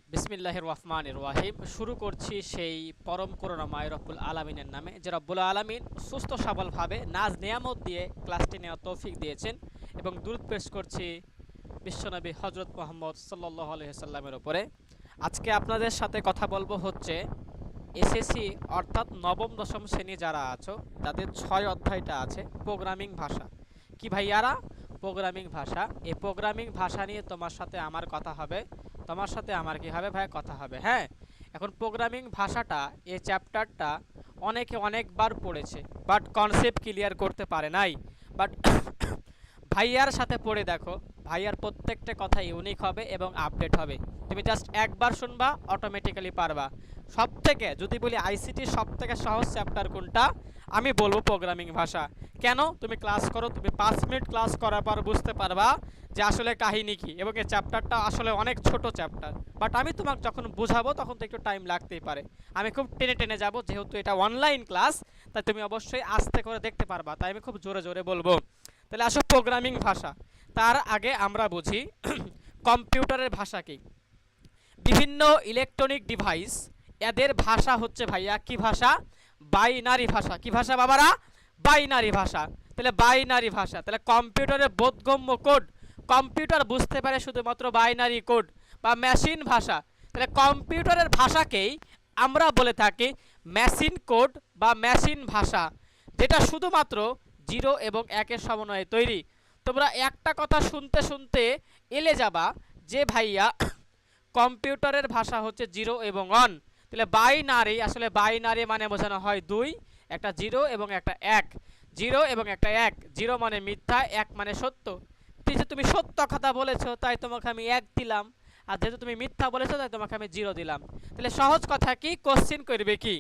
বিসমিল্লাহির রহমানির রহিম। শুরু করছি সেই পরম করুণাময় রব্বুল আলামিনের নামে, যে রব্বুল আলামিন সুস্থ সবলভাবে নাজ নিয়ামত দিয়ে ক্লাসটি নেওয়ার তৌফিক দিয়েছেন, এবং দরুদ পেশ করছি বিশ্বনবী হজরত মোহাম্মদ সাল্লাল্লাহু আলাইহি সাল্লামের উপরে। আজকে আপনাদের সাথে কথা বলবো হচ্ছে এসএসসি অর্থাৎ নবম দশম শ্রেণী যারা আছো তাদের 6 অধ্যায়টা আছে প্রোগ্রামিং ভাষা। কি ভাইয়ারা? প্রোগ্রামিং ভাষা। এই প্রোগ্রামিং ভাষা নিয়ে তোমার সাথে আমার কথা হবে, তোমার সাথে আমার কি হবে ভাই? কথা হবে। হ্যাঁ, এখন প্রোগ্রামিং ভাষাটা, এই চ্যাপ্টারটা অনেকে অনেকবার পড়েছে, বাট কনসেপ্ট ক্লিয়ার করতে পারে নাই। বাট ভাইয়ার সাথে পড়ে দেখো, ভাইয়ার প্রত্যেকটা কথা ইউনিক হবে এবং আপডেট হবে। তুমি জাস্ট একবার শুনবা, অটোমেটিক্যালি পারবা। সব থেকে যদি বলি আইসিটির সব থেকে সহজ চ্যাপ্টার কোনটা, আমি বলবো প্রোগ্রামিং ভাষা। কেন? তুমি ক্লাস করো, তুমি 5 মিনিট ক্লাস করার পর বুঝতে পারবা যে আসলে কাহিনী কি, এবং এই চ্যাপ্টারটা আসলে অনেক ছোট চ্যাপ্টার। বাট আমি তোমাকে যখন বুঝাবো তখন তো একটু টাইম লাগতেই পারে। আমি খুব টেনে টেনে যাব, যেহেতু এটা অনলাইন ক্লাস, তাই তুমি অবশ্যই আস্তে করে দেখতে পারবা, তাই আমি খুব জোরে জোরে বলবো। তাহলে আসো প্রোগ্রামিং ভাষা। তার আগে আমরা বুঝি কম্পিউটারের ভাষা কি। বিভিন্ন ইলেকট্রনিক ডিভাইস, এদের ভাষা হচ্ছে ভাইয়া কি ভাষা? বাইনারি ভাষা। কি ভাষা বাবারা? বাইনারি ভাষা। তাহলে বাইনারি ভাষা, তাহলে কম্পিউটারের বোধগম্য কোড, কম্পিউটার বুঝতে পারে শুধুমাত্র বাইনারি কোড বা মেশিন ভাষা। তাহলে কম্পিউটারের ভাষাকেই আমরা বলে থাকি মেশিন কোড বা মেশিন ভাষা, যেটা শুধুমাত্র 0 এবং 1-এর সমন্বয়ে তৈরি। তোমরা একটা কথা শুনতে শুনতে এলে যাবা যে ভাইয়া কম্পিউটারের ভাষা হচ্ছে 0 এবং 1। তাহলে বাইনারি, আসলে বাইনারি মানে বোঝানো হয় 2, একটা 0 এবং একটা 1। 0 এবং একটা 1, 0 মানে মিথ্যা, 1 মানে সত্য। যেহেতু তুমি সত্য কথা বলেছো তাই তোমাকে আমি 1 দিলাম, আর যেহেতু তুমি মিথ্যা বলেছো তাই তোমাকে আমি 0 দিলাম। তাহলে সহজ কথা কি, কোশ্চিন করবে কি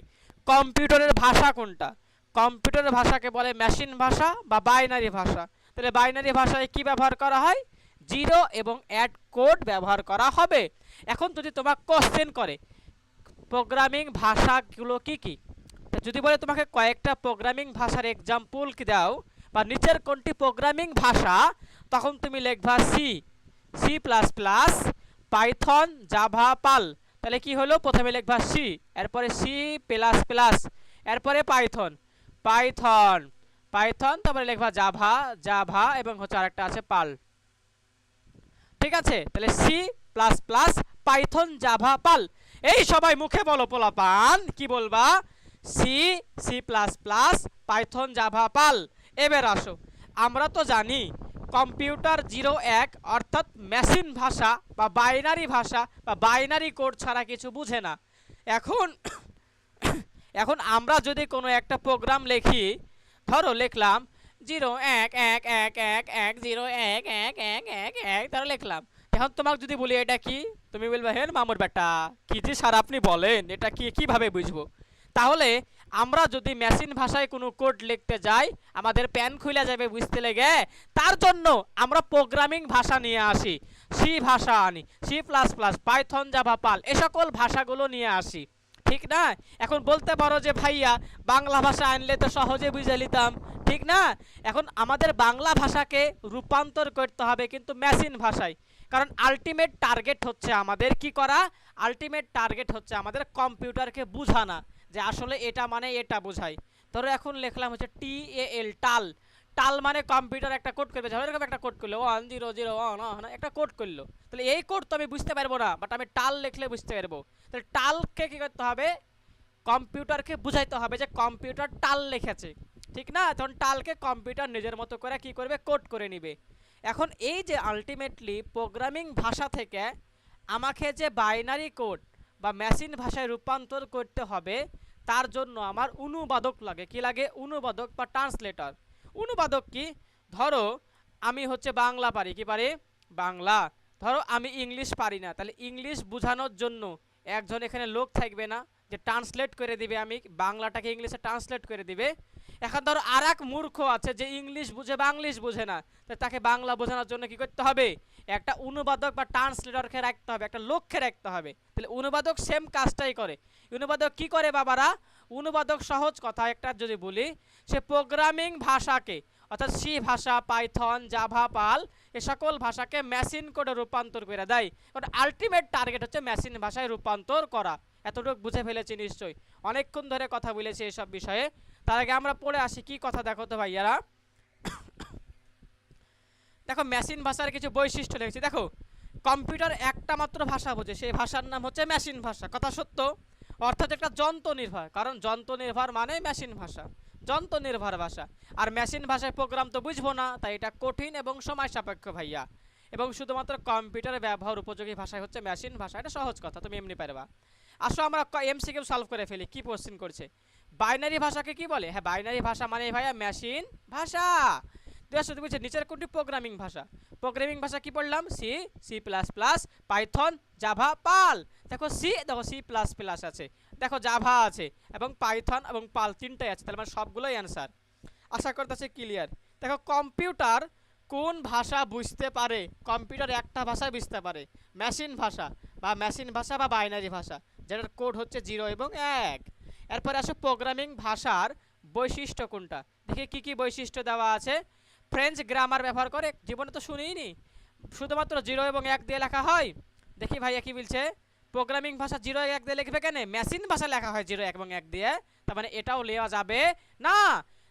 কম্পিউটারের ভাষা কোনটা? কম্পিউটারের ভাষাকে বলে মেশিন ভাষা বা বাইনারি ভাষা। তাহলে বাইনারি ভাষায় কি ব্যবহার করা হয়? 0 এবং 1 কোড ব্যবহার করা হবে। এখন যদি তোমাকে কোশ্চেন করে প্রোগ্রামিং ভাষাগুলো কি কি, যদি বলে তোমাকে কয়েকটা প্রোগ্রামিং ভাষার এক্সাম্পল কি দাও, বা নিচের কোনটি প্রোগ্রামিং ভাষা, তখন তুমি লিখবা C, C plus plus, Python, Java, Perl. তাহলে কি হলো? প্রথমে লিখবা সি, এরপরে সি প্লাস প্লাস, এরপরে পাইথন, পাইথন, পাইথন, তারপরে লিখবা জাভা, জাভা, এবং হচ্ছে আরেকটা আছে পাল। ঠিক আছে? তাহলে C plus plus, Python, Java, Perl. এই সবাই মুখে বলো পোলাপান, কি বলবা? C, C plus plus, Python, Java, Perl. এবার আসো, আমরা তো জানি কম্পিউটার 0-1 অর্থাৎ মেশিন ভাষা বা বাইনারি ভাষা বা বাইনারি কোড ছাড়া কিছু বুঝে না। এখন এখন আমরা যদি কোনো একটা প্রোগ্রাম লিখি, ধরো লিখলাম 0 1 1 1 1 0 1 1 1 1, তাহলে লিখলাম। এখন তোমাকে যদি বলি এটা কি, তুমি বলবে হ্যাঁ মামুর বেটা, কি যে স্যার আপনি বলেন, এটা কি, কিভাবে বুঝবো? তাহলে আমরা যদি মেশিন ভাষায় কোনো কোড লিখতে যাই, আমাদের প্যান খুলে যাবে বুঝতে লেগে। তার জন্য আমরা প্রোগ্রামিং ভাষা নিয়ে আসি, সি ভাষা আনি, C plus plus, Python, Java, Perl, এ সকল ভাষাগুলো নিয়ে আসি। ঠিক না? এখন বলতে পারো যে ভাইয়া বাংলা ভাষা আনলে তো সহজে বুঝে নিতাম, ঠিক না? এখন আমাদের বাংলা ভাষাকে রূপান্তর করতে হবে কিন্তু মেশিন ভাষায়, কারণ আলটিমেট টার্গেট হচ্ছে আমাদের কি করা? আলটিমেট টার্গেট হচ্ছে আমাদের কম্পিউটারকে বোঝানো যে আসলে এটা মানে এটা বোঝায়। ধরো এখন লিখলাম হচ্ছে TAL, টাল। টাল মানে কম্পিউটার একটা কোড করবে, ধরো এরকম একটা কোড করলো 1001 একটা কোড করলো। তাহলে এই কোড তো আমি বুঝতে পারবো না, বাট আমি টাল লিখলে বুঝতে পারবো। তাহলে টালকে কি করতে হবে? কম্পিউটারকে বুঝাইতে হবে যে কম্পিউটার টাল লিখেছে, ঠিক না? তখন টালকে কম্পিউটার নিজের মতো করে কি করবে? কোড করে নিবে। এখন এই যে আলটিমেটলি প্রোগ্রামিং ভাষা থেকে আমাকে যে বাইনারি কোড বা মেশিন ভাষায় রূপান্তর করতে হবে, তার জন্য আমার অনুবাদক লাগে। কি লাগে? অনুবাদক বা ট্রান্সলেটর। অনুবাদক কি? ধরো আমি হচ্ছে বাংলা পারি, কি পারি? বাংলা। ধরো আমি ইংলিশ পারি না, তাহলে ইংলিশ বোঝানোর জন্য একজন এখানে লোক থাকবে না যে ট্রান্সলেট করে দিবে, আমি বাংলাটাকে ইংলিশে ট্রান্সলেট করে দিবে। এখন ধরো আর এক মূর্খ আছে যে ইংলিশ বুঝে বাংলিশ বুঝে না, তাকে বাংলা বোঝানোর জন্য কি করতে হবে? একটা অনুবাদক বা ট্রান্সলেটরকে রাখতে হবে, একটা লোককে রাখতে হবে। তাহলে অনুবাদক সেম কাজটাই করে। অনুবাদক কি করে বাবারা? অনুবাদক সহজ কথা একটা যদি বলি, সে প্রোগ্রামিং ভাষাকে অর্থাৎ সি ভাষা, পাইথন, জাভা, পাল এ সকল ভাষাকে মেশিন কোডে রূপান্তর করে দেয়। কারণ আলটিমেট টার্গেট হচ্ছে মেশিন ভাষায় রূপান্তর করা। এতটুকু বুঝে ফেলেছি নিশ্চয়ই, অনেকক্ষণ ধরে কথা বলেছি এসব বিষয়ে। তার আগে আমরা পড়ে আসি কি কথা, দেখো তো ভাইয়ারা। দেখো মেশিন ভাষার কিছু বৈশিষ্ট্য লিখেছি। দেখো কম্পিউটার একটা মাত্র ভাষা বোঝে, সেই ভাষার নাম হচ্ছে মেশিন ভাষা। কথা সত্য, অর্থাৎ একটা যন্ত্র নির্ভর, কারণ যন্ত্র নির্ভর মানে মেশিন ভাষা, যন্ত্র নির্ভর ভাষা। আর মেশিন ভাষায় প্রোগ্রাম তো বুঝবো না, তাই এটা কঠিন এবং সময় সাপেক্ষ ভাইয়া। এবং শুধুমাত্র কম্পিউটারে ব্যবহার উপযোগী ভাষা হচ্ছে মেশিন ভাষা। এটা সহজ কথা, তুমি এমনি পারবা। আসো আমরা এমসিকিউ সলভ করে ফেলি। কি কোশ্চেন করছে, বাইনারি ভাষাকে কি বলে? হ্যাঁ, বাইনারি ভাষা মানে ভাইয়া মেশিন ভাষা। বলছে নিচের কোনটি প্রোগ্রামিং ভাষা? প্রোগ্রামিং ভাষা কি পড়লাম? C, C plus plus, Python, Java, Perl. দেখো সি, দেখো সি প্লাস প্লাস আছে, দেখো জাভা আছে, এবং পাইথন এবং পাল তিনটাই আছে, তাহলে মানে সবগুলোই অ্যান্সার। আশা করতেছে ক্লিয়ার। দেখো কম্পিউটার কোন ভাষা বুঝতে পারে? কম্পিউটার একটা ভাষা বুঝতে পারে, মেশিন ভাষা বা বাইনারি ভাষা, যেটার কোড হচ্ছে 0 এবং 1। এরপরে আসো প্রোগ্রামিং ভাষার বৈশিষ্ট্য কোনটা, দেখি কি কি বৈশিষ্ট্য দেওয়া আছে। ফ্রেঞ্চ গ্রামার ব্যবহার করে, জীবনে তো শুনিনি। শুধুমাত্র 0 এবং 1 দিয়ে লেখা হয়। দেখি ভাইয়া কি বলছে, প্রোগ্রামিং ভাষা 0 1 দিয়ে লিখবে কেন? মেশিন ভাষা লেখা হয় 0 এবং 1 দিয়ে, তার মানে এটাও নেওয়া যাবে না।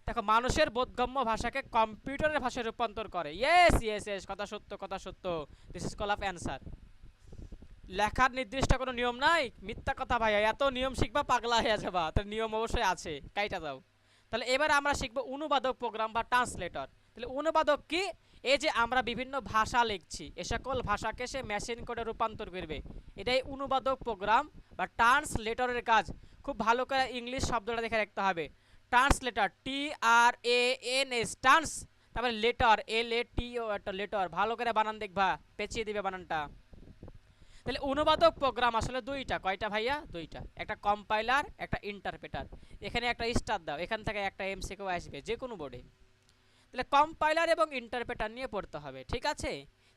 দেখো মানুষের বোধগম্য ভাষাকে কম্পিউটারের ভাষায় রূপান্তর করে। ইয়েস ইয়েস ইয়েস, কথা সত্য, কথা সত্য। This is call of answer. লেখার নির্দিষ্ট কোনো নিয়ম নাই, মিথ্যা কথা ভাইয়া। এত নিয়ম শিখবা পাগলা হয়ে যাবা, তার নিয়ম অবশ্যই আছে, কাইটা দাও। তাহলে এবার আমরা শিখবো অনুবাদক প্রোগ্রাম বা ট্রান্সলেটর। তাহলে অনুবাদক কি? এই যে আমরা বিভিন্ন ভাষা লিখছি, এ সকল ভাষাকে সে মেশিন কোডে রূপান্তর করবে, এটাই অনুবাদক প্রোগ্রাম বা ট্রান্সলেটরের কাজ। খুব ভালো করে ইংলিশ শব্দটা দেখে রাখতে হবে। ট্রান্সলেটর, TRANS, ট্রান্স, তারপরে লেটার, LATO, একটা লেটার, ভালো করে বানান দেখবা, পেঁচিয়ে দিবে বানানটা। তাহলে অনুবাদক প্রোগ্রাম আসলে দুইটা। কয়টা ভাইয়া? দুইটা, একটা কম্পাইলার, একটা ইন্টারপ্রেটার। এখানে একটা স্টার দাও, এখান থেকে একটা এমসিকিউ আসবে যে কোনো বোর্ডে। তাহলে কম্পাইলার এবং ইন্টারপ্রেটার নিয়ে পড়তে হবে, ঠিক আছে?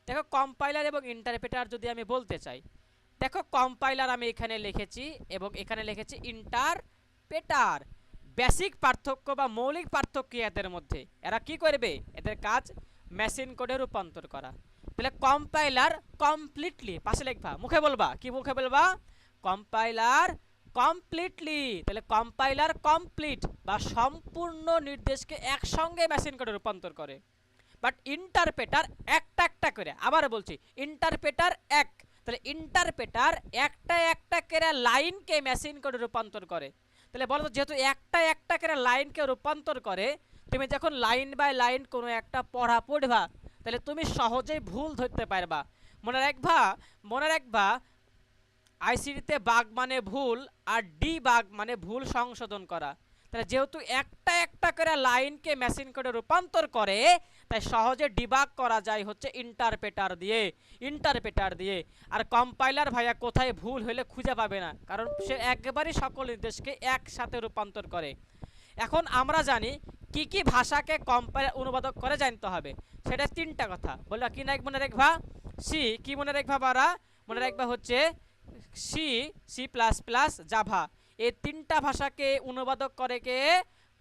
দেখো কম্পাইলার এবং ইন্টারপ্রেটার যদি আমি বলতে চাই, দেখো কম্পাইলার আমি এখানে লিখেছি এবং এখানে লিখেছি ইন্টারপ্রেটার। বেসিক পার্থক্য বা মৌলিক পার্থক্য এদের মধ্যে। এরা কি করবে? এদের কাজ মেশিন কোডে রূপান্তর করা। তাহলে কম্পাইলার কমপ্লিটলি, পাশে লিখবা, মুখে বলবা, কি মুখে বলবা? Compiler completely. তাহলে কম্পাইলার কমপ্লিট বা সম্পূর্ণ নির্দেশকে একসঙ্গে মেশিন কোডে রূপান্তর করে। বাট ইন্টারপ্রেটার একটা একটা করে, আবার বলছি ইন্টারপ্রেটার এক, তাহলে ইন্টারপ্রেটার একটা একটা করে লাইনকে মেশিন কোডে রূপান্তর করে। তাহলে বলো তো, যেহেতু একটা একটা করে লাইনকে রূপান্তর করে, তুমি যখন লাইন বাই লাইন কোনো একটা পড়া পড়বা, তাহলে তুমি সহজেই ভুল ধরতে পারবা। মনে রাখবা আইসিটিতে বাগ মানে ভুল, আর ডি বাগ মানে ভুল সংশোধন করা। তাহলে যেহেতু একটা একটা করে লাইনকে মেশিন কোডে রূপান্তর করে, তাই সহজে ডিবাগ করা যায় হচ্ছে ইন্টারপ্রেটার দিয়ে। আর কম্পাইলার ভাইয়া কোথায় ভুল হলে খুঁজে পাবে না, কারণ সে একবারই সকল নির্দেশকে একসাথে রূপান্তর করে। এখন আমরা জানি কি কি ভাষাকে কম্পাইলার অনুবাদক করে জানতে হবে, সেটা তিনটা কথা বললা। কি না মনে রাখবা? সি, কি মনে রাখবা বারা? মনে রাখবা হচ্ছে C, C plus plus, Java. এই তিনটা ভাষাকে অনুবাদক করে কে?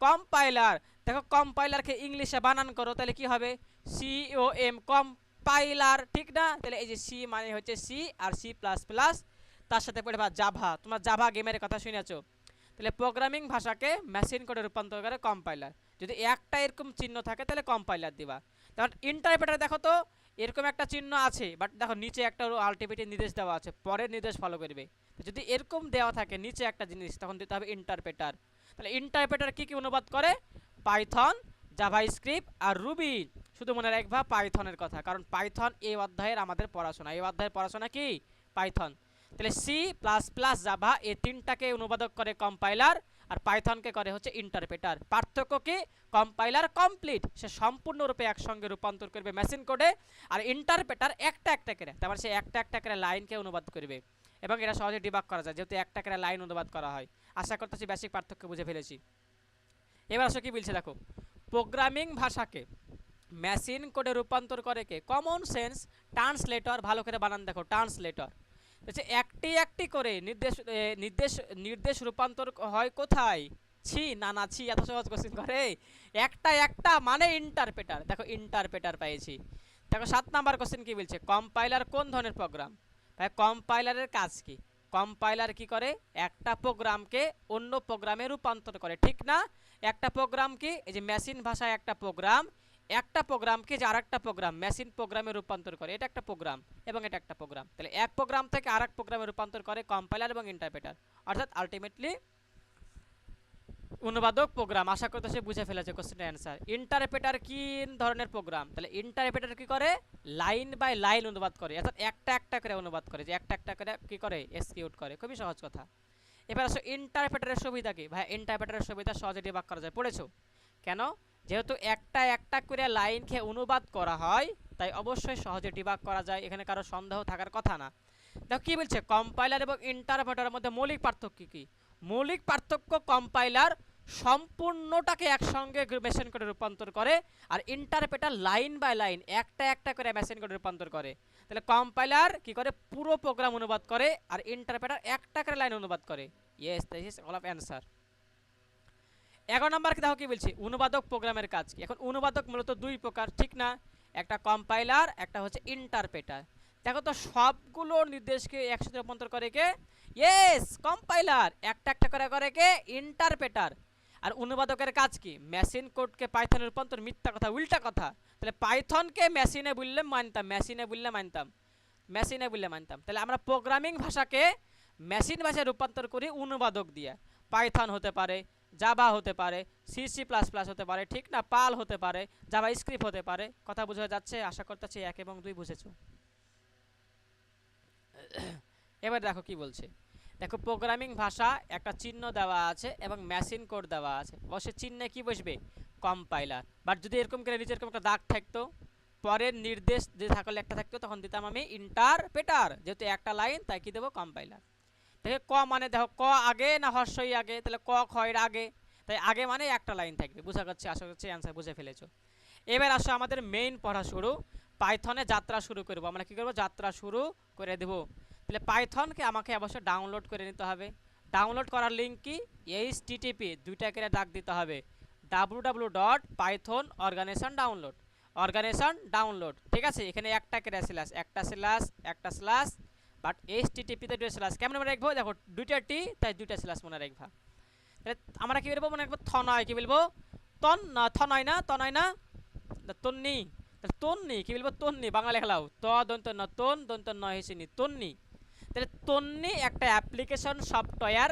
কম্পাইলার। দেখো কম্পাইলারকে ইংলিশে বানান করো, তাহলে কি হবে? COM, কম্পাইলার, ঠিক না? তাহলে এই যে সি মানে হচ্ছে সি, আর সি প্লাস প্লাস, তার সাথে পড়বা জাভা। তোমরা জাভা গেমের কথা শুনেছো। তাহলে প্রোগ্রামিং ভাষাকে মেশিন কোডে রূপান্তর করে কম্পাইলার। যদি একটা এরকম চিহ্ন থাকে তাহলে কম্পাইলার দিবা। তখন ইন্টারপ্রেটার দেখো তো এরকম একটা চিহ্ন আছে, বাট দেখো নিচে একটা আলটিমেটের নির্দেশ দেওয়া আছে, পরের নির্দেশ ফলো করবে। যদি এরকম দেওয়া থাকে নিচে একটা জিনিস, তখন দিতে হবে ইন্টারপ্রেটার। তাহলে ইন্টারপ্রেটার কি কি অনুবাদ করে? পাইথন, জাভাস্ক্রিপ্ট আর রুবি। শুধু মনে রাখবা পাইথনের কথা, কারণ পাইথন এই অধ্যায়ের আমাদের পড়াশোনা। এই অধ্যায়ের পড়াশোনা কি? পাইথন। তাহলে সি প্লাস প্লাস, জাভা, এই তিনটাকে অনুবাদক করে কম্পাইলার, আর পাইথনকে করে হচ্ছে ইন্টারপ্রেটার। পার্থক্য কি? কম্পাইলার কমপ্লিট, সে সম্পূর্ণরূপে একসঙ্গে রূপান্তর করবে মেশিন কোডে, আর ইন্টারপ্রেটার একটা একটা করে, তারপর সে একটা একটা করে লাইনকে অনুবাদ করবে, এবং এটা সহজে ডিবাগ করা যায় যেহেতু একটা করে লাইন অনুবাদ করা হয়। আশা করতেছি বেসিক পার্থক্য বুঝে ফেলেছি। এবার আসো কি বলছে দেখো, প্রোগ্রামিং ভাষাকে মেশিন কোডে রূপান্তর করে কে? Common sense translator. ভালো করে বানান দেখো, ট্রান্সলেটর। একটি একটি করে নির্দেশ রূপান্তর হয় কোথায়? ছি না না, ছি এত সহজ কোশ্চেন করে? একটা একটা মানে ইন্টারপ্রেটার। দেখো ইন্টারপ্রেটার পেয়েছি। দেখো 7 নাম্বার কোশ্চেন কি বলছে, কম্পাইলার কোন ধরনের প্রোগ্রাম। ভাই কম্পাইলারের কাজ কি? কম্পাইলার কি করে, একটা প্রোগ্রামকে অন্য প্রোগ্রামে রূপান্তর করে, ঠিক না? একটা প্রোগ্রাম কি, এই যে মেশিন ভাষায় একটা প্রোগ্রাম, একটা প্রোগ্রামকে যে আরেকটা প্রোগ্রাম মেশিন প্রোগ্রামে রূপান্তর করে, এটা একটা প্রোগ্রাম এবং এটা একটা প্রোগ্রাম। তাহলে এক প্রোগ্রাম থেকে আরেক প্রোগ্রামে রূপান্তর করে কম্পাইলার এবং ইন্টারপ্রেটার, অর্থাৎ আলটিমেটলি অনুবাদক প্রোগ্রাম। আশা করতে সে বুঝে ফেলেছে কোশ্চেনের অ্যান্সার। ইন্টারপ্রেটার কি ধরনের প্রোগ্রাম, তাহলে ইন্টারপ্রেটার কি করে, লাইন বাই লাইন অনুবাদ করে, অর্থাৎ একটা একটা করে অনুবাদ করে, যে একটা একটা করে কি করে, এক্সিকিউট করে। খুবই সহজ কথা। এবার আসো ইন্টারপ্রেটারের সুবিধা কি। ভাই ইন্টারপ্রেটারের সুবিধা সহজে ডিবাগ করা যায়, পড়েছো কেন? যেহেতু একটা একটা করে লাইনকে অনুবাদ করা হয়, তাই অবশ্যই সহজে ডিবাগ করা যায়, এখানে কারো সন্দেহ থাকার কথা না। দেখো কি বলছে, কম্পাইলার এবং ইন্টারপ্রেটারের মধ্যে মৌলিক পার্থক্য কি। মৌলিক পার্থক্য, কম্পাইলার সম্পূর্ণটাকে একসঙ্গে মেশিন কোডে রূপান্তর করে, আর ইন্টারপ্রেটার লাইন বাই লাইন একটা একটা করে মেশিন কোডে রূপান্তর করে। তাহলে কম্পাইলার কি করে, পুরো প্রোগ্রাম অনুবাদ করে, আর ইন্টারপ্রেটার একটা করে লাইন অনুবাদ করে। Yes, this is all of answer. 11 নম্বর কি দেখো কি বলছি, অনুবাদক প্রোগ্রামের কাজ কি। এখন অনুবাদক মূলত দুই প্রকার, ঠিক না? একটা কম্পাইলার, একটা হচ্ছে ইন্টারপ্রেটার। দেখো তো সবগুলো নির্দেশকে একসাথে রূপান্তর করে কে? Yes, compiler. একটা একটা করে করে কে? ইন্টারপ্রেটার। আর অনুবাদকের কাজ কি, মেশিন কোডকে পাইথনে রূপান্তর। মিথ্যা কথা, উল্টা কথা। তাহলে পাইথনকে মেশিনে বললে মানতাম, মেশিনে বললে মানতাম, মেশিনে বললে মানতাম। তাহলে আমরা প্রোগ্রামিং ভাষাকে মেশিন ভাষায় রূপান্তর করি অনুবাদক দিয়ে। পাইথন হতে পারে, জাভা হতে পারে, C++ হতে পারে, ঠিক না? পাল হতে পারে, জাভা স্ক্রিপ্ট হতে পারে। কথা বোঝা যাচ্ছে? আশা করতেছি 1 এবং 2 বুঝেছো। এবার দেখো কি বলছে, দেখো প্রোগ্রামিং ভাষা একটা চিহ্ন দেওয়া আছে এবং মেশিন কোড দেওয়া আছে, অবশ্যই চিহ্নে কি বসবে, কম্পাইলার। বাট যদি এরকম করে নিচে এরকম একটা দাগ থাকতো, পরের নির্দেশ যদি থাকলে একটা থাকতো, তখন দিতাম আমি ইন্টারপ্রেটার। যেহেতু একটা লাইন, তাই কি দেবো, কম্পাইলার। দেখো ক মানে দেখো ক আগে না হর্ষই আগে, তাহলে ক খয়ের আগে, তাই আগে মানে একটা লাইন থাকবে। বুঝা যাচ্ছে? আশা করছি অ্যান্সার বুঝে ফেলেছো। এবার আসো আমাদের মেইন পড়া শুরু, পাইথনে যাত্রা শুরু করব। আমরা কি করব, যাত্রা শুরু করে দেব। তাহলে পাইথনকে আমাকে অবশ্যই ডাউনলোড করে নিতে হবে। ডাউনলোড করার লিঙ্ক কি, HTTP দুইটা করে ডাক দিতে হবে, www.python-organization-download, অর্গানাইজেশন ডাউনলোড। ঠিক আছে, এখানে একটা করে স্ল্যাশ, একটা স্ল্যাশ, একটা স্ল্যাশ, বাট HTTP তে দুটো স্ল্যাশ। কেমন মনে রাখবো, দেখো দুইটা টি, তাই দুইটা স্ল্যাশ মনে রাখবা। তাহলে আমরা কি বলবো, মনে রাখবো থনয়, কি বলবো, তন না, থনয় না, তনয় না, তন্নি। তাহলে তন্নি কি বলবো, তন্নি। বাংলা লেখলাও ত দন্ত ন, তন দন্ত ন হিসেনি, তন্নি। তাহলে তন্নি একটা অ্যাপ্লিকেশন সফটওয়্যার।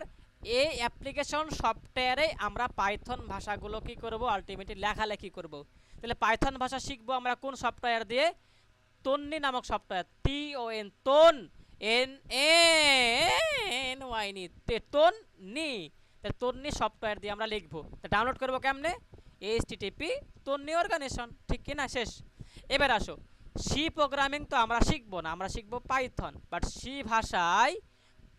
এই অ্যাপ্লিকেশন সফটওয়্যারে আমরা পাইথন ভাষাগুলো কি করব, আলটিমেটলি লেখালেখি করব। তাহলে পাইথন ভাষা শিখবো আমরা কোন সফটওয়্যার দিয়ে, তন্নি নামক সফটওয়্যার, TON, তন, NANY নি, তন্নি। তাহলে তন্নি সফটওয়্যার দিয়ে আমরা লিখবো। তা ডাউনলোড করবো কেমনে, HTTP তন্নি অর্গানাইজেশন, ঠিক কি না? শেষ। এবার আসো, সি প্রোগ্রামিং তো আমরা শিখবো না, আমরা শিখবো পাইথন। বাট সি ভাষায়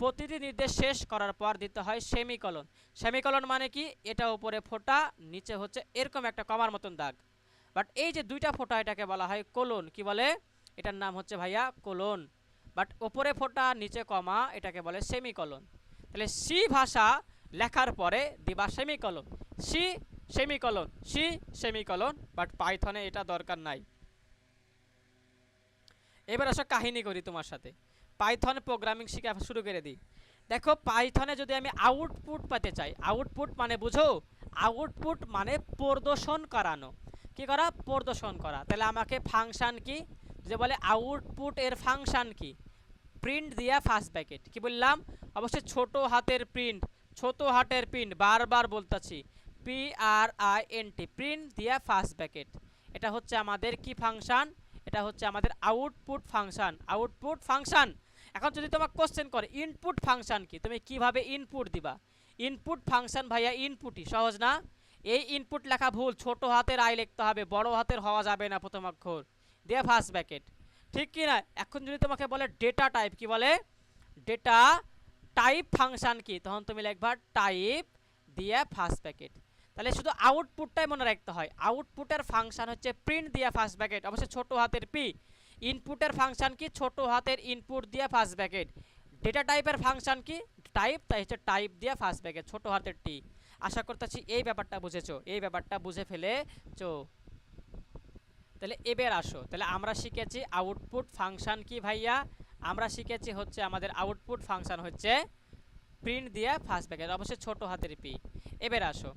প্রতিটি নির্দেশ শেষ করার পর দিতে হয় সেমিকলন। সেমিকলন মানে কি, এটা উপরে ফোঁটা, নিচে হচ্ছে এরকম একটা কমার মতন দাগ। বাট এই যে দুইটা ফোঁটা, এটাকে বলা হয় কোলন। কি বলে, এটার নাম হচ্ছে ভাইয়া কোলন। বাট উপরে ফোঁটা, নিচে কমা, এটাকে বলে সেমিকলন। তাহলে সি ভাষা লেখার পরে দিবা semicolon, C semicolon, C semicolon. But পাইথনে এটা দরকার নাই। এবার আসো কাহিনী করি তোমার সাথে, পাইথন প্রোগ্রামিং শিখা শুরু করে দিই। দেখো পাইথনে যদি আমি আউটপুট পেতে চাই, আউটপুট মানে বুঝো, আউটপুট মানে প্রদর্শন করানো। কি করা, প্রদর্শন করা। তাহলে আমাকে ফাংশন কি, যে বলে আউটপুট এর ফাংশন কি, প্রিন্ট দিয়া ফার্স্ট ব্র্যাকেট। কি বললাম, অবশ্যই ছোট হাতের প্রিন্ট, ছোট হাতের প্রিন্ট, বারবার বলতেছি, PRINT, প্রিন্ট দিয়া ফার্স্ট ব্র্যাকেট। এটা হচ্ছে আমাদের কি ফাংশন, এটা হচ্ছে আমাদের আউটপুট ফাংশন, আউটপুট ফাংশন। এখন যদি তোমাকে কোশ্চেন করে ইনপুট ফাংশন কি, তুমি কিভাবে ইনপুট দিবা। ইনপুট ফাংশন ভাইয়া ইনপুটই, সহজ না? এই ইনপুট লেখা ভুল, ছোট হাতের আই লিখতে হবে, বড় হাতের হওয়া যাবে না প্রথম অক্ষর দিয়ে ফার্স্ট ব্র্যাকেট, ঠিক কি না? এখন যদি তোমাকে বলে ডেটা টাইপ, কি বলে, ডেটা টাইপ ফাংশন কি, তখন তুমি লিখবা টাইপ দিয়ে ফার্স্ট ব্র্যাকেট। তাহলে শুধু আউটপুটটাই মনে রাখতে হয়, আউটপুটের ফাংশন হচ্ছে প্রিন্ট দিয়ে ফার্স্ট ব্র্যাকেট, অবশ্যই ছোট হাতের পি। ইনপুটের ফাংশন কি, ছোট হাতের ইনপুট দিয়ে ফার্স্ট ব্র্যাকেট। ডেটা টাইপের ফাংশন কি, টাইপ, তাই হচ্ছে টাইপ দিয়ে ফার্স্ট ব্র্যাকেট, ছোট হাতের টি। আশা করতেছি এই ব্যাপারটা বুঝেছো, এই ব্যাপারটা বুঝে ফেলেছো। তাহলে এবার আসো, তাহলে আমরা শিখেছি আউটপুট ফাংশন কি ভাইয়া? আমরা শিখেছি হচ্ছে আমাদের আউটপুট ফাংশন হচ্ছে প্রিন্ট দিয়ে ফার্স্ট ব্র্যাকেট, অবশ্যই ছোট হাতের পি। এবার আসো,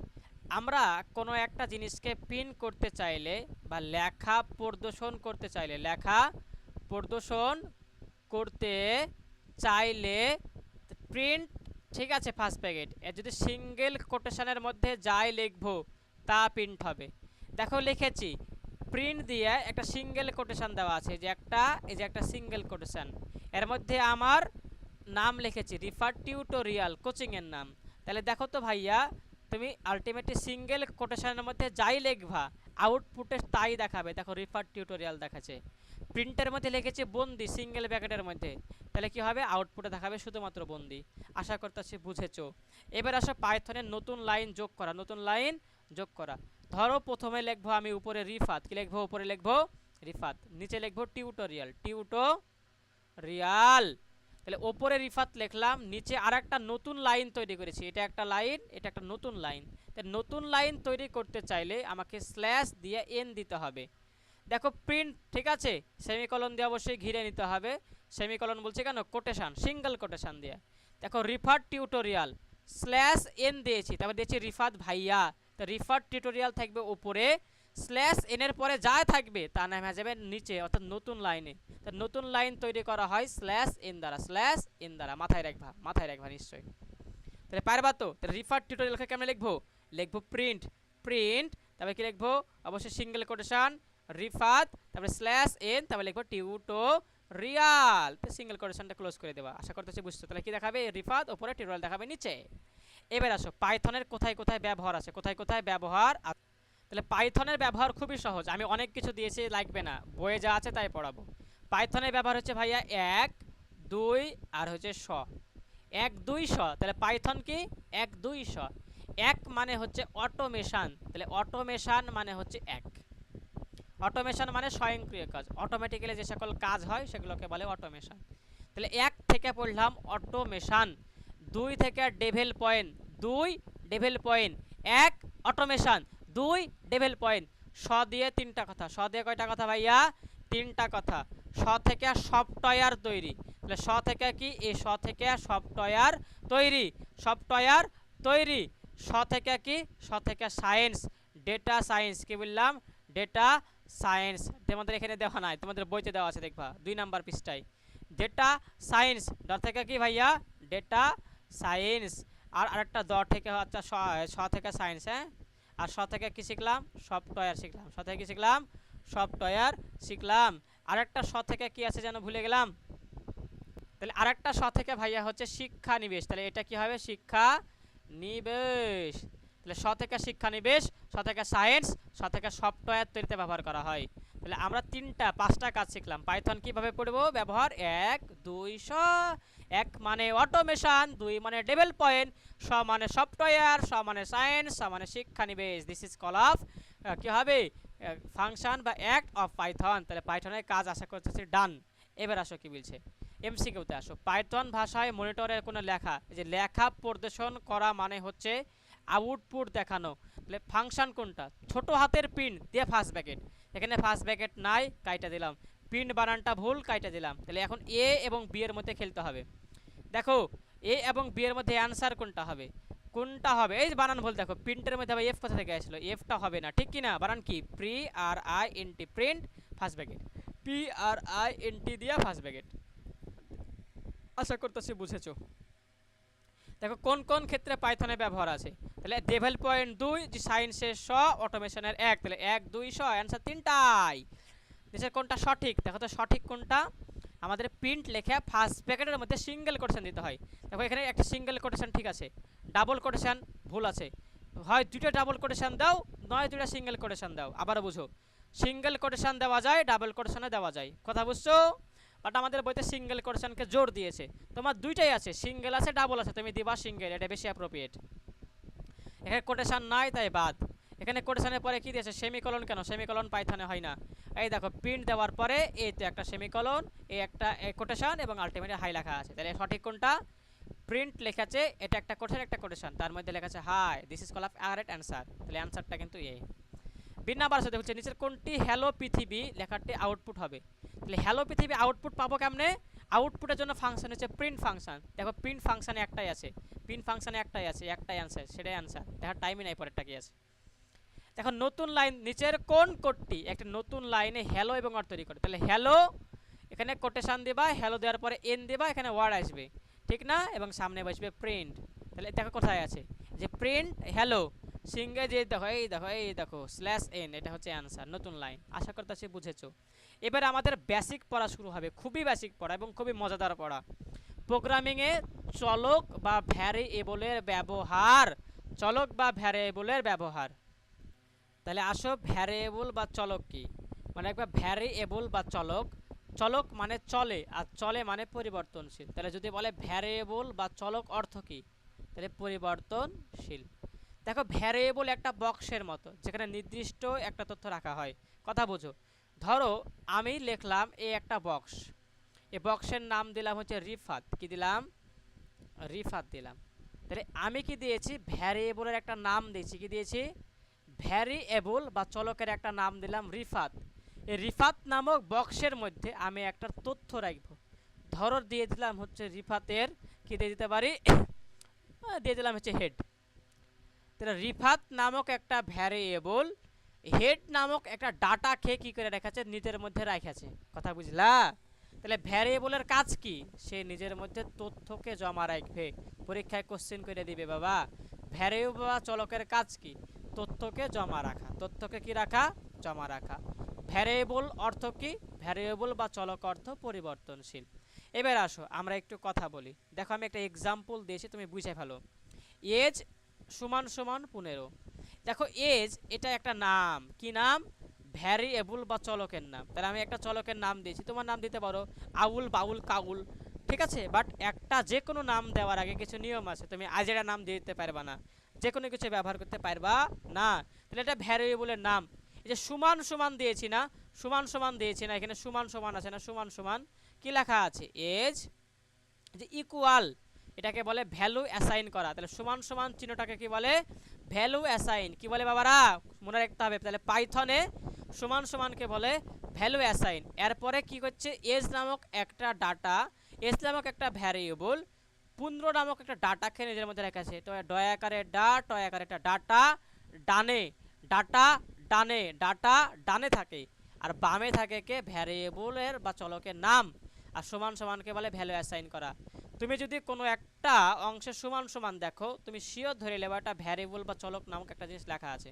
আমরা কোনো একটা জিনিসকে প্রিন্ট করতে চাইলে বা লেখা প্রদর্শন করতে চাইলে, লেখা প্রদর্শন করতে চাইলে প্রিন্ট, ঠিক আছে, ফার্স্ট ব্র্যাকেট, এর যদি সিঙ্গেল কোটেশনের মধ্যে যাই লিখবো তা প্রিন্ট হবে। দেখো লিখেছি প্রিন্ট দিয়ে একটা সিঙ্গেল কোটেশন দেওয়া আছে, যে একটা, এই যে একটা সিঙ্গেল কোটেশন, এর মধ্যে আমার নাম লিখেছি রিফার টিউটোরিয়াল, কোচিংয়ের নাম। তাহলে দেখো তো ভাইয়া, তুমি আলটিমেটলি সিঙ্গেল কোটেশনের মধ্যে যাই লিখবা আউটপুটে তাই দেখাবে। দেখো রিফার টিউটোরিয়াল দেখাচ্ছে। প্রিন্টের মধ্যে লিখেছি বন্দি সিঙ্গেল ব্র্যাকেটের মধ্যে, তাহলে কি হবে? আউটপুটে দেখাবে শুধুমাত্র বন্দি। আশা করতেছি বুঝেছো। এবার আসো পাইথনের নতুন লাইন যোগ করা, নতুন লাইন যোগ করা। ধরো প্রথমে লিখবো আমি উপরে রিফাত, কি লিখবো? উপরে লিখবো রিফাত, নিচে লিখবো টিউটোরিয়াল, টিউটোরিয়াল। তাহলে ওপরে রিফাত লিখলাম, নিচে আর একটা নতুন লাইন তৈরি করেছি, এটা একটা লাইন, এটা একটা নতুন লাইন। তাই নতুন লাইন তৈরি করতে চাইলে আমাকে স্ল্যাশ দিয়ে এন দিতে হবে। দেখো প্রিন্ট, ঠিক আছে, সেমিকলন দিয়ে অবশ্যই ঘিরে নিতে হবে। সেমিকলন বলছে কেন? কোটেশন, সিঙ্গেল কোটেশন দিয়ে। দেখো রিফার টিউটোরিয়াল স্ল্যাশ এন দিয়েছি, তারপর দিয়েছি রিফাত ভাইয়া। তো রিফার টিউটোরিয়াল থাকবে উপরে, স্ল্যাশ এনের পরে যা থাকবে তা নাম হয়ে যাবে নিচে, অর্থাৎ নতুন লাইনে। তো নতুন লাইন তৈরি করা হয় স্ল্যাশ এন দ্বারা, স্ল্যাশ এন দ্বারা। মাথায় রাখবা, মাথায় রাখবা নিশ্চয়ই। তাহলে পারবা তো? তাহলে রিফার টিউটোরিয়ালকে কেমন লিখবো? লিখবো প্রিন্ট, প্রিন্ট, তারপরে কি লিখবো? অবশ্যই সিঙ্গেল কোটেশন রিফাত, তারপরে স্ল্যাশ এন, তারপরে লিখবো টিউটোরিয়াল। তো সিঙ্গেল কোটেশনটা ক্লোজ করে দেবা। আশা করতেছি বুঝছো। তাহলে কি দেখাবে? রিফাত উপরে, টিউটোরিয়াল দেখাবে নিচে। এবার আসো পাইথনের কোথায় কোথায় ব্যবহার আছে, কোথায় কোথায় ব্যবহার। তাহলে পাইথনের ব্যবহার খুবই সহজ, আমি অনেক কিছু দিয়েছি, লাগবে না, বইয়ে যা আছে তাই পড়াবো। পাইথনের ব্যবহার হচ্ছে ভাইয়া 1 2 আর হচ্ছে শ, 1 2 শ। তাহলে পাইথন কি? 1 2 শ। 1 মানে হচ্ছে অটোমেশন, তাহলে অটোমেশন মানে হচ্ছে 1। অটোমেশন মানে স্বয়ংক্রিয় কাজ, অটোমেটিক্যালি যে সকল কাজ হয় সেগুলোকে বলে অটোমেশন। তাহলে 1 থেকে পড়লাম অটোমেশন, 2 থেকে development, 2 development, 1 automation, 2 development. স দিয়ে 3টা কথা, স দিয়ে কয়টা কথা ভাইয়া? 3টা কথা। স থেকে সফটওয়্যার তৈরি, তাহলে স থেকে কি? এই স থেকে সফটওয়্যার তৈরি, সফটওয়্যার তৈরি। স থেকে কি? স থেকে সায়েন্স, ডেটা সায়েন্স। কি বললাম? Data science. তোমাদের এখানে দেওয়া নাই, তোমাদের বইতে দেওয়া আছে, দেখবা 2 নাম্বার পৃষ্ঠায়। ডেটা সায়েন্স, ড থেকে কি ভাইয়া? Data science. আর আরেকটা ড থেকে আচ্ছা স থেকে সায়েন্স, হ্যাঁ। আর স থেকে কি শিখলাম? সফটওয়্যার শিখলাম। স থেকে কি শিখলাম? সফটওয়্যার শিখলাম। আরেকটা স থেকে কি আছে যেন ভুলে গেলাম। তাহলে আরেকটা স থেকে ভাইয়া হচ্ছে শিক্ষা নিবেশ, তাহলে এটা কি হবে? শিক্ষা নিবেশ। তাহলে স থেকে শিক্ষা নিবেশ, স থেকে সায়েন্স, স থেকে সফটওয়্যার তৈরিতে ব্যবহার করা হয়। তাহলে আমরা 5টা কাজ শিখলাম। পাইথন কিভাবে পড়বো? ব্যবহার 1 2 শ। 1 মানে অটোমেশন, 2 মানে ডেভেল পয়েন্ট, স মানে সফটওয়্যার, স মানে সায়েন্স, স মানে শিক্ষা নিবেশ। দিস ইজ কল অফ কি হবে? ফাংশন বা অ্যাক্ট অফ পাইথন। তাহলে পাইথনের কাজ আশা করতেছি ডান। এবার আসো কি বলছে, এমসিকিউতে আসো। পাইথন ভাষায় মনিটরের কোনো লেখা, এই যে লেখা প্রদর্শন করা মানে হচ্ছে আউটপুট দেখানো। তাহলে ফাংশন কোনটা? ছোট হাতের প্রিন্ট দিয়ে ফার্স্ট ব্র্যাকেট, এখানে ফার্স্ট ব্র্যাকেট নাই, কাইটা দিলাম। প্রিন্ট বানানটা ভুল, কাইটা দিলাম। তাহলে এখন এ এবং বি এর মধ্যে খেলতে হবে। দেখো এ এবং বি এর মধ্যে অ্যান্সার কোনটা হবে? কোনটা হবে? এই বানান ভুল। দেখো প্রিন্টের মধ্যে আবার এফ কোথা থেকে আসলো? এফটা হবে না, ঠিক কি না? বানান কি? P R I N T, print first bracket, P R I N T দিয়া ফার্স্ট ব্র্যাকেট। আশা করতেছি বুঝেছো। দেখো কোন কোন ক্ষেত্রে পাইথনের ব্যবহার আছে। তাহলে ডেভেল পয়েন্ট 2, যে সায়েন্সের স, অটোমেশনের 1, তাহলে 1 2 শ, অ্যান্সার 3টাই। দেশের কোনটা সঠিক? দেখো তো সঠিক কোনটা। আমাদের প্রিন্ট লেখা ফার্স্ট ব্র্যাকেটের মধ্যে সিঙ্গেল কোটেশন দিতে হয়। দেখো এখানে একটা সিঙ্গেল কোটেশন ঠিক আছে, ডাবল কোটেশন ভুল আছে। হয় 2টা ডাবল কোটেশন দাও, নয় 2টা সিঙ্গেল কোটেশন দাও। আবারও বুঝো, সিঙ্গেল কোটেশন দেওয়া যায়, ডাবল কোটেশনে দেওয়া যায়। কথা বুঝছো? বাট আমাদের বইতে সিঙ্গেল কোটেশনকে জোর দিয়েছে। তোমার 2টাই আছে, সিঙ্গেল আছে, ডাবল আছে, তুমি দিবা সিঙ্গেল, এটা বেশি অ্যাপ্রোপ্রিয়েট। এখানে কোটেশন নাই তাই বাদ। এখানে কোটেশনের পরে কি দিয়েছে? সেমিকলন। কেন সেমিকলন পাইথনে হয় না? এই দেখো প্রিন্ট দেওয়ার পরে এই তো একটা সেমিকলন, এই একটা কোটেশন এবং আলটিমেটলি হাই লেখা আছে। তাহলে সঠিক কোনটা? প্রিন্ট লেখাছে, এটা একটা কোটেশন, একটা কোটেশন, তার মধ্যে লেখা আছে hi. This is call of correct answer. তাহলে অ্যান্সারটা কিন্তু এই। বিনা বারাসতে হচ্ছে নিচের কোনটি হ্যালো পৃথিবী লেখাটি আউটপুট হবে। তাহলে হ্যালো পৃথিবী আউটপুট পাবো কেমনে? আউটপুটের জন্য ফাংশন হচ্ছে প্রিন্ট ফাংশন। দেখো প্রিন্ট ফাংশনে একটাই আছে, প্রিন্ট ফাংশনে একটাই আছে, একটাই অ্যান্সার, সেটাই অ্যান্সার। দেখার টাইমই নাই পরেরটা কি আছে। দেখো নতুন লাইন, নিচের কোন কোডটি একটা নতুন লাইনে হ্যালো এবং ওয়ার্ড তৈরি করে? তাহলে হ্যালো, এখানে কোটেশন দিবা, হ্যালো দেওয়ার পরে এন দিবা, এখানে ওয়ার্ড আসবে, ঠিক না? এবং সামনে বসবে প্রিন্ট। তাহলে দেখো কোথায় আছে যে প্রিন্ট হ্যালো সিঙ্গে, যে দেখো এই দেখো এই দেখো স্ল্যাশ এন, এটা হচ্ছে অ্যান্সার, নতুন লাইন। আশা করতেছি বুঝেছো। এবার আমাদের বেসিক পড়া শুরু হবে, খুবই বেসিক পড়া এবং খুবই মজাদার পড়া। প্রোগ্রামিংয়ে চলক বা ভ্যারিয়েবলের ব্যবহার, চলক বা ভ্যারিয়েবলের ব্যবহার। তাহলে আসো, ভ্যারিয়েবল বা চলক কি? মানে একবার ভ্যারিয়েবল বা চলক, চলক মানে চলে আর চলে মানে পরিবর্তনশীল। তাহলে যদি বলে ভ্যারিয়েবল বা চলক অর্থ কি? তাহলে পরিবর্তনশীল। দেখো ভ্যারিয়েবল একটা বক্সের মতো যেখানে নির্দিষ্ট একটা তথ্য রাখা হয়। কথা বোঝো। ধরো আমি লিখলাম এই একটা বক্স, এই বক্সের নাম দিলাম হচ্ছে রিফাত। কি দিলাম? রিফাত দিলাম। তাহলে আমি কি দিয়েছি? ভ্যারিয়েবলের একটা নাম দিয়েছি। কি দিয়েছি? ভ্যারিয়েবল বা চলকের একটা নাম দিলাম রিফাত। এই রিফাত নামক বক্সের মধ্যে আমি একটা তথ্য রাখবো। ধরো দিয়ে দিলাম হচ্ছে রিফাতের, কি দিয়ে দিতে পারি, দিয়ে দিলাম হচ্ছে হেড। তাহলে রিফাত নামক একটা ভ্যারিয়েবল হেড নামক একটা ডাটা খেয়ে কী করে রেখেছে? নিজের মধ্যে রেখেছে। কথা বুঝলা? তাহলে ভ্যারিয়েবলের কাজ কি? সে নিজের মধ্যে তথ্যকে জমা রাখবে। পরীক্ষায় কোশ্চেন করে দিবে বাবা, ভ্যারিয়েবল বা চলকের কাজ কি? তথ্যকে জমা রাখা। তথ্যকে কি রাখা? জমা রাখা। ভ্যারিয়েবল অর্থ কি? ভ্যারিয়েবল বা চলক অর্থ পরিবর্তনশীল। এবার আসো আমরা একটু কথা বলি। দেখো আমি একটা এক্সাম্পল দিয়েছি, তুমি বুঝে ফেলো। এজ সমান সমান 15। দেখো এজ এটা একটা নাম। কি নাম? ভ্যারিয়েবল বা চলকের নাম। তাহলে আমি একটা চলকের নাম দিয়েছি, তোমার নাম দিতে পারো আউল, বাউল, কাউল, ঠিক আছে? বাট একটা যে কোনো নাম দেওয়ার আগে কিছু নিয়ম আছে। তুমি আজেরা নাম দিয়ে দিতে পারবা না, যে কোনো কিছু ব্যবহার করতে পারবা না। তাহলে এটা ভ্যারিয়েবলের নাম। এই যে সমান সমান দিয়েছি না, সমান সমান দিয়েছি না, এখানে সমান সমান আছে না, সমান সমান কি লেখা আছে? এজ যে ইকুয়াল, এটাকে বলে ভ্যালু অ্যাসাইন করা। তাহলে সমান সমান চিহ্নটাকে কি বলে? Value assign. কি বলে বাবারা? মনে রাখতে হবে। তাহলে পাইথনে সমান সমানকে বলে ভ্যালু অ্যাসাইন। এরপরে কি করছে? এজ নামক একটা ডাটা, এজ নামক একটা ভ্যারিয়েবল 15 নামক একটা ডাটাকে নিজের মধ্যে রেখেছে। তো ডয়াকারে ডা, টয়াকারে একটা ডাটা ডানে, ডাটা ডানে, ডাটা ডানে থাকে, আর বামে থাকে কে? ভ্যারিয়েবলের বা চলকের নাম। আর সমান সমানকে বলে ভ্যালু অ্যাসাইন করা। তুমি যদি কোনো একটা অংশের সমান সমান দেখো, তুমি শিওর ধরে নেবা একটা ভ্যারিয়েবল বা চলক নামক একটা জিনিস লেখা আছে।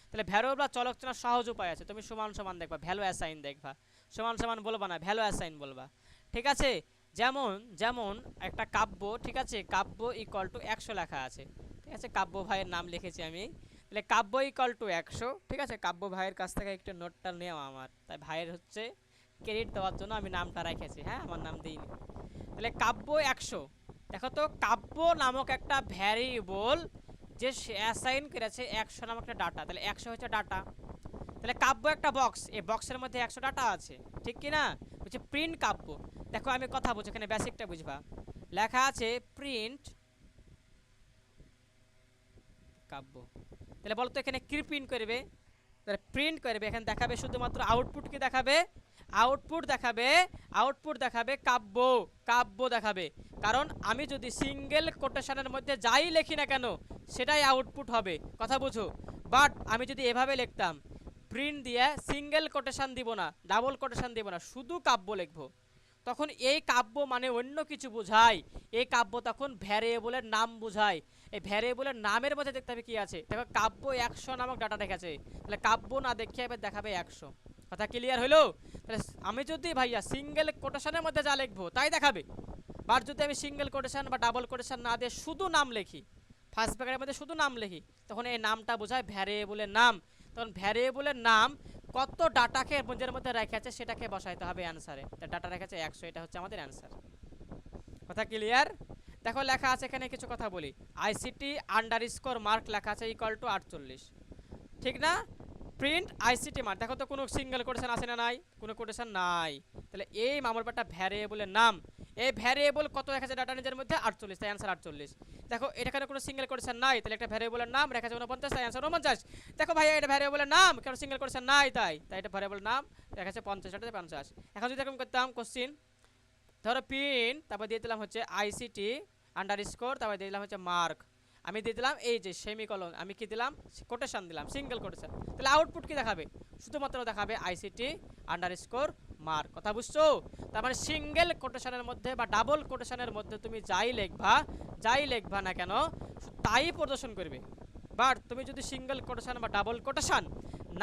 তাহলে ভ্যারিয়েবল বা চলক চেনার সহজ উপায় আছে। তুমি সমান সমান দেখবা, ভ্যালু অ্যাসাইন দেখবা, সমান সমান বলবা না, ভ্যালু অ্যাসাইন বলবা, ঠিক আছে? যেমন যেমন একটা কাব্য, ঠিক আছে? কাব্য ইকুয়াল টু 100 লেখা আছে, ঠিক আছে? কাব্য ভাইয়ের নাম লিখেছি আমি। তাহলে কাব্য ইকুয়াল টু 100, ঠিক আছে? কাব্য ভাইয়ের কাছ থেকে একটু নোটটা নেওয়া আমার, তাই ভাইয়ের হচ্ছে ক্রেডিট দেওয়ার জন্য আমি নামটা রেখেছি, হ্যাঁ, আমার নাম দিইনি। তাহলে কাব্য 100। দেখো তো কাব্য নামক একটা ভ্যারিয়েবল যে অ্যাসাইন করেছে 100 নামক একটা ডাটা। তাহলে 100 হচ্ছে ডাটা। তাহলে কাব্য একটা বক্স, এই বক্সের মধ্যে 100 ডাটা আছে, ঠিক কি না? হচ্ছে প্রিন্ট কাব্য। দেখো আমি কথা বলছি, এখানে বেসিকটা বুঝবা। লেখা আছে প্রিন্ট কাব্য। তাহলে বলতো এখানে কি প্রিন্ট করবে? তাহলে প্রিন্ট করবে, এখানে দেখাবে শুধুমাত্র আউটপুট। কি দেখাবে? আউটপুট দেখাবে। আউটপুট দেখাবে কাব্য, কাব্য দেখাবে। কারণ আমি যদি সিঙ্গেল কোটেশনের মধ্যে যাই লিখি না কেন, সেটাই আউটপুট হবে। কথা বুঝো? বাট আমি যদি এভাবে লিখতাম, প্রিন্ট দিয়ে সিঙ্গেল কোটেশন দিব না, ডাবল কোটেশন দিব না, শুধু কাব্য লিখবো, তখন এই কাব্য মানে অন্য কিছু বোঝায়। এই কাব্য তখন ভ্যারিয়েবলের নাম বোঝায়। এই ভ্যারিয়েবলের নামের মধ্যে দেখতে হবে কি আছে। দেখো কাব্য 100 নামক ডাটা রেখেছে, তাহলে কাব্য না দেখে এবার দেখাবে 100। কথা ক্লিয়ার হলো? তাহলে আমি যদি ভাইয়া সিঙ্গেল কোটেশনের মধ্যে যা লিখবো তাই দেখাবে। বাট যদি আমি সিঙ্গেল কোটেশন বা ডাবল কোটেশন না দিয়ে শুধু নাম লিখি, ফার্স্ট ব্র্যাকেটের মধ্যে শুধু নাম লিখি, তখন এই নামটা বোঝায় ভ্যারিয়েবলের নাম। তখন ভ্যারিয়েবলের নাম কত ডাটাকে নিজের মধ্যে রেখেছে সেটাকে বসাইতে হবে অ্যান্সারে। তা ডাটা রেখেছে 100, এটা হচ্ছে আমাদের অ্যান্সার। কথা ক্লিয়ার? দেখো লেখা আছে এখানে, কিছু কথা বলি। আইসিটি আন্ডারস্কোর মার্ক লেখা আছে ইকুয়াল টু 48, ঠিক না? Print ICT mark. দেখো তো কোনো সিঙ্গেল কোটেশন আছে না নাই? কোনো কোটেশন নাই। তাহলে এই মামুর একটা ভ্যারিয়েবলের নাম, এই ভ্যারিয়েবল কত রেখেছে ডাটা নিজের মধ্যে 48, তাই অ্যান্সার 48। দেখো এখানে কোনো সিঙ্গেল কোটেশন নাই, তাহলে একটা ভ্যারিয়েবলের নাম রেখেছে 49, তাই অ্যান্সার 49। দেখো ভাইয়া এটা ভ্যারিয়েবলের নাম, কারণ সিঙ্গেল কোটেশন নাই, তাই এটা ভ্যারিয়েবলের নাম রেখেছে 50, এটা 50। এখন যদি এরকম করতাম কোশ্চিন, ধরো পিন, তারপর দিয়ে দিলাম হচ্ছে আইসিটি আন্ডারস্কোর, তারপর দিয়ে দিলাম হচ্ছে মার্ক, আমি দিয়ে দিলাম এই যে সেমিকলন, আমি কি দিলাম কোটেশন দিলাম, সিঙ্গেল কোটেশন, তাহলে আউটপুট কি দেখাবে? শুধুমাত্র দেখাবে আইসিটি আন্ডারস্কোর মার্ক। কথা বুঝছো? তার মানে সিঙ্গেল কোটেশনের মধ্যে বা ডাবল কোটেশনের মধ্যে তুমি যাই লিখবা না কেন তাই প্রদর্শন করবে। বাট তুমি যদি সিঙ্গেল কোটেশন বা ডাবল কোটেশন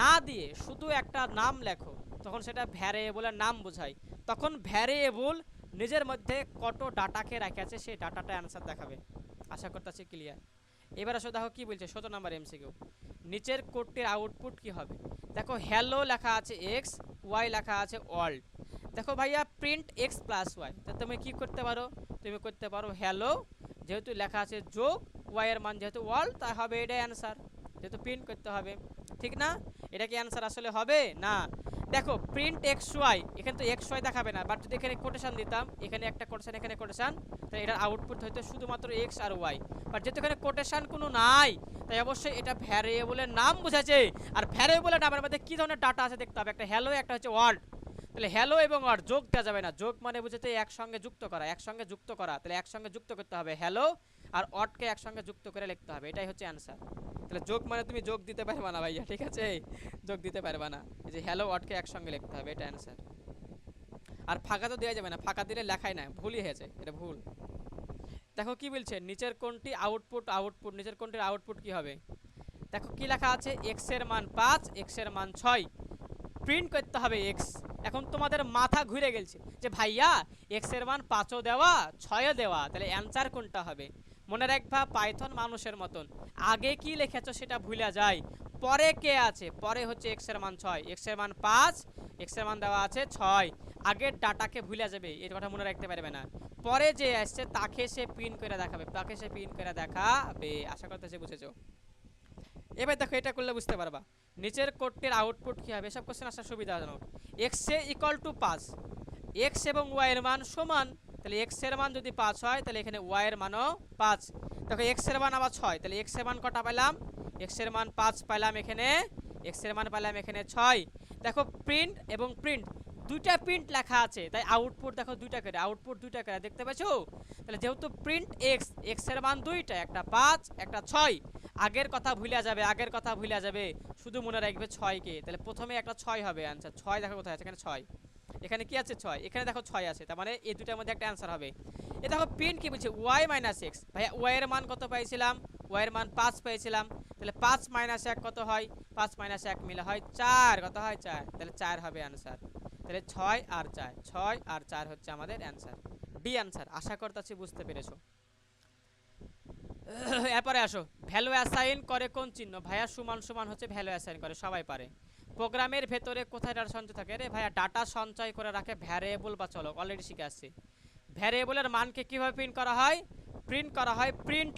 না দিয়ে শুধু একটা নাম লেখো, তখন সেটা ভ্যারিয়েবলের নাম বোঝায়। তখন ভ্যারিয়েবল নিজের মধ্যে কত ডাটাকে রাখা আছে সেই ডাটাটা অ্যান্সার দেখাবে। আশা করতেছি ক্লিয়ার। এবার আসো দেখো কি বলছে 17 নাম্বার এমসিকিউ। নিচের কোডটির আউটপুট কি হবে? দেখো হ্যালো লেখা আছে এক্স, ওয়াই লেখা আছে ওয়ার্ল্ড। দেখো ভাইয়া প্রিন্ট এক্স প্লাস ওয়াই, তা তুমি কি করতে পারো? তুমি করতে পারো হ্যালো, যেহেতু লেখা আছে যোগ, ওয়াই এর মান যেহেতু ওয়ার্ল্ড, তাই হবে এটাই অ্যান্সার, যেহেতু প্রিন্ট করতে হবে, ঠিক না? এটা কি অ্যান্সার আসলে হবে না? দেখো প্রিন্ট এক্স ওয়াই, এখানে তো এক্স ওয়াই দেখাবে না, বাট যদি এখানে কোটেশন দিতাম, এখানে একটা কোটেশন এখানে কোটেশন, তাই এটার আউটপুট হয়তো শুধুমাত্র এক্স আর ওয়াই। বাট যেহেতু এখানে কোটেশন কোনো নাই, তাই অবশ্যই এটা ভ্যারিয়েবলের নাম বোঝাচ্ছে। আর ভ্যারিয়েবলের নামের মধ্যে কী ধরনের ডাটা আছে দেখতে হবে, একটা হ্যালো একটা হচ্ছে ওয়ার্ল্ড। তাহলে হ্যালো এবং ওয়ার্ল্ড যোগ দেওয়া যাবে না, যোগ মানে বুঝেছে একসঙ্গে যুক্ত করা, একসঙ্গে যুক্ত করা, তাহলে একসঙ্গে যুক্ত করতে হবে হ্যালো আর ওয়ার্ল্ডকে একসঙ্গে যুক্ত করে লিখতে হবে, এটাই হচ্ছে অ্যান্সার। তাহলে যোগ মানে তুমি যোগ দিতে পারবা না ভাইয়া, ঠিক আছে? যোগ দিতে পারবা না, এই যে হ্যালো ওয়ার্ডকে একসঙ্গে লিখতে হবে, এটা অ্যান্সার। আর ফাঁকা তো দেওয়া যাবে না, ফাঁকা দিলে লেখাই না, ভুলই হয়ে যায়, এটা ভুল। দেখো কি বলছে, নিচের কোনটি আউটপুট নিচের কোনটির আউটপুট কি হবে? দেখো কি লেখা আছে, এক্স এর মান 5, এক্স এর মান 6, প্রিন্ট করতে হবে এক্স। এখন তোমাদের মাথা ঘুরে গেছে যে ভাইয়া এক্স এর মান 5ও দেওয়া 6ও দেওয়া, তাহলে অ্যান্সার কোনটা হবে? মনে রাখবা পাইথন মানুষের মতন, আগে কি লিখেছো সেটা ভুলে যায়, পরে কে আছে, পরে হচ্ছে এক্স এর মান 6, এক্স এর মান 5, এক্স এর মান দেওয়া আছে 6, আগের ডাটাকে ভুলে যাবে, এই কথা মনে রাখতে পারবে না। পরে যে আসছে তাকে সে প্রিন্ট করে দেখাবে, আশা করতেছি বুঝেছো। এবার দেখো এটা করলে বুঝতে পারবা নিচের কোডটির আউটপুট কি হবে। সব কোশ্চেন আসার সুবিধাজনক। X A equal to 5, x এবং ওয়াই এর মান সমান, তাহলে এক্স এর মান যদি 5 হয় তাহলে এখানে ওয়াই এর মানও 5। দেখো এক্স এর মান আবার 6, তাহলে এক্স এর মান কটা পেলাম? এক্স এর মান 5 পেলাম এখানে, এক্স এর মান পেলাম এখানে 6। দেখো প্রিন্ট এবং প্রিন্ট দুইটা প্রিন্ট লেখা আছে, তাই আউটপুট দেখো দুইটা করে, আউটপুট দুইটা করে, দেখতে পাচ্ছো? তাহলে যেহেতু প্রিন্ট এক্স, এক্স এর মান দুইটা, একটা 5 একটা 6, আগের কথা ভুলে যাবে, শুধু মনে রাখবে 6 কে, তাহলে প্রথমে একটা 6 হবে অ্যানসার। 6 দেখো কোথায় আছে, এখানে 6, এখানে কি আছে 6, এখানে দেখো 6 আছে, তার মানে এই দুটার মধ্যে একটা অ্যানসার হবে। এ দেখো প্রিন্ট কি বলছে, ওয়াই মাইনাস এক্স, ভাইয়া ওয়াই এর মান কত পাইছিলাম? ওয়াই এর মান 5 পেয়েছিলাম, তাহলে 5 মাইনাস 1 কত হয়? 5 মাইনাস 1 মিলে হয় 4, কত হয় 4, তাহলে 4 হবে অ্যানসার। তাহলে 6 আর 4, 6 আর 4 হচ্ছে আমাদের অ্যানসার, ডি অ্যানসার। আশা করতেছি বুঝতে পেরেছো। এরপরে আসো, ভ্যালু অ্যাসাইন করে কোন চিহ্ন? ভাইয়া সমান সমান হচ্ছে ভ্যালু অ্যাসাইন করে, সবাই পারে। প্রোগ্রামের ভেতরে কোথায় ডাটা সঞ্চয় থাকে? রে ভাইয়া ডাটা সঞ্চয় করে রাখে ভ্যারিয়েবল বা চলক, অলরেডি শিখে আসছি। ভ্যারিয়েবলের মানকে কিভাবে প্রিন্ট করা হয়? প্রিন্ট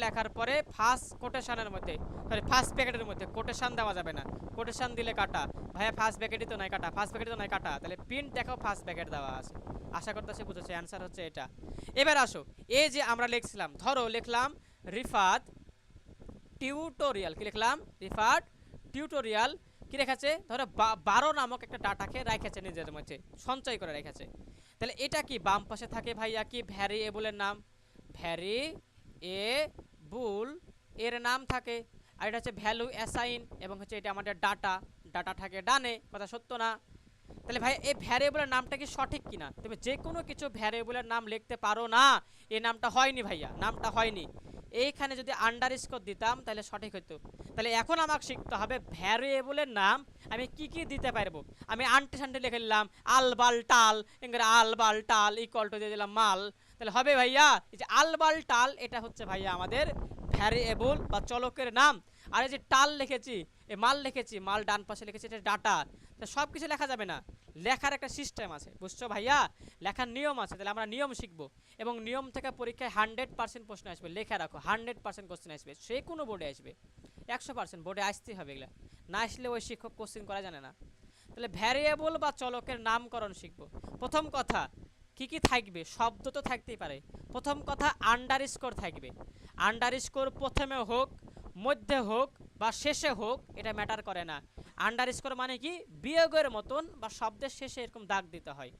লেখার পরে ফার্স্ট কোটেশনের মধ্যে, সরি ফার্স্ট ব্র্যাকেটের মধ্যে, কোটেশন দেওয়া যাবে না, কোটেশন দিলে কাটা। ভাইয়া ফার্স্ট ব্র্যাকেটই তো নাই কাটা, তাহলে প্রিন্ট দেখো ফার্স্ট ব্র্যাকেট দেওয়া আছে। আশা করতেছি বুঝেছি, অ্যান্সার হচ্ছে এটা। এবার আসো, এই যে আমরা লিখছিলাম, ধরো লিখলাম রিফাত টিউটোরিয়াল, কি লিখলাম? রিফাত টিউটোরিয়াল, কি রেখেছে? ধরো 12 নামক একটা ডাটাকে রেখেছে, নিজের মধ্যে সঞ্চয় করে রেখেছে। তাহলে এটা কি বাম পাশে থাকে ভাইয়া, কি ভ্যারিয়েবলের নাম, ভ্যারিয়েবল এর নাম থাকে। আর এটা হচ্ছে ভ্যালু অ্যাসাইন, এবং হচ্ছে এটা আমাদের ডাটা থাকে ডানে, কথা সত্য না? তাহলে ভাই এই ভ্যারিয়েবলের নামটা কি সঠিক কিনা? তুমি যে কোনো কিছু ভ্যারিয়েবলের নাম লিখতে পারো না, এই নামটা হয়নি ভাইয়া, নামটা হয়নি। এইখানে যদি আন্ডারস্কোর দিতাম তাহলে সঠিক হতো। তাহলে এখন আমাকে শিখতে হবে ভ্যারিয়েবলের নাম আমি কি কি দিতে পারবো। আমি আন্টি সান্টি লিখে নিলাম আলবাল টাল, আলবাল টাল ইকুয়াল টু দিয়ে দিলাম মাল, তাহলে হবে ভাইয়া? এই যে আলবাল টাল, এটা হচ্ছে ভাইয়া আমাদের ভ্যারিয়েবল বা চলকের নাম। আর এই যে টাল লিখেছি, এই মাল লিখেছি, মাল ডান পাশে লিখেছি, এটা ডাটা। সব কিছু লেখা যাবে না, লেখার একটা সিস্টেম আছে, বুঝছো ভাইয়া? লেখার নিয়ম আছে, তাহলে আমরা নিয়ম শিখবো, এবং নিয়ম থেকে পরীক্ষায় 100% প্রশ্ন আসবে, লেখা রাখো 100% কোশ্চেন আসবে, সে কোনো বোর্ডে আসবে, 100% বোর্ডে আসতেই হবে, এগুলা না আসলে ওই শিক্ষক কোশ্চেন করা জানে না। তাহলে ভ্যারিয়েবল বা চলকের নামকরণ শিখবো। প্রথম কথা, কি কি থাকবে? শব্দ তো থাকতেই পারে। প্রথম কথা আন্ডারস্কোর থাকবে। আন্ডারস্কোর প্রথমে হোক, মধ্যে হোক বা শেষে হোক, এটা ম্যাটার করে না। আন্ডারস্কোর মানে কি? বিয়োগের মতন বা শব্দের শেষে এরকম দাগ দিতে হয়।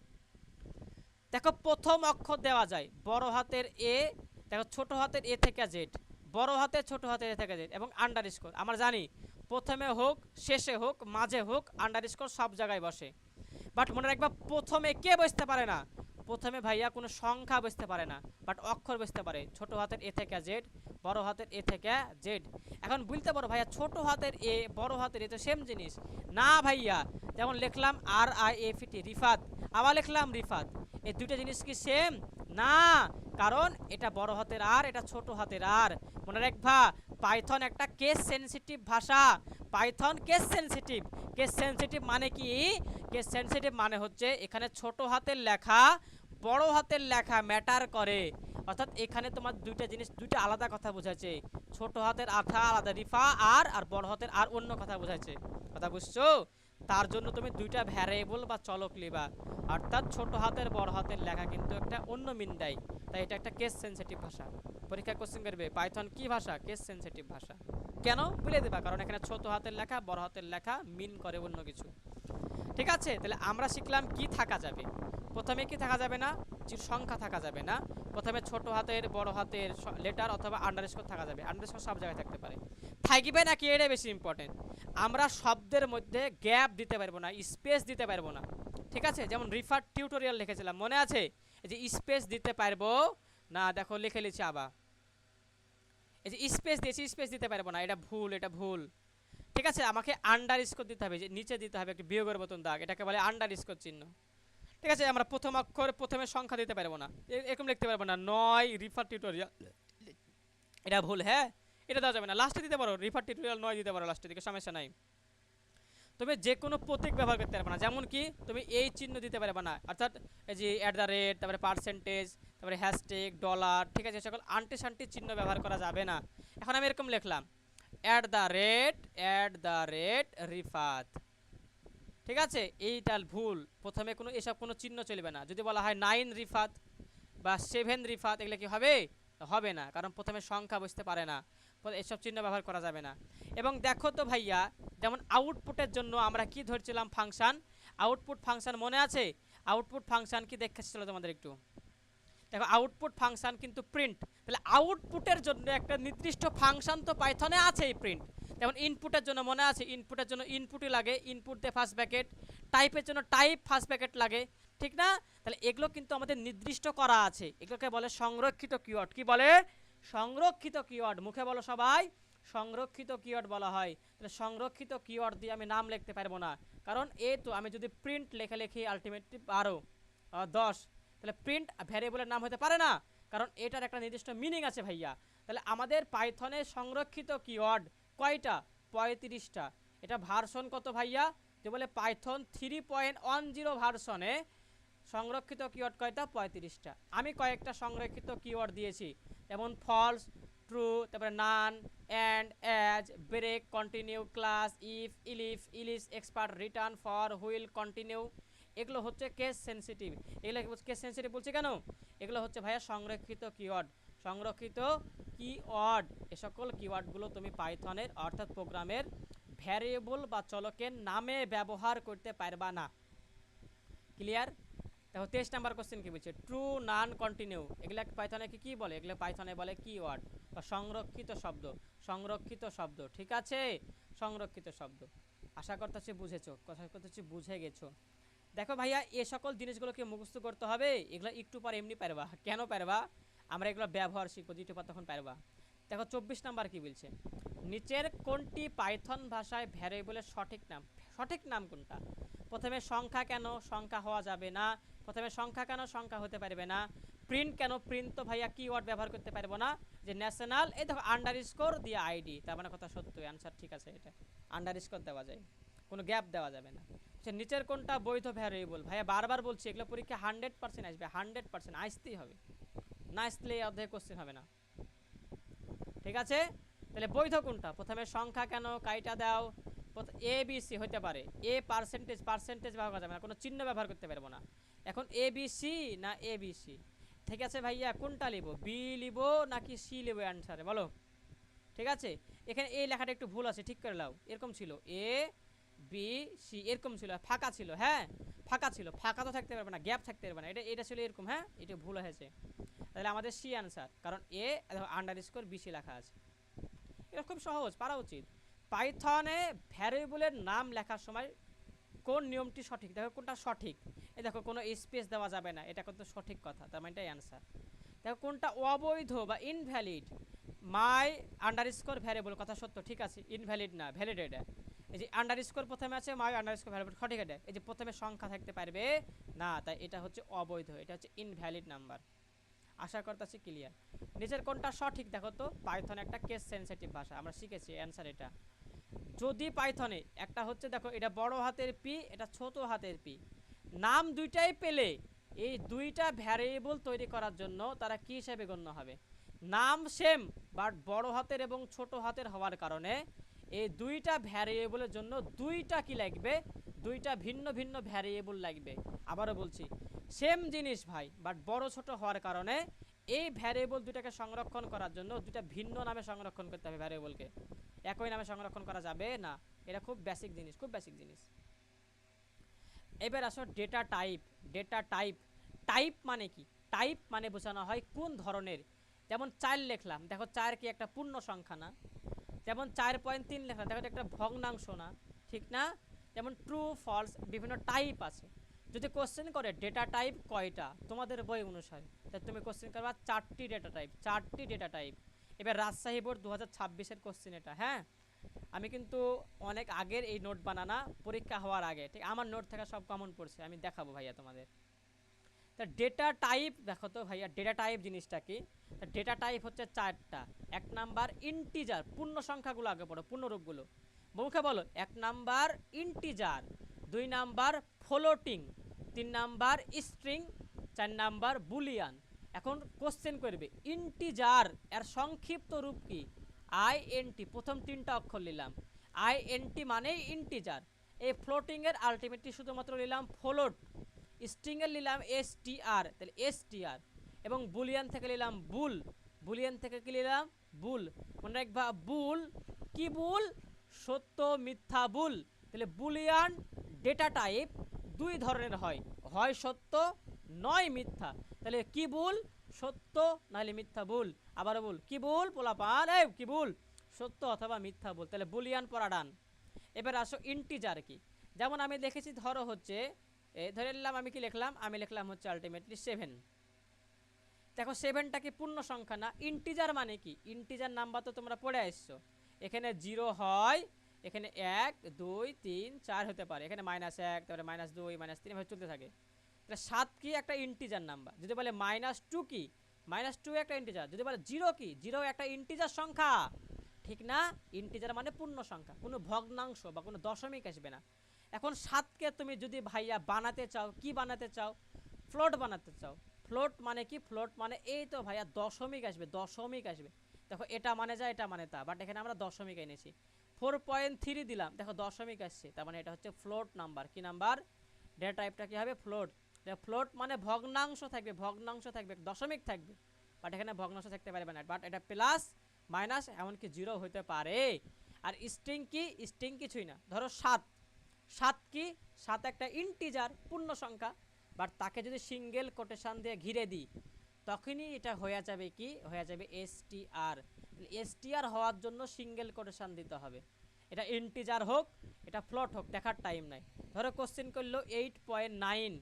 দেখো প্রথম অক্ষর দেওয়া যায় বড় হাতের এ, দেখো ছোট হাতের এ থেকে জেড, বড় হাতের ছোট হাতের এ থেকে জেড এবং আন্ডারস্কোর। আমরা জানি প্রথমে হোক, শেষে হোক, মাঝে হোক, আন্ডারস্কোর সব জায়গায় বসে। বাট মনে রাখবা প্রথমে কে বসতে পারে না? প্রথমে ভাইয়া কোনো সংখ্যা বসতে পারে না, বাট অক্ষর বসতে পারে। ছোট হাতের এ থেকে জেড, বড় হাতের এ থেকে জেড। এখন বলতে পারো ভাইয়া ছোট হাতের এ বড় হাতের এ তো সেম জিনিস। না ভাইয়া, যেমন লিখলাম RIFT রিফাত, আবার লিখলাম রিফাত, এই দুটো জিনিস কি সেম? না, কারণ এটা বড় হাতের আর, এটা ছোট হাতের আর। মনে রাখবা পাইথন একটা কেস সেনসিটিভ ভাষা। Python case sensitive. Case sensitive মানে কি? কেস সেনসিটিভ মানে হচ্ছে এখানে ছোট হাতের লেখা বড় হাতের লেখা ম্যাটার করে। অর্থাৎ এখানে তোমার দুইটা জিনিস, দুইটা আলাদা কথা বোঝাচ্ছে। ছোট হাতের আঠা আলাদা রিফা আর বড় হাতের আর অন্য কথা বোঝাচ্ছে। কথা বুঝছো? তার জন্য তুমি দুইটা ভ্যারিয়েবল বা চলক লিবা। অর্থাৎ ছোট হাতের বড় হাতের লেখা কিন্তু একটা অন্য মিন দেয়। তাই এটা একটা কেস সেনসিটিভ ভাষা। পরীক্ষা কোশ্চেন করবে পাইথন কি ভাষা? কেস সেনসিটিভ ভাষা। কেন বলে দেবা? কারণ এখানে ছোট হাতের লেখা বড় হাতের লেখা মিন করে অন্য কিছু। ঠিক আছে, তাহলে আমরা শিখলাম কি থাকা যাবে। প্রথমে কি থাকা যাবে না? সংখ্যা থাকা যাবে না। প্রথমে ছোট হাতের বড় হাতের লেটার অথবা আন্ডারস্কোর থাকা যাবে। আন্ডারস্কোর সব জায়গায় থাকতে পারে। থাকবে নাকি এটা বেশি ইম্পর্টেন্ট। আমরা শব্দের মধ্যে গ্যাপ দিতে পারবো না, স্পেস দিতে পারবো না। ঠিক আছে, যেমন রিফার টিউটোরিয়াল লিখেছিলাম, মনে আছে? এই যে স্পেস দিতে পারবো না, দেখো লিখে লিখছি আবার। এই যে স্পেস দিয়েছি, স্পেস দিতে পারবো না, এটা ভুল, এটা ভুল। ঠিক আছে, আমাকে আন্ডারস্কোর দিতে হবে, যে নিচে দিতে হবে একটি বিয়োগের মতন দাগ, এটাকে বলে আন্ডারস্কোর চিহ্ন। ঠিক আছে, আমরা প্রথম অক্ষর প্রথমে সংখ্যা দিতে পারবো না, এরকম লিখতে পারবো না 9 রিফার টিউটোরিয়াল, এটা ভুল। হ্যাঁ, এটা দেওয়া যাবে না। লাস্টে দিতে পারো রিফার টিউটোরিয়াল 9 দিতে পারো লাস্টের দিকে, সমস্যা নাই। তুমি যে কোনো প্রতীক ব্যবহার করতে পারবে না, যেমন কি তুমি এই চিহ্ন দিতে পারবে না, অর্থাৎ এই যে @, তারপরে পার্সেন্টেজ, তারপরে হ্যাশট্যাগ, ডলার। ঠিক আছে, সকল আন্টি শান্টি চিহ্ন ব্যবহার করা যাবে না। এখন আমি এরকম লিখলাম @রিফাত। ঠিক আছে, এইটা ভুল। প্রথমে কোনো এসব কোনো চিহ্ন চলবে না। যদি বলা হয় 9 রিফাত বা 7 রিফাত, এগুলো কি হবে? হবে না, কারণ প্রথমে সংখ্যা বুঝতে পারে না, এসব চিহ্ন ব্যবহার করা যাবে না। এবং দেখো তো ভাইয়া, যেমন আউটপুটের জন্য আমরা কি ধরছিলাম? ফাংশন। আউটপুট ফাংশন মনে আছে? আউটপুট ফাংশন কি দেখাচ্ছিল তোমাদের একটু? দেখো আউটপুট ফাংশন কিন্তু প্রিন্ট। তাহলে আউটপুটের জন্য একটা নির্দিষ্ট ফাংশন তো পাইথনে আছেই, প্রিন্ট। যেমন ইনপুটের জন্য মনে আছে, ইনপুটের জন্য ইনপুটই লাগে, ইনপুট দিয়ে ফার্স্ট ব্র্যাকেট। টাইপের জন্য টাইপ ফার্স্ট ব্র্যাকেট লাগে, ঠিক না? তাহলে এগুলো কিন্তু আমাদের নির্দিষ্ট করা আছে। এগুলোকে বলে সংরক্ষিত কিওয়ার্ড। কি বলে? সংরক্ষিত কিওয়ার্ড। মুখে বলো সবাই, সংরক্ষিত কিওয়ার্ড বলা হয়। তাহলে সংরক্ষিত কিওয়ার্ড দিয়ে আমি নাম লিখতে পারবো না, কারণ এই তো আমি যদি প্রিন্ট লেখা লিখি আলটিমেটলি 12 10, তাহলে প্রিন্ট ভ্যারিয়েবলের নাম হতে পারে না, কারণ এটার একটা নির্দিষ্ট মিনিং আছে ভাইয়া। তাহলে আমাদের পাইথনে সংরক্ষিত কিওয়ার্ড কয়টা? 35টা। এটা ভার্সন কত ভাইয়া? যে বলে পাইথন 3.10 ভার্সনে সংরক্ষিত কিওয়ার্ড কয়টা? 35টা। আমি কয়েকটা সংরক্ষিত কিওয়ার্ড দিয়েছি, যেমন ফলস, ট্রু, তারপরে none, and, as, break, continue, class, if, elif, else, except, return, for, while, continue. এগুলো হচ্ছে কেস সেনসিটিভ। এগুলো কেস সেনসিটিভ বলছি কেন? এগুলো হচ্ছে ভাইয়া সংরক্ষিত কিওয়ার্ড। সংরক্ষিত কিওয়ার্ড, এ সকল কিওয়ার্ডগুলো তুমি পাইথনের অর্থাৎ প্রোগ্রামের ভ্যারিয়েবল বা চলকের নামে ব্যবহার করতে পারবা না। ক্লিয়ার? দেখো 23 নাম্বার কোশ্চেন কি বলছে? ট্রু, নান, কন্টিনিউ, এগুলা পাইথনে কি বলে? এগুলো পাইথনে বলে কিওয়ার্ড বা সংরক্ষিত শব্দ। সংরক্ষিত শব্দ, ঠিক আছে? সংরক্ষিত শব্দ। আশা করতেছি বুঝেছো, কথা করতেছি বুঝে গেছো। দেখো ভাইয়া, এ সকল জিনিসগুলোকে মুখস্থ করতে হবে। এগুলো একটু পর এমনি পারবা। কেন পারবা? আমরা এগুলো ব্যবহার শিখবো, দ্বিতীয় পর তখন পারবা। দেখো 24 নাম্বার কি বলছে? নিচের কোনটি পাইথন ভাষায় ভ্যারিয়েবলের সঠিক নাম? সঠিক নাম কোনটা? প্রথমে সংখ্যা কেন? সংখ্যা হওয়া যাবে না। প্রথমে সংখ্যা কেন? সংখ্যা হতে পারবে না। প্রিন্ট কেন? প্রিন্ট তো ভাইয়া কিওয়ার্ড ব্যবহার করতে পারবো না। যে ন্যাশনাল, এই দেখো আন্ডারস্কোর দিয়ে আইডি, তার মানে কথা সত্য, অ্যান্সার ঠিক আছে। এটা আন্ডারস্কোর দেওয়া যায়, কোনো গ্যাপ দেওয়া যাবে না। নিচের কোনটা বৈধ ভ্যারিয়েবল? ভাইয়া বারবার বলছি, এগুলো পরীক্ষা 100% আসবে, 100% আসতেই হবে, না আসলে অর্ধেক কোশ্চেন হবে না। ঠিক আছে, তাহলে বৈধ কোনটা? প্রথমে সংখ্যা কেন? কাইটা দাও। এ বি সি হতে পারে। এ পার্সেন্টেজ, পার্সেন্টেজ ব্যবহার করা যাবে না, কোনো চিহ্ন ব্যবহার করতে পারবো না। এখন এ বি সি না এ বি সি, ঠিক আছে ভাইয়া, কোনটা লিব, বি লিব নাকি সি লিব অ্যান্সারে বলো। ঠিক আছে, এখানে এই লেখাটা একটু ভুল আছে, ঠিক করে নাও। এরকম ছিল এ বি সি, এরকম ছিল, ফাঁকা ছিল, হ্যাঁ ফাঁকা ছিল, ফাঁকা তো থাকতে পারবে না, গ্যাপ থাকতে পারবে না, এটা ছিল এরকম, হ্যাঁ এটা ভুল হয়েছে। তাহলে আমাদের সি অ্যান্সার, কারণ এ আন্ডারস্কোর বি সি লেখা আছে। এটা খুব সহজ, পারা উচিত। পাইথনে ভ্যারিয়েবলের নাম লেখার সময় কোন নিয়মটি সঠিক, দেখো কোনটা সঠিক। এই দেখো কোনো স্পেস দেওয়া যাবে না, এটা কিন্তু সঠিক কথা, তার মানে এটাই অ্যান্সার। দেখো কোনটা অবৈধ বা ইনভ্যালিড, মাই আন্ডারস্কোর ভ্যারিয়েবল, কথা সত্য, ঠিক আছে, ইনভ্যালিড না, ভ্যালিড এটা। এই যে আন্ডারস্কোর প্রথমে আছে, মাই আন্ডারস্কোর ভ্যারিয়েবল, সঠিক এটা। এই যে প্রথমে সংখ্যা থাকতে পারবে না, তাই এটা হচ্ছে অবৈধ, এটা হচ্ছে ইনভ্যালিড নাম্বার। আশা করতেছি ক্লিয়ার। নিজের কোনটা সঠিক দেখো তো, পাইথন একটা কেস সেনসিটিভ ভাষা, আমরা শিখেছি অ্যান্সার এটা। যদি পাইথনে একটা হচ্ছে দেখো, এটা বড় হাতের পি, এটা ছোট হাতের পি, নাম দুইটাই পেলে এই দুইটা ভ্যারিয়েবল তৈরি করার জন্য তারা কি হিসেবে গণ্য হবে, নাম সেম বাট বড় হাতের এবং ছোট হাতের হওয়ার কারণে এই দুইটা ভ্যারিয়েবলের জন্য দুইটা কি লাগবে, দুইটা ভিন্ন ভিন্ন ভ্যারিয়েবল লাগবে। আবারও বলছি, সেম জিনিস ভাই, বাট বড় ছোট হওয়ার কারণে এই ভ্যারিয়েবল দুইটাকে সংরক্ষণ করার জন্য দুইটা ভিন্ন নামে সংরক্ষণ করতে হবে ভ্যারিয়েবলকে, একই নামে সংরক্ষণ করা যাবে না। এটা খুব বেসিক জিনিস, খুব বেসিক জিনিস। এবার আসো data type. Data type, type মানে কি, টাইপ মানে বোঝানো হয় কোন ধরনের। যেমন 4 লিখলাম, দেখো 4 কি একটা পূর্ণ সংখ্যা না। যেমন 4.3 লিখলাম, দেখো একটা ভগ্নাংশ না, ঠিক না। যেমন ট্রু ফলস, বিভিন্ন টাইপ আছে। যদি কোশ্চেন করে ডেটা টাইপ কয়টা তোমাদের বই অনুসারে, তাই তুমি কোশ্চেন করবা 4টি ডেটা টাইপ, 4টি ডেটা টাইপ। এবার রাজশাহী বোর্ড 2026-এর কোশ্চেন এটা, হ্যাঁ আমি কিন্তু অনেক আগের এই নোট বানানা, পরীক্ষা হওয়ার আগে, ঠিক আমার নোট থেকে সব কমন পড়ছে, আমি দেখাবো ভাইয়া তোমাদের। তা ডেটা টাইপ দেখো তো ভাইয়া, ডেটা টাইপ জিনিসটা কি। তা ডেটা টাইপ হচ্ছে 4টা। 1 নাম্বার ইন্টিজার, পূর্ণ সংখ্যাগুলো আগে পড়ো, পূর্ণরূপগুলো মুখে বলো। 1 number integer, 2 number floating, 3 number string, 4 number Boolean. এখন কোশ্চেন করবে ইন্টিজার এর সংক্ষিপ্ত রূপ কি, আইএনটি, প্রথম 3টা অক্ষর নিলাম, আইএনটি মানেই ইন্টিজার। এই ফ্লোটিংয়ের আলটিমেটলি শুধুমাত্র নিলাম ফ্লোট, স্ট্রিংয়ের নিলাম এসটিআর, তাহলে এসটিআর, এবং বুলিয়ান থেকে নিলাম বুল, বুলিয়ান থেকে কি নিলাম বুল। মনে রাখবা বুল কি, বুল সত্য মিথ্যা বুল। তাহলে বুলিয়ান ডেটা টাইপ দুই ধরনের হয়, হয় সত্য নয় মিথ্যা। তাহলে কি বুল, সত্য নাহলে মিথ্যা বুল। আবার বল কি বুল, পোলাপান এই কি বুল, সত্য অথবা মিথ্যা বুল। তাহলে বুলিয়ান পড়া ডান। এবার আসো ইন্টিজার কি। যেমন আমি দেখেছি, ধরো হচ্ছে ধরে নিলাম আমি কি লিখলাম, আমি লিখলাম হচ্ছে আলটিমেটলি 7। দেখো 7টা কি পূর্ণ সংখ্যা না, ইন্টিজার মানে কি, ইন্টিজার নাম্বার তো তোমরা পড়ে আসছো। এখানে 0 হয়, এখানে 1 2 3 4 হতে পারে, এখানে -1, তারপরে -2 -3 এভাবে চলতে থাকে। তাহলে 7 কি একটা ইন্টিজার নাম্বার। যদি বলে -2 কি, -2 একটা ইন্টিজার। যদি বলে 0 কি, 0 একটা ইন্টিজার সংখ্যা, ঠিক না। ইন্টিজার মানে পূর্ণ সংখ্যা, কোনো ভগ্নাংশ বা কোনো দশমিক আসবে না। এখন 7কে তুমি যদি ভাইয়া বানাতে চাও, কি বানাতে চাও, ফ্লোট বানাতে চাও। ফ্লোট মানে কি, ফ্লোট মানে এই তো ভাইয়া দশমিক আসবে, দশমিক আসবে। দেখো এটা মানে যা, এটা মানে তা, বাট এখানে আমরা দশমিক এনেছি। 4.3 দিলাম, দেখো দশমিক আসছে, তার মানে এটা হচ্ছে ফ্লোট নাম্বার। কি নাম্বার, ডেটা টাইপটা কি হবে, ফ্লোট। ফ্লোট মানে ভগ্নাংশ থাকবে, ভগ্নাংশ থাকবে, দশমিক থাকবে, বাট এখানে ভগ্নাংশ থাকতে পারবে না, বাট এটা প্লাস মাইনাস এমনকি 0 হতে পারে। আর স্ট্রিং কি, স্ট্রিং কিছুই না। ধরো 7, 7 কি, 7 একটা ইন্টিজার পূর্ণ সংখ্যা, বাট তাকে যদি সিঙ্গেল কোটেশন দিয়ে ঘিরে দিই তখনই এটা হয়ে যাবে কি, হয়ে যাবে এসটিআর। এসটিআর হওয়ার জন্য সিঙ্গেল কোটেশন দিতে হবে। এটা ইন্টিজার হোক, এটা ফ্লোট হোক, দেখার টাইম নাই। ধরো কোশ্চেন করলো 8.9,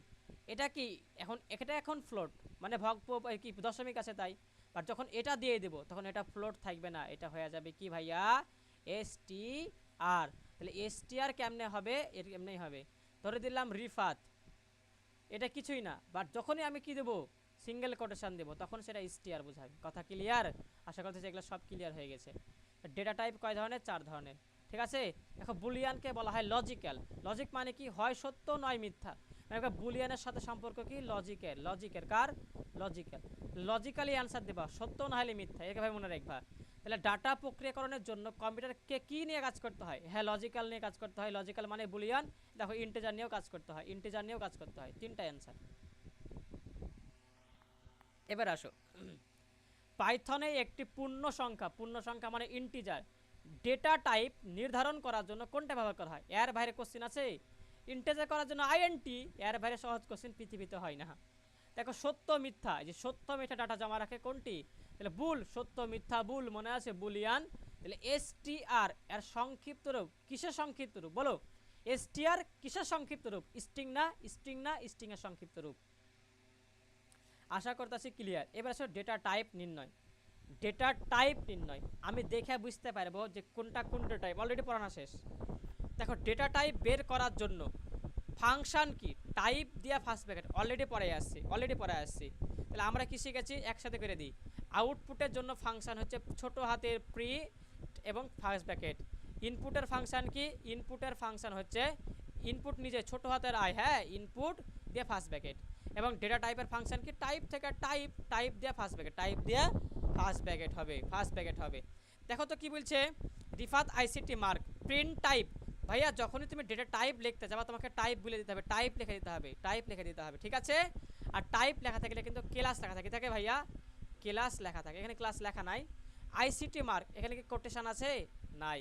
এটা কি, এখন এটা এখন ফ্লোট মানে কি দশমিক আছে তাই, বাট যখন এটা দিয়ে দেব তখন এটা ফ্লোট থাকবে না, এটা হয়ে যাবে কি ভাইয়া এসটিআর। তাহলে এসটিআর কেমনে হবে, এর এমনি হবে। ধরে দিলাম রিফাত, এটা কিছুই না, বাট যখনই আমি কি দেবো সিঙ্গেল কোটেশন দেবো তখন সেটা এসটিআর বোঝাবে। কথা ক্লিয়ার, আশা করতেছি এগুলো সব ক্লিয়ার হয়ে গেছে। ডেটা টাইপ কয় ধরনের, 4 ধরনের, ঠিক আছে। এখন বুলিয়ানকে বলা হয় লজিক্যাল। লজিক মানে কি, হয় সত্য নয় মিথ্যা। মানে বুলিয়ানের সাথে সম্পর্ক কি, লজিকের, লজিকের কার, লজিক্যাল। লজিক্যালি অ্যান্সার দেবা, সত্য না হলে মিথ্যা, একে ভাই মনে রাখবা। তাহলে ডাটা প্রক্রিয়াকরণের জন্য কম্পিউটারকে কি নিয়ে কাজ করতে হয়, হ্যাঁ লজিক্যাল নিয়ে কাজ করতে হয়। লজিক্যাল মানে বুলিয়ান, দেখো ইন্টিজার নিয়েও কাজ করতে হয়, ইন্টিজার নিয়েও কাজ করতে হয়, 3টা অ্যান্সার। এবার আসো, পাইথনে একটি পূর্ণ সংখ্যা মানে ইন্টিজার ডেটা টাইপ নির্ধারণ করার জন্য কোনটা ব্যবহার করা হয়? এর বাইরে কোশ্চেন আছে? ইন্টিজার করার জন্য আইএনটি, এর বাইরে সহজ কোশ্চেন পৃথিবীতে হয় না। দেখো সত্য মিথ্যা, এই যে সত্য মিথ্যা ডাটা জমা রাখে কোনটি? তাহলে বুল, সত্য মিথ্যা বুল, মনে আছে বুলিয়ান। তাহলে এসটিআর এর সংক্ষিপ্ত রূপ, কিসের সংক্ষিপ্ত রূপ বলো? এসটিআর কিসের সংক্ষিপ্ত রূপ? স্ট্রিং না, স্ট্রিং না, স্ট্রিং এর সংক্ষিপ্ত রূপ। আশা করতেছি ক্লিয়ার। এবার আসো ডেটা টাইপ নির্ণয়। ডেটা টাইপ নির্ণয় আমি দেখে বুঝতে পারবো যে কোনটা কোন ডেটা টাইপ, অলরেডি পড়ানো শেষ। দেখো ডেটা টাইপ বের করার জন্য ফাংশন কি? টাইপ দিয়া ফার্স্ট ব্র্যাকেট, অলরেডি পড়ে আসছি। তাহলে আমরা কি শিখেছি একসাথে করে দিই। আউটপুটের জন্য ফাংশন হচ্ছে ছোট হাতের প্রি এবং ফার্স্ট ব্র্যাকেট। ইনপুটের ফাংশন কি? ইনপুটের ফাংশন হচ্ছে ইনপুট নিজে ছোট হাতের আই, হ্যাঁ, ইনপুট দিয়ে ফার্স্ট ব্র্যাকেট। এবং ডেটা টাইপের ফাংশন কি? টাইপ থেকে টাইপ দিয়ে ফার্স্ট ব্র্যাকেট, ফার্স্ট ব্র্যাকেট হবে। দেখো তো কি বলছে, Rifat ICT mark print type. ভাইয়া যখনই তুমি ডেটা টাইপ লিখতে যাবা তোমাকে টাইপ বলে দিতে হবে, টাইপ লিখে দিতে হবে, ঠিক আছে? আর টাইপ লেখা থাকলে কিন্তু ক্লাস লেখা থাকে ভাইয়া, ক্লাস লেখা থাকে, এখানে ক্লাস লেখা নাই। আইসিটি মার্ক, এখানে কি কোটেশন আছে? নাই।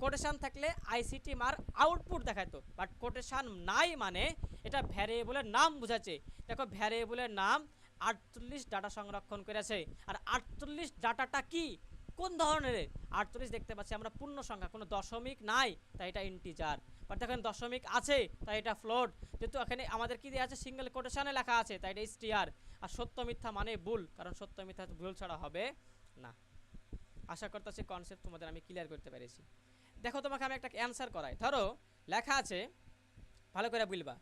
কোটেশন থাকলে আইসিটি মার্ক আউটপুট দেখাতো, বাট কোটেশন নাই মানে এটা ভ্যারিয়েবলের নাম বোঝাচ্ছে। দেখো ভ্যারিয়েবলের নাম 48 ডাটা সংরক্ষণ করেছে। আর 48 ডাটাটা কি, কোন ধরনের? 48 দেখতে পাচ্ছি আমরা পূর্ণ সংখ্যা, কোনো দশমিক নাই, তাই এটা ইন্টিজার। বাট দেখেন দশমিক আছে, তাই এটা ফ্লোট। যেহেতু এখানে আমাদের কি দেওয়া আছে? সিঙ্গেল কোটেশনে লেখা আছে, তাই এটা স্টিআর। আর সত্য মিথ্যা মানে ভুল, কারণ সত্য মিথ্যা ভুল ছাড়া হবে না। আশা করতেছি কনসেপ্ট তোমাদের আমি ক্লিয়ার করতে পেরেছি। দেখো তোমাকে আমি একটা অ্যান্সার করাই। ধরো লেখা আছে, ভালো করে বলবা,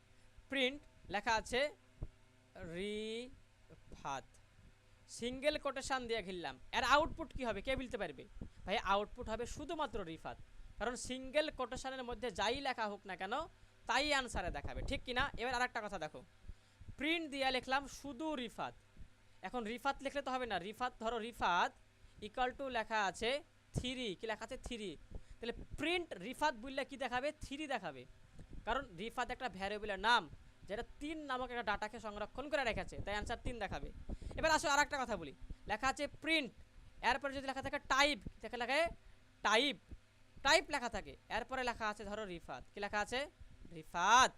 প্রিন্ট লেখা আছে রিফাত, সিঙ্গেল কোটেশন দিয়ে ঘিরলাম। এর আউটপুট কি হবে কে বলতে পারবে? ভাই আউটপুট হবে শুধুমাত্র রিফাত, কারণ সিঙ্গেল কোটেশনের মধ্যে যাই লেখা হোক না কেন তাই আনসারে দেখাবে, ঠিক কিনা? এবার আরেকটা কথা দেখো, প্রিন্ট দিয়ে লিখলাম শুধু রিফাত। এখন রিফাত লিখলে তো হবে না, রিফাত ধরো রিফাত ইকুয়াল টু লেখা আছে 3, কি লেখা আছে 3, তাহলে প্রিন্ট রিফাত বললে কি দেখাবে? 3 দেখাবে, কারণ রিফাত একটা ভ্যারিয়েবলের নাম যেটা 3 নামক একটা ডাটাকে সংরক্ষণ করে রেখেছে, তাই অ্যান্সার 3 দেখাবে। এবার আসো আর একটা কথা বলি, লেখা আছে প্রিন্ট, এরপরে যদি লেখা থাকে টাইপ, দেখে লেখে টাইপ লেখা থাকে, এরপরে লেখা আছে ধরো রিফাত, কি লেখা আছে? রিফাত,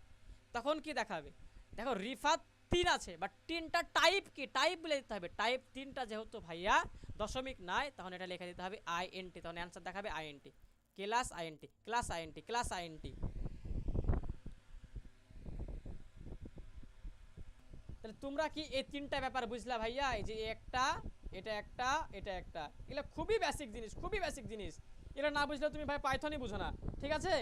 তখন কি দেখাবে? দেখো রিফাত 3 আছে, বাট 3টা টাইপ কি? টাইপ বলে দিতে হবে। টাইপ 3টা যেহেতু ভাইয়া দশমিক নাই, তখন এটা লিখে দিতে হবে আইএনটি, তখন অ্যান্সার দেখাবে আইএনটি, ক্লাস আইএনটি। তাহলে তোমরা কি এই 3টা ব্যাপার বুঝলা ভাইয়া? এই যে একটা, এটা একটা, এগুলো খুবই বেসিক জিনিস, এগুলো না বুঝলে তুমি ভাই পাইথনই বুঝো না, ঠিক আছে?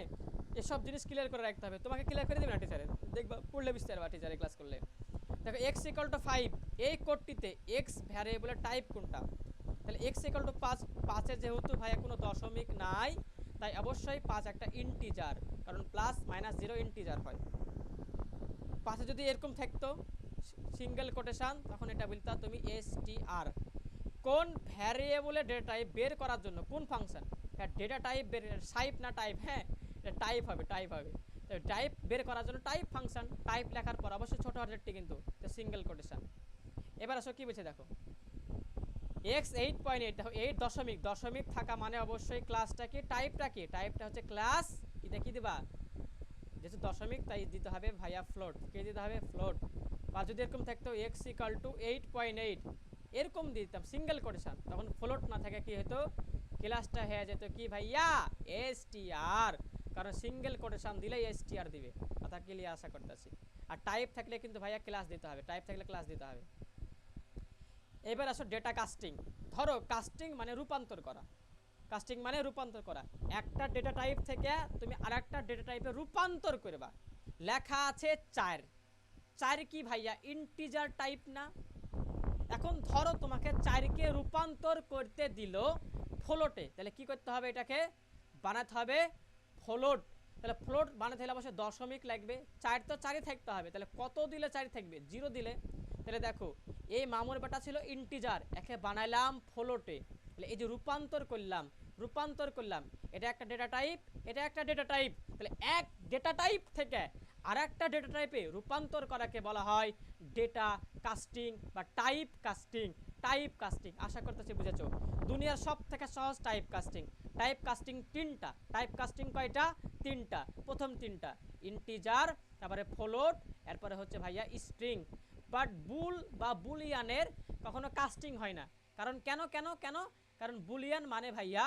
এসব জিনিস ক্লিয়ার করে রাখতে হবে। তোমাকে ক্লিয়ার করে দেবে না টিচারে, দেখবা পড়লে বুঝতে পারবা টিচারে ক্লাস করলে। দেখো x = 5, এই কোডটিতে x ভ্যারিয়েবলের টাইপ কোনটা? তাহলে x = 5, 5-এর যেহেতু ভাইয়া কোনো দশমিক নাই, তাই অবশ্যই 5 একটা ইন্টিজার, কারণ প্লাস মাইনাস 0 ইন্টিজার হয়। 5-এ যদি এরকম থাকতো সিঙ্গেল কোটেশন, তখন এটা বলতা তুমি str। কোন ভ্যারিয়েবলের ডেটা টাইপ বের করার জন্য কোন ফাংশন? হ্যাঁ ডেটা টাইপ বের, সাইপ না টাইপ, হ্যাঁ এটা টাইপ হবে। তো টাইপ বের করার জন্য টাইপ ফাংশন, টাইপ লেখার পর অবশ্যই ছোট হাতেরটি কিন্তু, তো সিঙ্গেল কোটেশন। এবার আসো কি বলছে দেখো, x 8.8, দেখো 8 দশমিক থাকা মানে অবশ্যই ক্লাসটা কি? টাইপটা হচ্ছে ক্লাস, এটা কি দিবা? যেহেতু দশমিক তাই দিতে হবে ভাইয়া ফ্লোট, কে দিতে হবে? ফ্লোট। বা যদি এরকম থাকতো x = 8.8, এরকম দিতাম সিঙ্গেল কোটেশন, তখন ফ্লোট না থাকে কি হতো? ক্লাসটা হয়ে যেত কি ভাইয়া? str, কারণ সিঙ্গেল কোটেশন দিলে str দিবে, কথা ক্লিয়ার আশা করতেছি। আর টাইপ থাকলে কিন্তু ভাইয়া ক্লাস দিতে হবে, এবার আসো ডেটা কাস্টিং। ধরো কাস্টিং মানে রূপান্তর করা, একটা ডেটা টাইপ থেকে তুমি আরেকটা ডেটা টাইপে রূপান্তর করবা। লেখা আছে 4 কি ভাইয়া? ইন্টিজার টাইপ না? এখন ধরো তোমাকে 4কে রূপান্তর করতে দিল ফ্লোটে, তাহলে কি করতে হবে? এটাকে বানাতে হবে ফ্লোট। তাহলে ফ্লোট বানাতে হলে অবশ্যই দশমিক লাগবে, 4 তো 4ই থাকতে হবে, তাহলে কত দিলে 4 থাকবে? 0 দিলে। তাহলে দেখো এই মামুর বেটা ছিল ইন্টিজার, একে বানাইলাম ফ্লোটে, তাহলে এই যে রূপান্তর করলাম, এটা একটা ডেটা টাইপ, তাহলে এক ডেটা টাইপ থেকে আর একটা ডেটা টাইপে রূপান্তর করাকে বলা হয় ডেটা কাস্টিং বা টাইপ কাস্টিং। টাইপ কাস্টিং আশা করতেছি বুঝেছো। দুনিয়ার সব থেকে সহজ টাইপ কাস্টিং। টাইপ কাস্টিং তিনটা। টাইপ কাস্টিং কয়টা? তিনটা। প্রথম তিনটা ইন্টিজার, তারপরে ফ্লোট, এরপরে হচ্ছে ভাইয়া স্ট্রিং। বাট বুল বা বুলিয়ানের কখনো কাস্টিং হয় না। কারণ কেন কেন কেন? কারণ বুলিয়ান মানে ভাইয়া,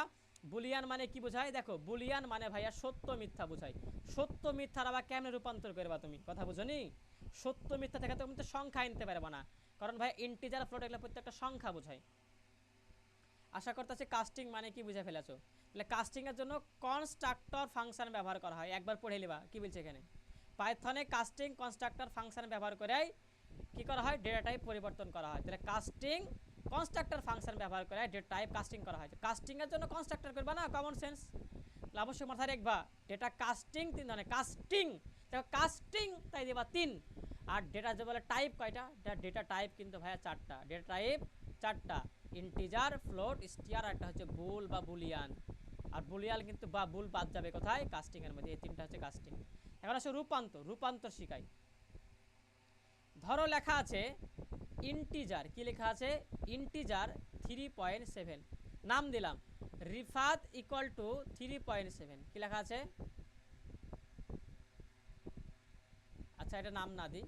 বুলিয়ান মানে কি বোঝায়? দেখো বুলিয়ান মানে ভাইয়া সত্য মিথ্যা বোঝায়। সত্য মিথ্যার আবার কেমনে রূপান্তর করবা তুমি? কথা বুঝো নি? সত্য মিথ্যা থেকে তুমি তো সংখ্যা আনতে পারবে না, কারণ ভাই ইন্টিজার ফ্লোট এগুলো প্রত্যেকটা সংখ্যা বোঝায়। আশা করতেছি কাস্টিং মানে কি বুঝে ফেলেছো। তাহলে কাস্টিংয়ের জন্য কনস্ট্রাক্টর ফাংশন ব্যবহার করা হয়। একবার পড়ে নিবা কি বলছে এখানে। পাইথনে কাস্টিং কনস্ট্রাক্টর ফাংশন ব্যবহার করে কি করা হয়? ডেটা টাইপ পরিবর্তন করা হয়। তাহলে কাস্টিং কনস্ট্রাক্টর ফাংশন ব্যবহার করে ডেটা টাইপ কাস্টিং করা হয়। কাস্টিংয়ের জন্য কনস্ট্রাক্টর করবা না, কমন সেন্স। তাহলে অবশ্যই মাথায় রাখবা ডেটা কাস্টিং তিন ধরনের। কাস্টিং দেখো কাস্টিং তাই দিবা তিন। আর ডেটা যে বলে টাইপ কয়টা? ডেটা টাইপ কিন্তু ভাইয়া চারটা। ডেটা টাইপ চারটা, ইন্টিজার, ফ্লোট, স্টিয়ার, আর একটা হচ্ছে বুল বা বুলিয়ান। আর বুলিয়ান কিন্তু বা বুল বাদ যাবে কোথায়? কাস্টিংয়ের মধ্যে। এই তিনটা হচ্ছে কাস্টিং। এখন আসলে রূপান্তর। রূপান্তর শিখাই। ধরো লেখা আছে ইন্টিজার, কি লেখা আছে? ইন্টিজার 3.7, নাম দিলাম রিফাত ইকুয়াল টু 3.7। কি লেখা আছে? আচ্ছা এটা নাম না দিই,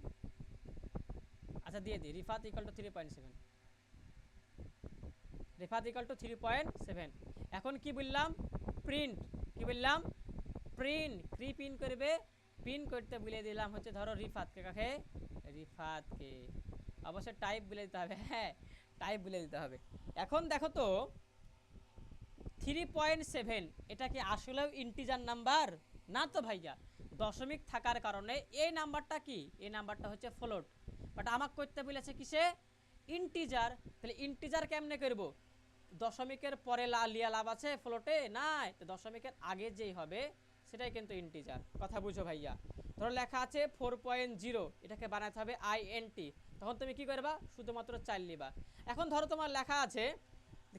আচ্ছা দিয়ে দিই Rifat equal to 3.7। Rifat equal to 3.7। এখন কি বললাম? প্রিন্ট। কি বললাম? প্রিন্ট। কি প্রিন্ট করবে? প্রিন্ট করতে বলে দিলাম হচ্ছে ধরো রিফাতকে। কাকে? রিফাতকে। অবশ্যই টাইপ বলে দিতে হবে। হ্যাঁ টাইপ বলে দিতে হবে। এখন দেখো তো 3.7 এটা কি আসলেও ইন্টিজার নাম্বার? না তো ভাইয়া, দশমিক থাকার কারণে এই নাম্বারটা কি? এই নাম্বারটা হচ্ছে ফ্লোট। বাট আমাকে করতে বলেছে কিসে? ইন্টিজার। তাহলে ইন্টিজার কেমনে করব? দশমিকের পরে লিয়া লাভ আছে ফ্লোটে? নাই, তো দশমিকের আগে যেই হবে সেটাই কিন্তু ইন্টিজার। কথা বুঝো ভাইয়া। ধরো লেখা আছে 4.0, এটাকে বানাতে হবে INT। তখন তুমি কি করবা? শুধুমাত্র 4 লিবা। এখন ধরো তোমার লেখা আছে,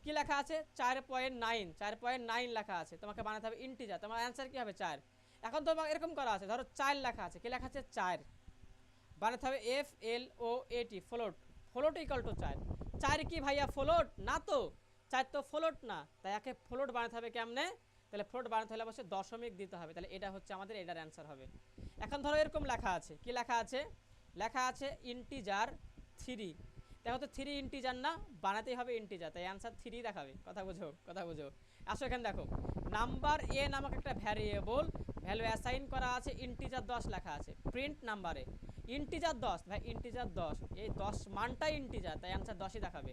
কি লেখা আছে? 4.9, 4.9 লেখা আছে, তোমাকে বানাতে হবে ইন্টিজার। তোমার অ্যান্সার কি হবে? 4। এখন তোমার এরকম করা আছে, ধরো 4 লেখা আছে, কি লেখা আছে? 4 বানাতে হবে FLOAT, float. Float equal to 4। 4 কি ভাইয়া ফ্লোট? না তো, 4 তো ফ্লোট না। তাই একে ফ্লোট বানাতে হবে কেমনে? তাহলে ফ্লোট বানাতে হলে অবশ্যই দশমিক দিতে হবে। তাহলে এটা হচ্ছে আমাদের এটার অ্যান্সার হবে। এখন ধরো এরকম লেখা আছে, কি লেখা আছে? লেখা আছে ইন্টিজার 3। দেখো তো 3 ইন্টিজার না, বানাতেই হবে ইন্টিজার, তাই অ্যান্সার 3 দেখাবে। কথা বুঝো, কথা বুঝো। আসো এখানে দেখো নাম্বার এ নামক একটা ভ্যারিয়েবল ভ্যালু অ্যাসাইন করা আছে, ইন্টিজার 10 লেখা আছে। প্রিন্ট নাম্বারে ইন্টিজার 10, ভাই ইন্টিজার 10, এই 10 মানটাই ইন্টিজার, তাই অ্যান্সার 10ই দেখাবে।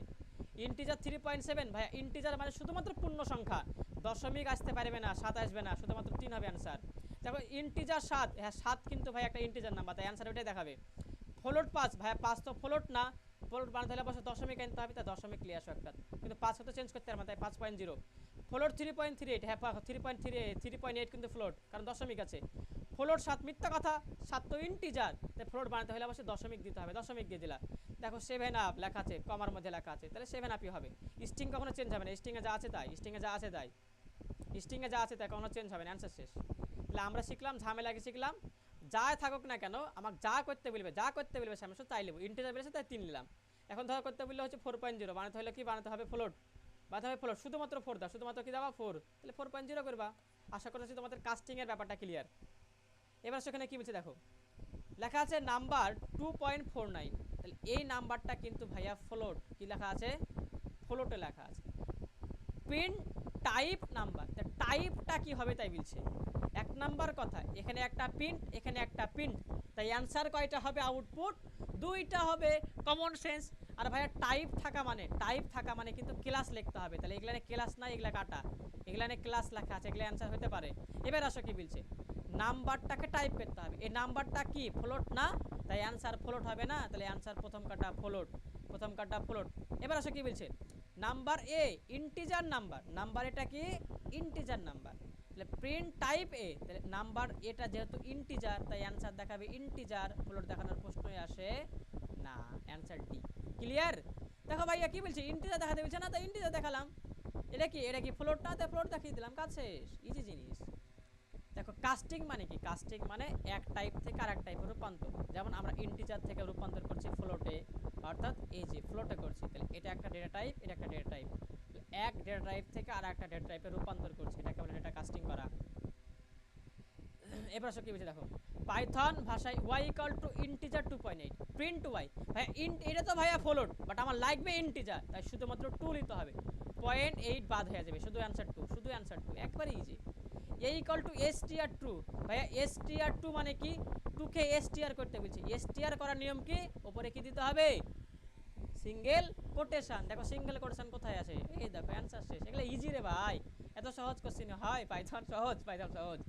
ইন্টিজার 3.7, ভাই ইন্টিজার মানে শুধুমাত্র পূর্ণ সংখ্যা, দশমিক আসতে পারবে না, 7 আসবে না, শুধুমাত্র 3 হবে অ্যান্সার। দেখো ইন্টিজার 7, হ্যাঁ 7 কিন্তু ভাই একটা ইন্টিজার নাম্বার, তাই অ্যান্সার ওইটাই দেখাবে। ফ্লোট 5, ভাই 5 তো ফ্লোট না, ফ্লোট বানাতে হলে অবশ্যই দশমিক আনতে হবে, তাই দশমিক নিয়ে আসো একটা, কিন্তু 5 তো চেঞ্জ করতে পারবে না, তাই 5.0। ফ্লোট 3.38, হ্যাঁ 3.8 কিন্তু ফ্লোট, কারণ দশমিক আছে। ফ্লোট 7 মিথ্যা কথা, 7 তো ইন্টিজার, তাই ফ্লোট বানাতে হলে অবশ্যই দশমিক দিতে হবে, দশমিক দিয়ে দিলা। দেখো 7 আপ লেখা আছে, কমার মধ্যে লেখা আছে, তাহলে 7 আপই হবে। স্ট্রিং কখনো চেঞ্জ হবে না, স্ট্রিংয়ে যা আছে তাই, স্ট্রিংয়ে যা আছে তাই, স্ট্রিংয়ে যা আছে তাই, কখনো চেঞ্জ হবে না, অ্যান্সার শেষ। তাহলে আমরা শিখলাম, ঝামেলাকে শিখলাম, যা থাকুক না কেন আমাকে যা করতে বলবে, যা করতে বলবে সামনে তাই নেবো। ইন্টিজার বলেছে তাই 3 নিলাম। এখন ধরো করতে বললে হচ্ছে 4.0, বানাতে হলে কি বানাতে হবে? ফ্লোট বানাতে হবে, ফ্লোট শুধুমাত্র 4 দাও, শুধুমাত্র কি দেওয়া? 4, তাহলে 4.0 করবা। আশা করছি তোমাদের কাস্টিংয়ের ব্যাপারটা ক্লিয়ার। এবার সেখানে কি বলছে দেখো, লেখা আছে নাম্বার 2.49, তাহলে এই নাম্বারটা কিন্তু ভাইয়া ফ্লোট। কি লেখা আছে? ফ্লোটে লেখা আছে। প্রিন্ট টাইপ নাম্বার, টাইপটা কি হবে তাই বলছে। 1 নাম্বার কথা, এখানে একটা প্রিন্ট, এখানে একটা প্রিন্ট, তাই অ্যান্সার কয়টা হবে? আউটপুট 2টা হবে, কমন সেন্স। আর ভাইয়া টাইপ থাকা মানে কিন্তু ক্লাস লিখতে হবে, তাহলে এগুলানে ক্লাস নাই, এগুলা কাটা, এগুলানে ক্লাস লেখা আছে, এগুলা অ্যান্সার হতে পারে। এবার আসো কি বলছে, নাম্বারটাকে টাইপ করতে হবে, এই নাম্বারটা কি ফ্লোট না, তাই অ্যান্সার ফ্লোট হবে না, তাহলে অ্যান্সার প্রথম কাটা ফ্লোট, প্রথম কাটা ফ্লোট। এবার আসো কি বলছে, number A integer number, number এটা কি? ইন্টিজার নাম্বার, তাহলে প্রিন্ট টাইপ এ, তাহলে নাম্বার এটা যেহেতু ইন্টিজার তাই অ্যান্সার দেখাবে ইন্টিজার, ফ্লোট দেখানোর প্রশ্নই আসে না, অ্যান্সার ডি। ক্লিয়ার? দেখো ভাইয়া কি বলছে, ইন্টিজার দেখাতে বলছে না, তাই ইন্টিজার দেখালাম। এটা কি? এটা কি ফ্লোট না, তাই ফ্লোট দেখিয়ে দিলাম, কাজ শেষ, ইজি জিনিস। দেখো কাস্টিং মানে কি, কাস্টিং মানে এক টাইপ থেকে আরেক টাইপে রূপান্তর। যেমন আমরা ইন্টিজার থেকে রূপান্তর করছি ফ্লোটে, অর্থাৎ এই যে ফ্লোটে করছি, তাহলে এটা একটা ডেটা টাইপ, এটা একটা ডেটা টাইপ, এক ডেটা টাইপ থেকে আর একটা ডেটা টাইপে রূপান্তর করছি, এটাকে বলে ডেটা কাস্টিং করা। এবার আসো কি বলছে দেখো, পাইথন ভাষায় y equal to integer 2.8 print y। ভাই ইন্ট এটা তো ভাইয়া ফ্লোট, বাট আমার লাগবে ইন্টিজার, তাই শুধুমাত্র 2 নিতে হবে, 0.8 বাদ হয়ে যাবে, শুধু অ্যানসার 2, শুধু অ্যানসার 2, একবারে easy. a equal to str2, ভাইয়া str2 মানে কি, 2 কে str করতে বলছি, str করার নিয়ম কি, উপরে কি দিতে হবে, সিঙ্গেল কোটেশন। দেখো সিঙ্গেল কোটেশন কোথায় আছে, এই দেখো অ্যানসার শেষ। এগুলো ইজি রে ভাই, এত সহজ কোশ্চেন হয়, পাইথন সহজ, পাইথন সহজ।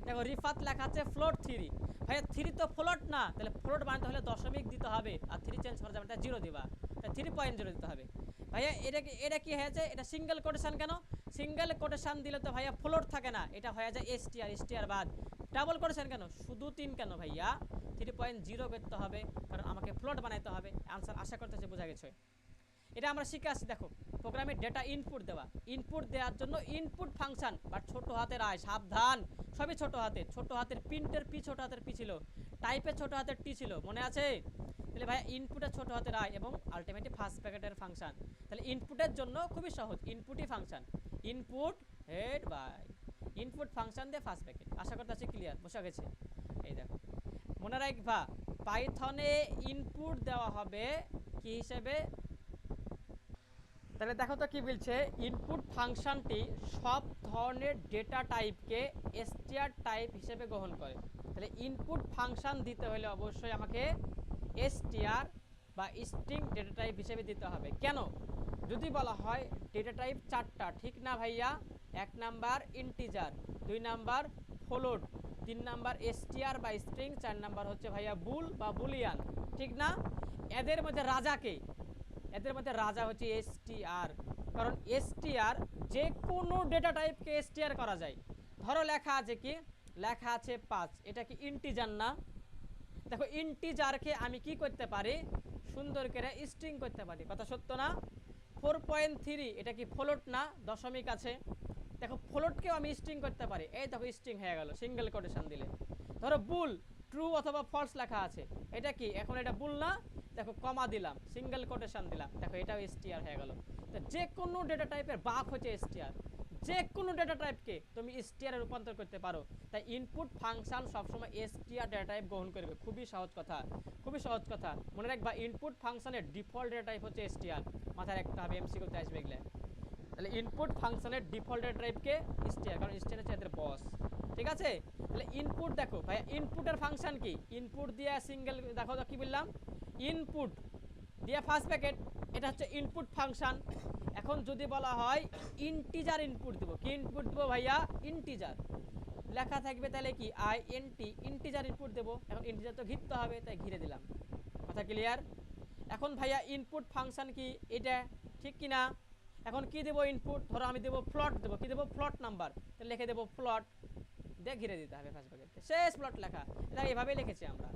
দেখো রিফাত লেখা আছে ফ্লোট 3, ভাইয়া 3 তো ফ্লোট না, তাহলে ফ্লোট বানাতে হলে দশমিক দিতে হবে, আর 3 চেঞ্জ করা যাবে না, 0 দিবা, তাই 3.0 দিতে হবে। ভাইয়া এটা কি হয়েছে, এটা সিঙ্গেল কোটেশন কেন, সিঙ্গেল কোটেশন দিলে তো ভাইয়া ফ্লোট থাকে না, এটা হয়ে যায় str বাদ। ডাবল কোটেশন কেন, শুধু 3 কেন ভাইয়া, 3.0 করতে হবে, কারণ আমাকে ফ্লোট বানাইতে হবে। আনসার আশা করতেছি বোঝা গেছে। এটা আমরা শিখে আসছি। দেখো প্রোগ্রামে ডেটা ইনপুট দেওয়া, ইনপুট দেওয়ার জন্য ইনপুট ফাংশন, বাট ছোট হাতের আয়, সাবধান, সবই ছোট হাতের, ছোট হাতের প্রিন্টের পি ছোট হাতের পি ছিল, টাইপের ছোট হাতের টি ছিল, মনে আছে? তাহলে ভাই ইনপুটের ছোট হাতের আয় এবং আলটিমেটলি ফার্স্ট ব্র্যাকেটের ফাংশন, তাহলে ইনপুটের জন্য খুবই সহজ, ইনপুটই function, input head by input function দিয়ে ফার্স্ট ব্র্যাকেট। আশা করতেছি ক্লিয়ার, বসে গেছে। এই দেখো মনে রাখবা, পাইথনে ইনপুট দেওয়া হবে কি হিসেবে, তাহলে দেখো তো কি বলছে, ইনপুট ফাংশনটি সব ধরনের ডেটা টাইপকে str টাইপ হিসেবে গ্রহণ করে। তাহলে ইনপুট ফাংশন দিতে হলে অবশ্যই আমাকে str বা স্ট্রিং ডেটা টাইপ হিসেবে দিতে হবে। কেন, যদি বলা হয় ডেটা টাইপ 4টা, ঠিক না ভাইয়া, 1 number integer, 2 number float, 3 number str বা স্ট্রিং, 4 নাম্বার হচ্ছে ভাইয়া বুল বা বুলিয়ান, ঠিক না? এদের মধ্যে রাজাকে, এদের মধ্যে রাজা হচ্ছে str, কারণ str যে কোনো ডেটা টাইপকে str করা যায়। ধরো লেখা আছে কি, লেখা আছে 5, এটা কি ইন্টিজার না? দেখো ইন্টিজারকে আমি কি করতে পারি, সুন্দর করে স্ট্রিং করতে পারি, কথা সত্য না? 4.3 এটা কি ফ্লোট না, দশমিক আছে, দেখো ফ্লোটকেও আমি স্ট্রিং করতে পারি, এই দেখো স্ট্রিং হয়ে গেল সিঙ্গেল কোটেশন দিলে। ধরো বুল ট্রু অথবা ফলস লেখা আছে, এটা কি, এখন এটা বুল না, দেখো কমা দিলাম, সিঙ্গেল কোটেশন দিলাম, দেখো এটাও str হয়ে গেল। তো যে কোনো ডেটা টাইপের বাক হচ্ছে str, যে কোনো ডেটা টাইপকে তুমি str এ রূপান্তর করতে পারো। তাই ইনপুট ফাংশন সবসময় str ডেটা টাইপ গ্রহণ করবে, খুবই সহজ কথা, খুবই সহজ কথা। মনে রাখবা ইনপুট ফাংশনের ডিফল্ট ডেটা টাইপ হচ্ছে str, মাথায় রাখতে হবে, এমসিকিউতে আসবে এগুলো। তাহলে ইনপুট ফাংশনের ডিফল্ট ডেটা টাইপকে str, কারণ str হচ্ছে এদের বস, ঠিক আছে? তাহলে ইনপুট দেখো ভাই, ইনপুটের ফাংশন কি, ইনপুট দিয়ে সিঙ্গেল, দেখো তো কি বললাম, ইনপুট দিয়ে ফার্স্ট ব্র্যাকেট, এটা হচ্ছে ইনপুট ফাংশন। এখন যদি বলা হয় ইন্টিজার ইনপুট দেবো, কি ইনপুট দেবো ভাইয়া, ইন্টিজার লেখা থাকবে, তাহলে কি int ইন্টিজার ইনপুট দেবো। এখন ইন্টিজার তো ঘিরতে হবে, তাই ঘিরে দিলাম, কথা ক্লিয়ার? এখন ভাইয়া ইনপুট ফাংশন কি, এটা ঠিক কি না? এখন কি দেবো ইনপুট, ধরো আমি দেবো ফ্লট, দেবো কি দেবো, ফ্লট নাম্বার, তাহলে লিখে দেবো ফ্লট, দিয়ে ঘিরে দিতে হবে ফার্স্ট ব্র্যাকেট, শেষ ফ্লট লেখা। এটা এভাবেই লিখেছি আমরা।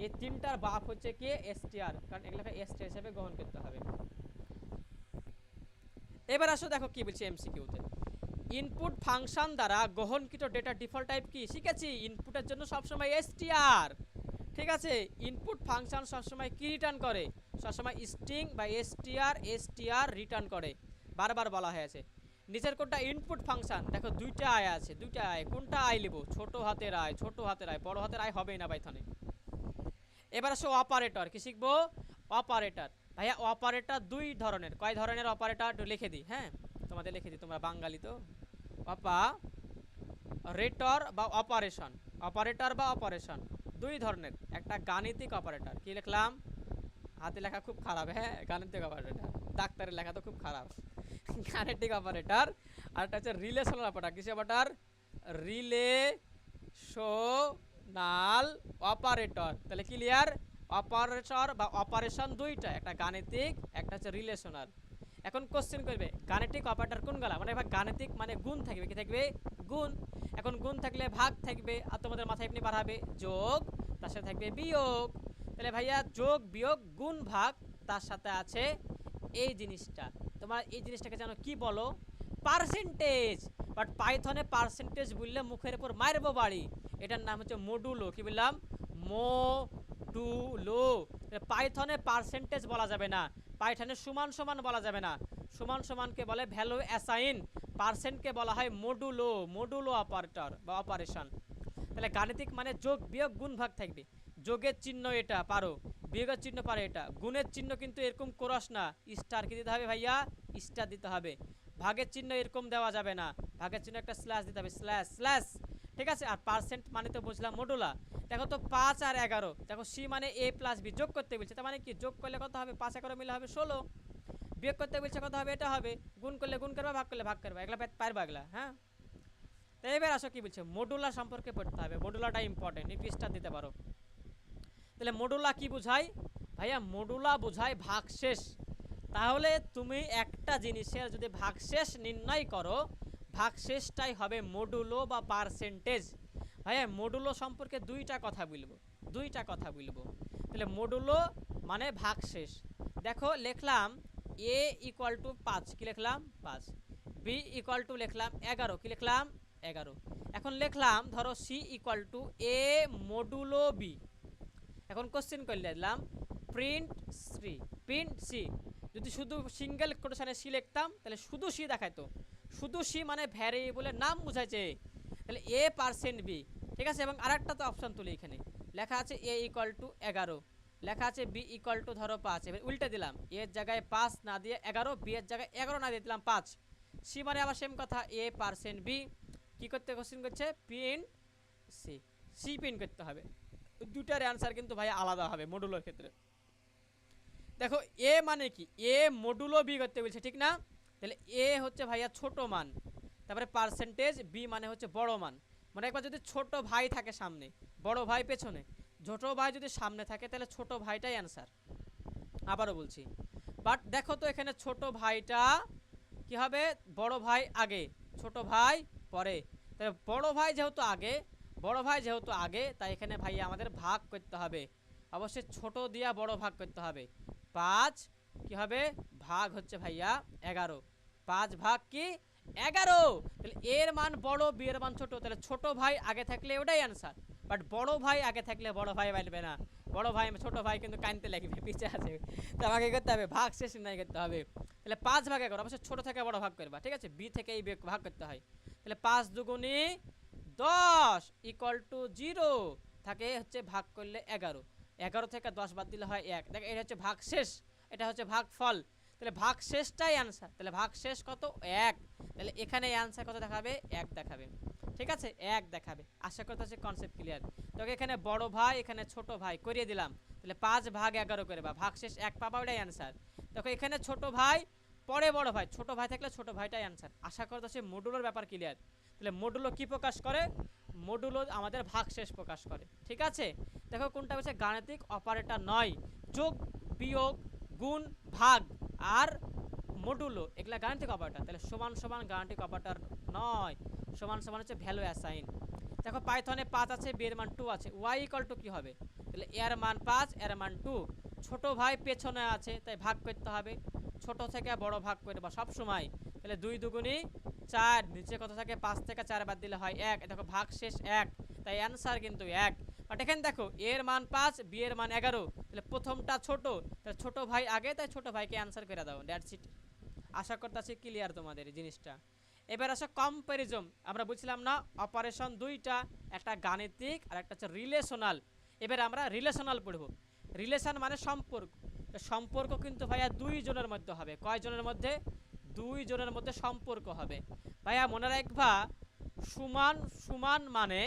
এই তিনটার বাপ হচ্ছে কি str, কারণ এগুলোকে str হিসেবে গ্রহণ করতে হবে। এবার আসো দেখো কি বলছে এমসিকিউতে, ইনপুট ফাংশন দ্বারা গ্রহণকৃত ডেটা ডিফল্ট টাইপ কি, শিখেছি ইনপুটের জন্য সবসময় str, ঠিক আছে? ইনপুট ফাংশন সবসময় কি রিটার্ন করে, সবসময় স্ট্রিং বা str রিটার্ন করে, বারবার বলা হয়েছে। নিচের কোনটা ইনপুট ফাংশন, দেখো দুইটা আয় আছে, দুইটা আয়, কোনটা আয় লিব, ছোট হাতের আয়, ছোট হাতের আয়, বড় হাতের আয় হবেই না পাইথনে। এবার আসো অপারেটর, কি শিখবো, অপারেটর। ভাইয়া অপারেটর দুই ধরনের, কয় ধরনের অপারেটর একটু লিখে দিই, হ্যাঁ তোমাদের লিখে দিই, তোমরা বাঙালি তো। অপারেটর বা অপারেশন, অপারেটর বা অপারেশন দুই ধরনের, একটা গাণিতিক অপারেটর, কি লিখলাম, হাতে লেখা খুব খারাপ, হ্যাঁ গাণিতিক অপারেটর, ডাক্তারের লেখা তো খুব খারাপ, গাণিতিক অপারেটর। আর একটা হচ্ছে রিলেশনাল অপারেটর, কিসে অপারেটর, রিলেশনাল অপারেটর। তাহলে ক্লিয়ার, অপারেটর বা অপারেশন দুইটা, একটা গাণিতিক, একটা হচ্ছে রিলেশনাল। এখন কোশ্চেন করবে গাণিতিক অপারেটর কোনগুলা, মানে গাণিতিক মানে গুণ থাকবে, কি থাকবে, গুণ। এখন গুণ থাকলে ভাগ থাকবে, আর তোমাদের মাথায় এমনি বাড়াবে যোগ, তার সাথে থাকবে বিয়োগ। তাহলে ভাইয়া যোগ বিয়োগ গুণ ভাগ, তার সাথে আছে এই জিনিসটা, তোমার এই জিনিসটাকে জানো কি বলো, পার্সেন্টেজ, বাট পাইথনে পার্সেন্টেজ বললে মুখের উপর মারবো বাড়ি। এটার নাম হচ্ছে মডুলো। কি বললাম? মডুলো। পাইথনে পার্সেন্টেজ বলা যাবে না, পাইথনে সমান সমান বলা যাবে না। সমান সমানকে বলে ভ্যালু অ্যাসাইন, পার্সেন্টকে বলা হয় মডুলো, মডুলো অপারেটর বা অপারেশন। তাহলে গাণিতিক মানে যোগ বিয়োগ গুণ ভাগ থাকবে। যোগের চিহ্ন এটা পারো, বিয়োগের চিহ্ন পারো এটা, গুণের চিহ্ন কিন্তু এরকম করস না, স্টার কি দিতে হবে ভাইয়া? স্টার দিতে হবে। ভাগের চিহ্ন এরকম দেওয়া যাবে না, ভাগের চিহ্ন একটা স্ল্যাশ দিতে হবে, স্ল্যাশ স্ল্যাশ। ঠিক আছে। আর পার্সেন্ট মানে তো বুঝলাম মডুলা। দেখো তো 5 আর 11, দেখো সি মানে এ প্লাস বি, যোগ করতে বলছে, তার মানে কি যোগ করলে কত হবে? 5 11 মিলে হবে 16। বিয়োগ করতে বলছে কত হবে? এটা হবে। গুণ করলে গুণ করবা, ভাগ করলে ভাগ করবা, এগুলা পারবা এগুলা। হ্যাঁ, তো এবার আসো কি বলছে, মডুলা সম্পর্কে পড়তে হবে। মডুলাটা ইম্পর্টেন্ট, এই পৃষ্ঠা দিতে পারো। তাহলে মডুলা কি বোঝায় ভাইয়া? মডুলা বোঝায় ভাগশেষ। তাহলে তুমি একটা জিনিসের যদি ভাগশেষ নির্ণয় করো, ভাগশেষটাই হবে মডুলো বা পার্সেন্টেজ। ভাইয়া মডুলো সম্পর্কে দুইটা কথা বলবো, দুইটা কথা বলবো। তাহলে মডুলো মানে ভাগশেষ। দেখো লিখলাম এ ইকুয়াল টু 5, কি লিখলাম? 5। বি ইকুয়াল টু লিখলাম 11, কি লিখলাম? 11। এখন লিখলাম ধরো C equal to A modulo B. এখন কোশ্চেন করে দিলাম প্রিন্ট সি, প্রিন্ট সি। যদি শুধু সিঙ্গেল কোটেশনে সি লিখতাম তাহলে শুধু সি দেখাইতো, শুধু সি মানে ভ্যারিয়েবলের নাম বুঝাইছে। তাহলে এ পার্সেন্ট বি, ঠিক আছে। এবং আরেকটা তো অপশন তুলি, এখানে লেখা আছে এ ইকুয়াল টু 11, লেখা আছে বি ইকুয়াল টু ধরো 5। এবার উল্টে দিলাম, এর জায়গায় 5 না দিয়ে 11, বি এর জায়গায় 11 না দিয়ে দিলাম 5। সি মানে আবার সেম কথা, এ পার্সেন্ট বি। কী করতে কোশ্চেন করছে? প্রিন্ট সি, সি প্রিন্ট করতে হবে। দুটার অ্যান্সার কিন্তু ভাই আলাদা হবে মডুলোর ক্ষেত্রে। দেখো এ মানে কি? এ মডুলো বি করতে বলছে, ঠিক না? তাহলে এ হচ্ছে ভাইয়া ছোট মান, তারপরে পার্সেন্টেজ, বি মানে হচ্ছে বড় মান। মানে একবার যদি ছোট ভাই থাকে সামনে, বড় ভাই পেছনে, ছোট ভাই যদি সামনে থাকে তাহলে ছোট ভাইটাই অ্যান্সার। আবারও বলছি, বাট দেখো তো এখানে ছোট ভাইটা কি হবে? বড় ভাই আগে, ছোট ভাই পরে। তাহলে বড় ভাই যেহেতু আগে, বড় ভাই যেহেতু আগে, তাই এখানে ভাইয়া আমাদের ভাগ করতে হবে। অবশ্যই ছোট দিয়া বড় ভাগ করতে হবে। 5 কি হবে? ভাগ হচ্ছে ভাইয়া 11। 5 ভাগ কি? 11। তাহলে এর মান বড়, বি এর মান ছোট, তাহলে ছোট ভাই আগে থাকলে ওটাই অ্যান্সার। বাট বড় ভাই আগে থাকলে বড় ভাই বাড়বে না, বড় ভাই ছোট ভাই কিন্তু কানতে লাগবে, পিছিয়ে আছে। তো আমাকে করতে হবে ভাগ শেষ নাই করতে হবে। তাহলে 5 ভাগে করো, অবশ্যই ছোট থেকে বড় ভাগ করবা, ঠিক আছে। বি থেকে এই ভাগ করতে হয়। তাহলে 5 দুগুণে 10 ইকুয়াল টু 0 থাকে হচ্ছে ভাগ করলে 11। 11 থেকে 10 বাদ দিলে হয় 1। দেখ এটা হচ্ছে ভাগ শেষ, এটা হচ্ছে ভাগ ফল। তাহলে ভাগ শেষটাই অ্যান্সার। তাহলে ভাগ শেষ কত? 1। তাহলে এখানে অ্যান্সার কত দেখাবে? 1 দেখাবে, ঠিক আছে, 1 দেখাবে। আশা করতে হচ্ছে কনসেপ্ট ক্লিয়ার। তোকে এখানে বড় ভাই, এখানে ছোট ভাই করিয়ে দিলাম। তাহলে 5 ভাগ 11 করে বা ভাগ শেষ 1 পাবা, ওটাই অ্যান্সার। দেখো এখানে ছোট ভাই পরে বড় ভাই, ছোট ভাই থাকলে ছোট ভাইটাই অ্যান্সার। আশা করতে হচ্ছে মডুলোর ব্যাপার ক্লিয়ার। তাহলে মডুলো কি প্রকাশ করে? মডুলো আমাদের ভাগশেষ প্রকাশ করে, ঠিক আছে। দেখো কোনটা হচ্ছে গাণিতিক অপারেটর নয়। যোগ বিয়োগ গুণ ভাগ আর মডুলো এগুলা গাণিতিক অপারেটর। তাহলে সমান সমান গাণিতিক অপারেটর নয়, সমান সমান হচ্ছে ভ্যালু অ্যাসাইন। দেখো পাইথনে 5 আছে, বি এর মান 2 আছে, ওয়াই ইকুয়াল টু কি হবে? তাহলে এর মান 5, এর মান 2। ছোট ভাই পেছনে আছে, তাই ভাগ করতে হবে, ছোট থেকে বড় ভাগ করবা সব সময়। তাহলে 2 দুগুণী 4, নিচে কত থাকে? 5 থেকে 4 বাদ দিলে হয় 1। দেখো ভাগ শেষ 1, তাই অ্যান্সার কিন্তু 1। বাট এখানে দেখো এর মান 5, বি এর মান 11, তাহলে প্রথমটা ছোট, তাহলে ছোট ভাই আগে, তাই ছোট ভাইকে অ্যান্সার করে দাও, দ্যাটস ইট। আশা করতেছি ক্লিয়ার তোমাদের এই জিনিসটা। এবার আসো কম্প্যারিজম। আমরা বুঝছিলাম না অপারেশন দুইটা, একটা গাণিতিক আর একটা হচ্ছে রিলেশনাল। এবার আমরা রিলেশনাল পড়ব। রিলেশন মানে সম্পর্ক। সম্পর্ক কিন্তু ভাইয়া 2 জনের মধ্যে হবে। কয় জনের মধ্যে? 2 জনের মধ্যে সম্পর্ক হবে। ভাইয়া মনে রাখবা, সমান সমান মানে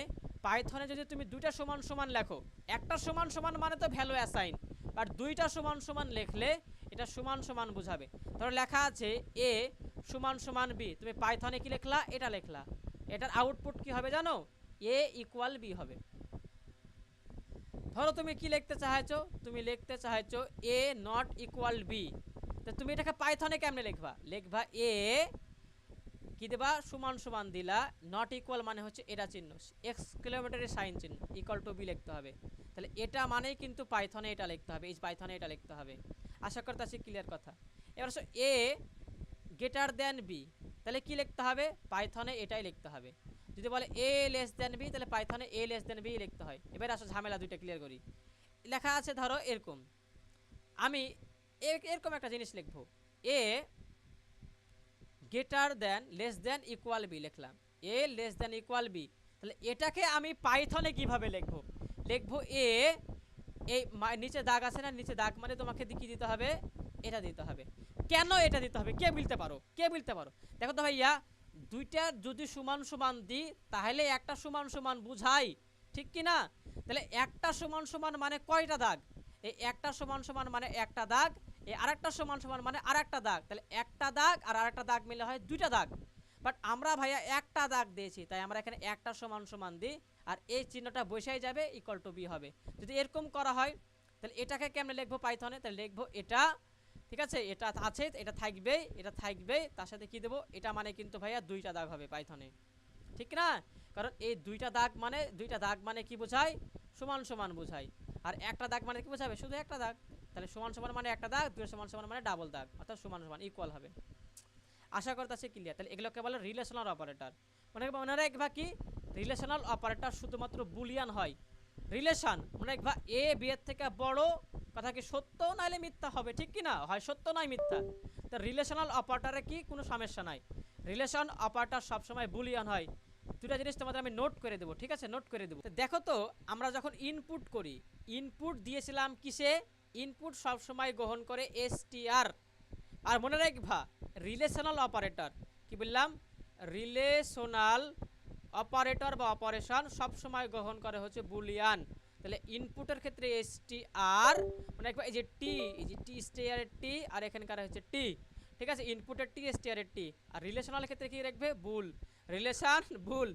পাইথনে যদি তুমি দুইটা সমান সমান লেখো, একটা সমান সমান মানে তো ভ্যালু অ্যাসাইন, বাট দুইটা সমান সমান লিখলে এটা সমান সমান বোঝাবে। ধরো লেখা আছে এ সমান সমান বি, তুমি পাইথনে কি লিখলা? এটা লিখলা, এটার আউটপুট কি হবে জানো? এ ইকুয়াল বি হবে। ধরো তুমি কি লিখতে চাইছো? তুমি লিখতে চাইছো এ নট ইকুয়াল বি, তো তুমি এটাকে পাইথনে কেমনে লিখবা? লিখবা এ কি দেবা? সমান সমান দিলা, নট ইকুয়াল মানে হচ্ছে এটা চিহ্ন, এক্সক্লেমেটরি সাইন চিহ্ন, ইকুয়াল টু বি লিখতে হবে। তাহলে এটা মানেই কিন্তু পাইথনে এটা লিখতে হবে, এই পাইথনে এটা লিখতে হবে। আশা করতেছি ক্লিয়ার কথা। এবার এ গ্রেটার দেন বি, তাহলে কি লিখতে হবে, পাইথনে এটাই লিখতে হবে। যদি বলে এ লেস দেন বি, তাহলে পাইথনে এ লেস দেন বি লিখতে হয়। এবার আসো ঝামেলা দুইটা ক্লিয়ার করি। লেখা আছে ধরো এরকম, আমি এরকম একটা জিনিস লিখবো, a greater than less than equal b লিখলাম, a less than equal b. তাহলে এটাকে আমি পাইথনে কিভাবে লিখবো, লিখবো এ, এই নিচে দাগ আছে না, নিচে দাগ মানে তোমাকে কি দিতে হবে, এটা দিতে হবে। কেন এটা দিতে হবে, কে বলতে পারো, কে বলতে পারো? দেখো তো ভাইয়া, দুইটা যদি সমান সমান দিই তাহলে একটা সমান সমান বুঝাই, ঠিক কি না? তাহলে একটা সমান সমান মানে কয়টা দাগ, এই একটা সমান সমান মানে একটা দাগ, এই আরেকটা সমান সমান মানে আরেকটা দাগ, তাহলে একটা দাগ আর আরেকটা দাগ মিলে হয় দুইটা দাগ। বাট আমরা ভাইয়া একটা দাগ দিয়েছি, তাই আমরা এখানে একটা সমান সমান দিই, আর এই চিহ্নটা বসেই যাবে, ইকুয়াল টু বি হবে। যদি এরকম করা হয় তাহলে এটাকে কেমনে লিখবো পাইথনে, তাহলে লিখবো এটা, ঠিক আছে, এটা আছে, এটা থাকবেই, এটা থাকবেই, তার সাথে কি দেবো, এটা মানে কিন্তু ভাইয়া দুইটা দাগ হবে পাইথনে, ঠিক না? কারণ এই দুইটা দাগ মানে কি বোঝায়, সমান সমান বোঝায়, আর একটা দাগ মানে কি বোঝাবে, শুধু একটা দাগ। তাহলে সমান সমান মানে একটা দাগ, দুই সমান সমান মানে ডাবল দাগ, অর্থাৎ সমান সমান ইকুয়াল হবে। আশা করতেছি ক্লিয়ার। তাহলে এগুলোকে বলে রিলেশনাল অপারেটর। মনে রাখবা কি, রিলেশনাল অপারেটর শুধুমাত্র বুলিয়ান হয়, রিলেশন মনে রাখবা এ বি এর থেকে বড়, কথা কি সত্য নাইলে মিথ্যা হবে, ঠিক কি না, হয় সত্য নয় মিথ্যা। তো রিলেশনাল অপারেটরে কি কোনো সমস্যা নাই, রিলেশন অপারেটর সবসময় বুলিয়ান হয়। দুটা জিনিস তোমাদের আমি নোট করে দেবো, ঠিক আছে, নোট করে দেবো। দেখো তো আমরা যখন ইনপুট করি, ইনপুট দিয়েছিলাম কিসে, ইনপুট সবসময় গ্রহণ করে এসটিআর। আর মনে রাখবা রিলেশনাল অপারেটর, কি বললাম, রিলেশনাল অপারেটর বা অপারেশন সবসময় গ্রহণ করে হচ্ছে বুলিয়ান। তাহলে ইনপুটের ক্ষেত্রে এসটিআর, মানে একবার এই যে টি, এই যে টি স্টিআরের টি, আর এখানকার হচ্ছে টি, ঠিক আছে, ইনপুটের টি স্টিআরের টি। আর রিলেশনাল ক্ষেত্রে কি রাখবে, বুল, রিলেশন বুল,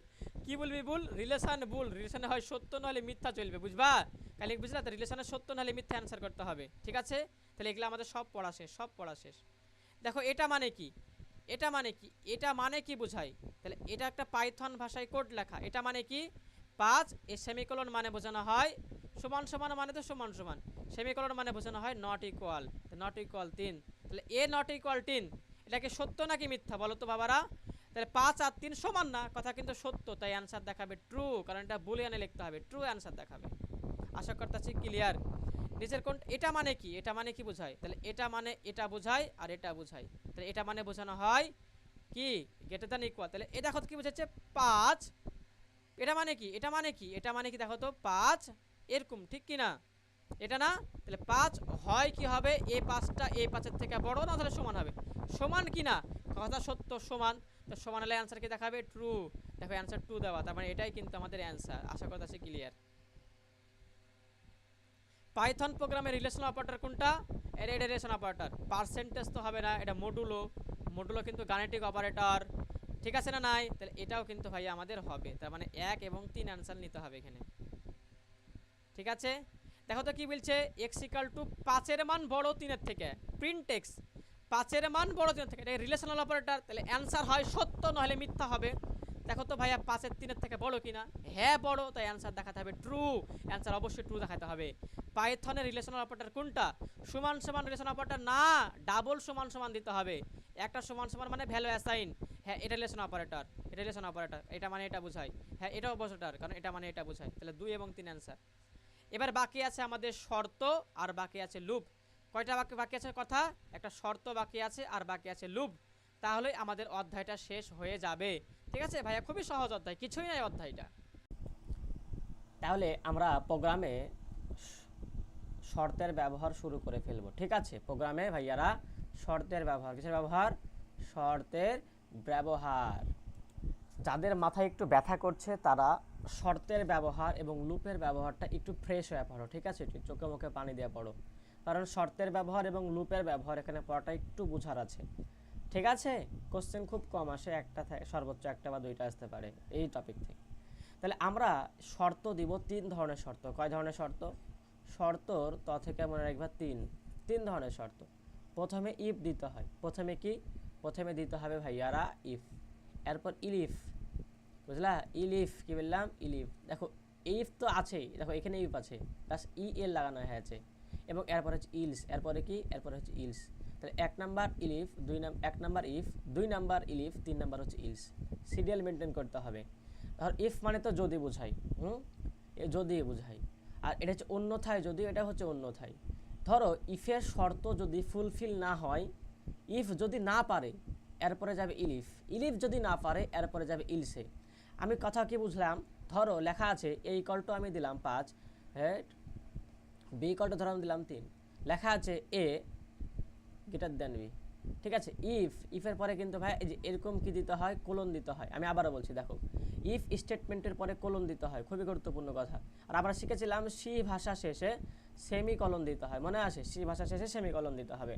কি বলবি বুল, রিলেশন বুল, রিলেশনে হয় সত্য নাহলে মিথ্যা চলবে, বুঝবা? কালি বুঝলা তো, রিলেশনে সত্য নাহলে মিথ্যা অ্যান্সার করতে হবে, ঠিক আছে? তাহলে এগুলো আমাদের সব পড়া শেষ, সব পড়া শেষ। দেখো এটা মানে কি, এটা মানে কি, এটা মানে কি বোঝায়, তাহলে এটা একটা পাইথন ভাষায় কোড লেখা, এটা মানে কি 5, এই সেমিকোলন মানে বোঝানো হয় সমান সমান, মানে তো সমান সমান, সেমিকোলন মানে বোঝানো হয় নট ইকুয়াল, নট ইকুয়াল 3। তাহলে এ নট ইকুয়াল 3, এটা কি সত্য নাকি মিথ্যা বলো তো বাবারা? তাহলে 5 আর 3 সমান না, কথা কিন্তু সত্য, তাই অ্যান্সার দেখাবে ট্রু, কারণ এটা বুলিয়ানে লিখতে হবে, ট্রু অ্যান্সার দেখাবে। আশা করতেছি ক্লিয়ার। নিচের কোন, এটা মানে কি, এটা মানে কি বোঝায়, তাহলে এটা মানে এটা বোঝায় আর এটা বোঝায়, তাহলে এটা মানে বোঝানো হয় কি গ্রেটার দ্যান ইকুয়াল। তাহলে এটা দেখো কি বোঝাচ্ছে 5, এটা মানে কি, এটা মানে কি, এটা মানে কি দেখো তো 5 এরকম, ঠিক কি না, এটা না? তাহলে 5 হয় কি হবে, এ 5টা এ 5-এর থেকে বড় না, তাহলে সমান হবে, সমান কি না, কথা সত্য সমান, তো সমান হলে অ্যান্সার কি দেখাবে, ট্রু। দেখো অ্যান্সার ট্রু দেওয়া, তার মানে এটাই কিন্তু আমাদের অ্যান্সার। আশা করতেছি ক্লিয়ার। পাইথন প্রোগ্রামে রিলেশন অপারেটর কোনটা, এটা রিলেশন অপারেটর, পার্সেন্টেজ তো হবে না, এটা মডুলো, মডুলো কিন্তু গাণিতিক অপারেটর, ঠিক আছে না নাই? তাহলে এটাও কিন্তু ভাই আমাদের হবে, তার মানে 1 এবং 3 অ্যান্সার নিতে হবে এখানে, ঠিক আছে? দেখো তো কি বলছে, এক্স ইকাল টু 5-এর মান বড় 3-এর থেকে, প্রিন্ট এক্স 5-এর মান বড় 3-এর থেকে, এটা রিলেশনাল অপারেটর, তাহলে অ্যান্সার হয় সত্য নাহলে মিথ্যা হবে। দেখো তো ভাইয়া 5-এর 3-এর থেকে বড় কিনা, হ্যাঁ বড়, তাই অ্যান্সার দেখাতে হবে ট্রু, অ্যান্সার অবশ্যই ট্রু দেখাতে হবে। পাইথনের রিলেশনাল অপারেটর কোনটা, সমান সমান রিলেশনাল অপারেটর না, ডাবল সমান সমান দিতে হবে, একটা সমান সমান মানে ভ্যালু অ্যাসাইন, হ্যাঁ এটা রিলেশন অপারেটর, এটা রিলেশন অপারেটর, এটা মানে এটা বোঝায়, হ্যাঁ এটাও অপারেটর, কারণ এটা মানে এটা বোঝায়। তাহলে 2 এবং 3 অ্যান্সার। এবার বাকি আছে আমাদের শর্ত আর বাকি আছে লুপ। কয়টা বাকি আছে কথা, একটা শর্ত বাকি আছে আর বাকি আছে লুপ, তাহলে আমাদের অধ্যায়টা শেষ হয়ে যাবে, ঠিক আছে ভাইয়া? খুবই সহজ অধ্যায়, কিছুই নাই অধ্যায়টা। তাহলে আমরা প্রোগ্রামে শর্তের ব্যবহার শুরু করে ফেলবো, ঠিক আছে? প্রোগ্রামে ভাইয়ারা শর্তের ব্যবহার, কিসের ব্যবহার, শর্তের ব্যবহার। যাদের মাথায় একটু ব্যথা করছে তারা শর্তের ব্যবহার এবং লুপের ব্যবহারটা একটু ফ্রেশ হয়ে পড়ো, ঠিক আছে? একটু চোখে মুখে পানি দিয়ে পড়ো, কারণ শর্তের ব্যবহার এবং লুপের ব্যবহার এখানে পড়াটা একটু বোঝার আছে, ঠিক আছে? কোশ্চেন খুব কম আসে, একটা সর্বোচ্চ একটা বা দুইটা আসতে পারে এই টপিক থেকে। তাহলে আমরা শর্ত দিব 3 ধরনের শর্ত। কয় ধরনের শর্ত? শর্তর ত থেকে মনে রাখবা 3 ধরনের শর্ত। প্রথমে ইফ দিতে হয়, প্রথমে কি, প্রথমে দিতে হবে ভাইয়ারা ইফ, এরপর ইলিফ, বুঝলা? ইলিফ কি বললাম, ইলিফ। দেখো ইফ তো আছেই, দেখো এখানে ইফ আছে প্লাস ই এল লাগানো হয়েছে, এবং এরপর হচ্ছে ইলস, এরপরে কি, এরপরে হচ্ছে ইলস। তাহলে 1 number elif 1 number if 2 number elif 3 number হচ্ছে ইলস। সিরিয়াল মেনটেন করতে হবে। ধর ইফ মানে তো যদি বোঝাই, যদি বোঝাই, আর এটা হচ্ছে অন্যথায় যদি, এটা হচ্ছে অন্যথায়। ধরো ইফের শর্ত যদি ফুলফিল না হয়, ইফ যদি না পারে এরপরে যাবে ইলিফ, ইলিফ যদি না পারে এরপরে যাবে ইলসে। আমি কথা কি বুঝলাম? ধরো লেখা আছে এ ইকুয়াল টু আমি দিলাম 5, হ্যাঁ, বি ইকুয়াল টু ধরো আমি দিলাম 3, লেখা আছে এ গ্রেটার দেন বি, ঠিক আছে। ইফের পরে কিন্তু ভাই এই যে এরকম কি দিতে হয়, কোলন দিতে হয়। আমি আবারও বলছি, দেখো ইফ স্টেটমেন্টের পরে কোলন দিতে হয়, খুবই গুরুত্বপূর্ণ কথা। আর আমরা শিখেছিলাম সি ভাষা শেষে সেমিকলন দিতে হয়, মনে আছে? সি ভাষা শেষে সেমিকলন দিতে হবে।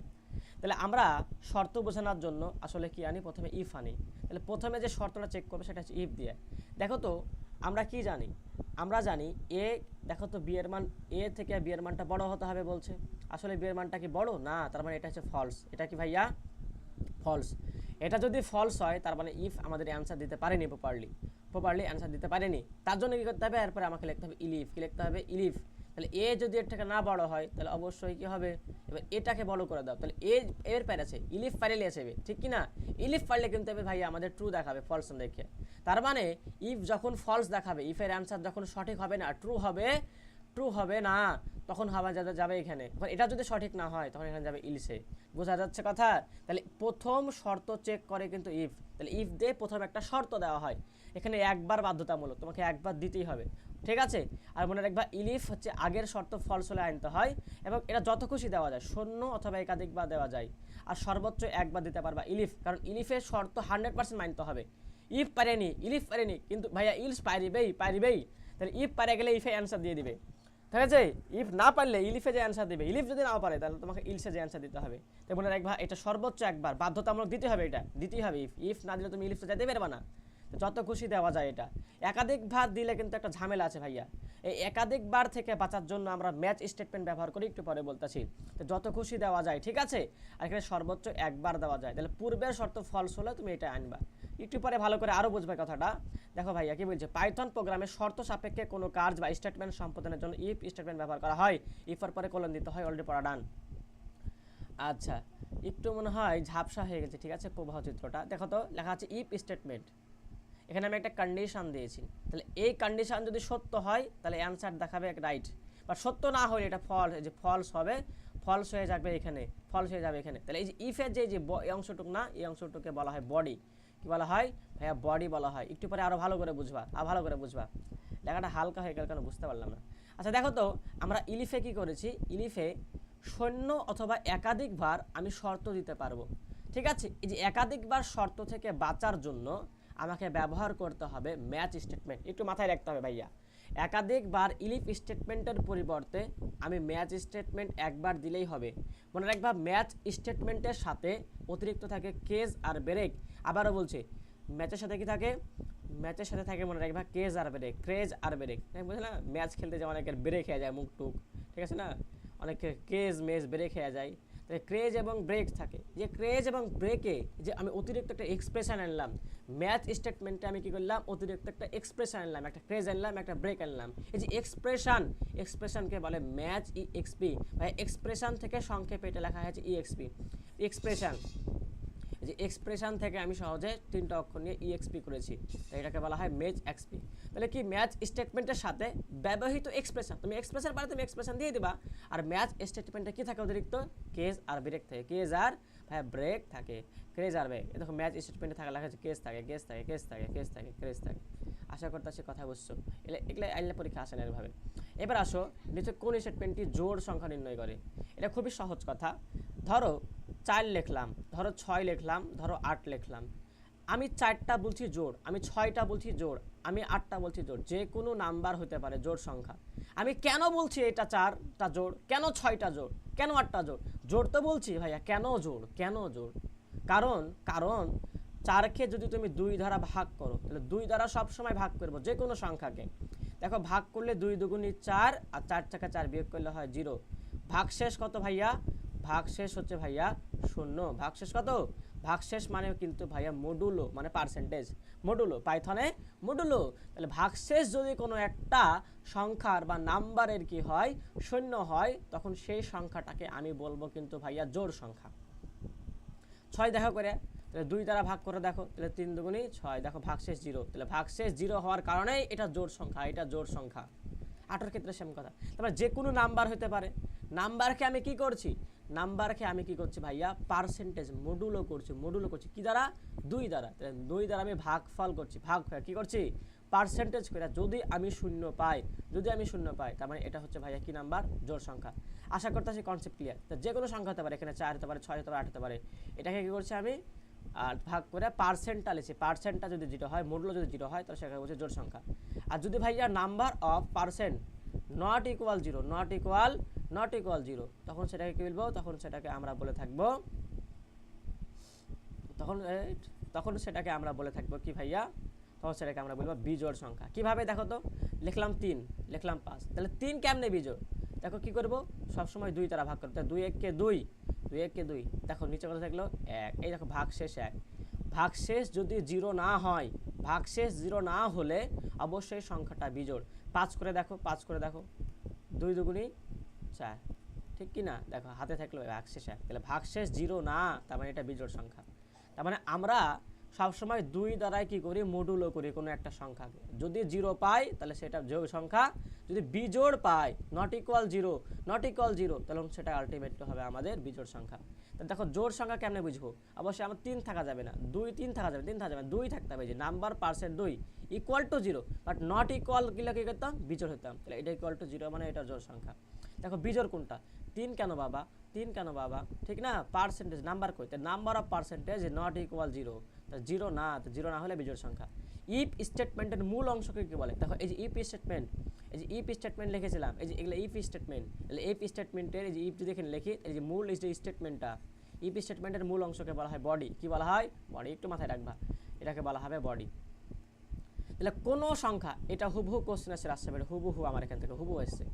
তাহলে আমরা শর্ত বোঝানোর জন্য আসলে কি আনি, প্রথমে ইফ আনি। তাহলে প্রথমে যে শর্তটা চেক করবে সেটা হচ্ছে ইফ দিয়ে। দেখো তো আমরা কি জানি, আমরা জানি এ, দেখো তো বি এর মান, এ থেকে বি এর মানটা বড় হতে হবে বলছে। আসলে বি এর মানটা কি বড় না, তার মানে এটা হচ্ছে ফলস। এটা কি ভাইয়া? ফলস। এটা যদি ফলস হয় তার মানে ইফ আমাদের অ্যান্সার দিতে পারেনি, প্রপারলি অ্যান্সার দিতে পারেনি। তার জন্য কি করতে হবে, এরপরে আমাকে লিখতে হবে ইলিফ। কি লিখতে হবে? ইলিফ। তাহলে এ যদি এর থেকে না বড় হয় তাহলে অবশ্যই কি হবে, এবার এটাকে বড় করে দাও। তাহলে এর প্যার আছে, ইলিফ পারলে আসবে, ঠিক কি না? ইলিফ পারলে কিন্তু এবার ভাই আমাদের ট্রু দেখাবে, ফলস দেখে। তার মানে ইফ যখন ফলস দেখাবে, ইফের অ্যান্সার যখন সঠিক হবে না, ট্রু হবে না, তখন হাওয়া যাবে এখানে। এটা যদি সঠিক না হয় তখন এখানে যাবে ইলসে। বোঝা যাচ্ছে কথা? তাহলে প্রথম শর্ত চেক করে কিন্তু ইফ। তাহলে ইফ দিয়ে প্রথম একটা শর্ত দেওয়া হয়, এখানে একবার বাধ্যতামূলক, তোমাকে একবার দিতেই হবে, ঠিক আছে। আর মনে রাখবা ইলিফ হচ্ছে আগের শর্ত ফলস হলে আনতে হয়, এবং এটা যত খুশি দেওয়া যায়, শূন্য অথবা একাধিকবার দেওয়া যায়, আর সর্বোচ্চ একবার দিতে পারবা ইলিফ, কারণ ইলিফের শর্ত 100% মানতে হবে। ইফ পারেনি, ইলিফ পারেনি, কিন্তু ভাইয়া ইলস পারিবেই। তাহলে ইফ পারে গেলে ইফে অ্যান্সার দিয়ে দিবে, ঠিক আছে। ইফ না পারলে ইলিফে যে অ্যান্সার দিবে, ইলিফ যদি না পারে তাহলে তোমাকে ইলসে যে অ্যান্সার দিতে হবে। তো মনে রাখবা এটা সর্বোচ্চ একবার বাধ্যতামূলক দিতে হবে, এটা দিতেই হবে। ইফ না দিলে তুমি ইলিফে যেতে পারবে না। যত খুশি দেওয়া যায় এটা, একাধিকবার দিলে কিন্তু একটা ঝামেলা আছে ভাইয়া। এই একাধিকবার থেকে বাঁচার জন্য আমরা ম্যাচ স্টেটমেন্ট ব্যবহার করি, একটু পরে বলতেছি। তো যত খুশি দেওয়া যায়, ঠিক আছে, আর এখানে সর্বোচ্চ একবার দেওয়া যায়। তাহলে পূর্বের শর্ত ফলস হলে তুমি এটা আনবা। একটু পরে ভালো করে আরও বুঝবে কথাটা। দেখো ভাইয়া কি বলছে, পাইথন প্রোগ্রামে শর্ত সাপেক্ষে কোনো কাজ বা স্টেটমেন্ট সম্পাদনের জন্য ইফ স্টেটমেন্ট ব্যবহার করা হয়। ইফের পরে কোলন দিতে হয়, অলরেডি পড়া ডান। আচ্ছা, একটু মনে হয় ঝাপসা হয়ে গেছে, ঠিক আছে, প্রবাহ চিত্রটা দেখো তো। লেখা আছে ইফ স্টেটমেন্ট, এখানে আমি একটা কন্ডিশন দিয়েছি। তাহলে এই কন্ডিশন যদি সত্য হয় তাহলে অ্যান্সার দেখাবে রাইট, বা সত্য না হলে এটা ফলস, এই যে ফলস হবে, ফলস হয়ে যাবে এখানে, ফলস হয়ে যাবে এখানে। তাহলে এই যে ইফের যে এই অংশটুকু না, এই অংশটুকুকে বলা হয় বডি। কি বলা হয় ভাইয়া? বডি বলা হয়। একটু পরে আরও ভালো করে বুঝবা, লেখাটা হালকা হয়ে গেল কেন বুঝতে পারলাম না। আচ্ছা দেখো তো, আমরা ইলিফে কি করেছি, ইলিফে শূন্য অথবা একাধিকবার আমি শর্ত দিতে পারবো, ঠিক আছে। এই যে একাধিকবার শর্ত থেকে বাঁচার জন্য আমাকে ব্যবহার করতে হবে ম্যাচ স্টেটমেন্ট। একটু মাথায় রাখতে হবে ভাইয়া, একাধিকবার ইলিফ স্টেটমেন্টের পরিবর্তে আমি ম্যাচ স্টেটমেন্ট একবার দিলেই হবে। মনে রাখবা ম্যাচ স্টেটমেন্টের সাথে অতিরিক্ত থাকে কেজ আর ব্রেক। আবারও বলছি, ম্যাচের সাথে কি থাকে, ম্যাচের সাথে থাকে মনে রাখবা ক্রেজ আর ব্রেক। বুঝলে না, ম্যাচ খেলতে যে অনেকের ব্রেক হয়ে যায় মুখ টুক, ঠিক আছে না, অনেকে ক্রেজ ব্রেক হয়ে যায়। তাহলে ক্রেজ এবং ব্রেক থাকে, যে ক্রেজ এবং ব্রেকে যে আমি অতিরিক্ত একটা এক্সপ্রেশন আনলাম, ম্যাচ স্টেটমেন্টে আমি কি করলাম, অতিরিক্ত একটা এক্সপ্রেশন আনলাম, একটা ক্রেজ আনলাম, একটা ব্রেক আনলাম। এই যে এক্সপ্রেশনকে বলে ম্যাচ ইএক্সপি, ভাই এক্সপ্রেশন থেকে সংক্ষেপে এটা লেখা হয়েছে ইএক্সপি, এক্সপ্রেশন। যে এক্সপ্রেশন থেকে আমি সহজে 3টা অক্ষর নিয়ে ইএক্সপি করেছি, তাই এটাকে বলা হয় ম্যাচ এক্সপি। তাহলে কি, ম্যাচ স্টেটমেন্টের সাথে ব্যবহৃত এক্সপ্রেশন, তুমি এক্সপ্রেশন পারে তুমি এক্সপ্রেশন দিয়ে দিবা। আর ম্যাচ স্টেটমেন্টে কি থাকে, অতিরিক্ত কেজ আর ব্রেক থাকে, কেজ আর ভাই ব্রেক থাকে, ক্রেজ আর ব্রেক। দেখো ম্যাচ স্টেটমেন্টে থাকা লেখা আছে কেজ থাকে। আশা করতেছি কথা বুঝছো। এগুলো আইলে পরীক্ষা আসে না এভাবে। এবার আসো নিচে কোন স্টেটমেন্টটি জোড় সংখ্যা নির্ণয় করে। এটা খুবই সহজ কথা। ধরো 4 লিখলাম, ধরো 6 লিখলাম, ধরো 8 লিখলাম। আমি 4টা বলছি জোড়, আমি 6টা বলছি জোড়, আমি 8টা বলছি জোড়, যে কোনো নাম্বার হতে পারে জোড় সংখ্যা। আমি কেন বলছি এটা 4টা জোড়, কেন 6টা জোড়, কেন 8টা জোড়? জোড় তো বলছি ভাইয়া, কেন জোড়? কারণ 4কে যদি তুমি 2 দ্বারা ভাগ করো, তাহলে 2 দ্বারা সবসময় ভাগ করবো যে কোনো সংখ্যাকে। দেখো ভাগ করলে 2 দুগুণী 4, আর 4 থেকে 4 বিয়োগ করলে হয় 0। ভাগশেষ কত ভাইয়া? ভাগশেষ হচ্ছে ভাইয়া 0। ভাগশেষ কত? ভাগশেষ মানে কিন্তু ভাইয়া মডুলো, মানে পার্সেন্টেজ, মডুলো, পাইথনে মডুলো। তাহলে ভাগশেষ যদি কোনো একটা সংখ্যার বা নাম্বারের কি হয়, 0 হয়, তখন সেই সংখ্যাটাকে আমি বলবো কিন্তু ভাইয়া জোড় সংখ্যা। ছয় দেখো করে, তাহলে 2 দ্বারা ভাগ করে দেখো, তাহলে 3 দুগুণী 6, দেখো ভাগশেষ 0, তাহলে ভাগশেষ 0 হওয়ার কারণেই এটা জোড় সংখ্যা, এটা জোড় সংখ্যা। 8 ক্ষেত্রে সেম কথা। তারপরে যে কোনো নাম্বার হতে পারে, নাম্বারকে আমি কি করছি, নাম্বারকে আমি কি করছি ভাইয়া, পার্সেন্টেজ মডুলো করছি কি দ্বারা, 2 দ্বারা। তাহলে 2 দ্বারা আমি ভাগফল করছি, ভাগ কি করছি, পার্সেন্টেজ করে। যদি আমি শূন্য পাই, তার মানে এটা হচ্ছে ভাইয়া কি নাম্বার, জোড় সংখ্যা। আশা করতেছি কনসেপ্ট ক্লিয়ার। তো যে কোনো সংখ্যা হতে পারে, এখানে 4 হতে পারে, 6 হতে পারে, 8 হতে পারে, এটাকে কি করছি আমি, আর ভাগ করে পার্সেন্টটা লিখছি। পার্সেন্টটা যদি 0 হয়, মডুলো যদি 0 হয়, তাহলে সেখানে বলছে জোড় সংখ্যা। আর যদি ভাইয়া number of percent not equal 0, তখন সেটাকে কি বলবো, তখন সেটাকে আমরা বলে থাকবো, তখন সেটাকে আমরা বলে থাকবো কি ভাইয়া, তখন সেটাকে আমরা বলবো বিজোড় সংখ্যা। কিভাবে দেখো তো, লিখলাম 3, লিখলাম 5, তাহলে 3 কেমনে বিজোড়, দেখো কি করবো, সবসময় 2 দ্বারা ভাগ করতে, 2 1 কে 2, 2 1 কে 2, দেখো নিচে কত থাকলো 1, এই দেখো ভাগশেষ 1। ভাগশেষ যদি 0 না হয়, ভাগশেষ 0 না হলে অবশ্যই সংখ্যাটা বিজোড়। 5 করে দেখো, 2 দুগুণী 4, ঠিক কি না, দেখো হাতে থাকলো ভাগশেষ 1, তাহলে ভাগশেষ 0 না, তার মানে এটা বিজোড় সংখ্যা। তার মানে আমরা সবসময় 2 দ্বারাই কি করি, মডুলো করি কোনো একটা সংখ্যাকে। যদি 0 পাই তাহলে সেটা যোগ সংখ্যা, যদি বিজোড় পাই নট ইকুয়াল 0, তাহলে সেটা আলটিমেটলি হবে আমাদের বিজোড় সংখ্যা। তো দেখো জোড় সংখ্যা কেমনে বুঝবো, অবশ্যই আমার 3 থাকা যাবে না, 3 থাকা যাবে, 2 থাকতে হবে, যে number percent 2 equal to 0, but not equal গেলে কি করতাম, বিজোড় হতাম, তাহলে এটা ইকুয়াল টু 0 মানে এটা জোড় সংখ্যা। দেখো বিজোড় কোনটা, 3 কেন বাবা, ঠিক না, পার্সেন্টেজ নাম্বার কই, number of percentage not equal 0, তা 0 না, তো 0 না হলে বিজোড় সংখ্যা। ইফ স্টেটমেন্টের মূল অংশকে কি বলে, দেখো এই যে ইফ স্টেটমেন্ট লিখেছিলাম, এই যে এগুলো ইফ স্টেটমেন্ট, তাহলে ইফ স্টেটমেন্টের এই যে ইফ যদি এখানে লিখি, এই যে মূল যে স্টেটমেন্টটা, ইফ স্টেটমেন্টের মূল অংশকে বলা হয় বডি। কি বলা হয়, বডি, একটু মাথায় রাখবা, এটাকে বলা হবে বডি। তাহলে কোনো সংখ্যা, এটা হুবহু কোশ্চেন আসছে, হুবহু আমার এখান থেকে হুবহু আসছে,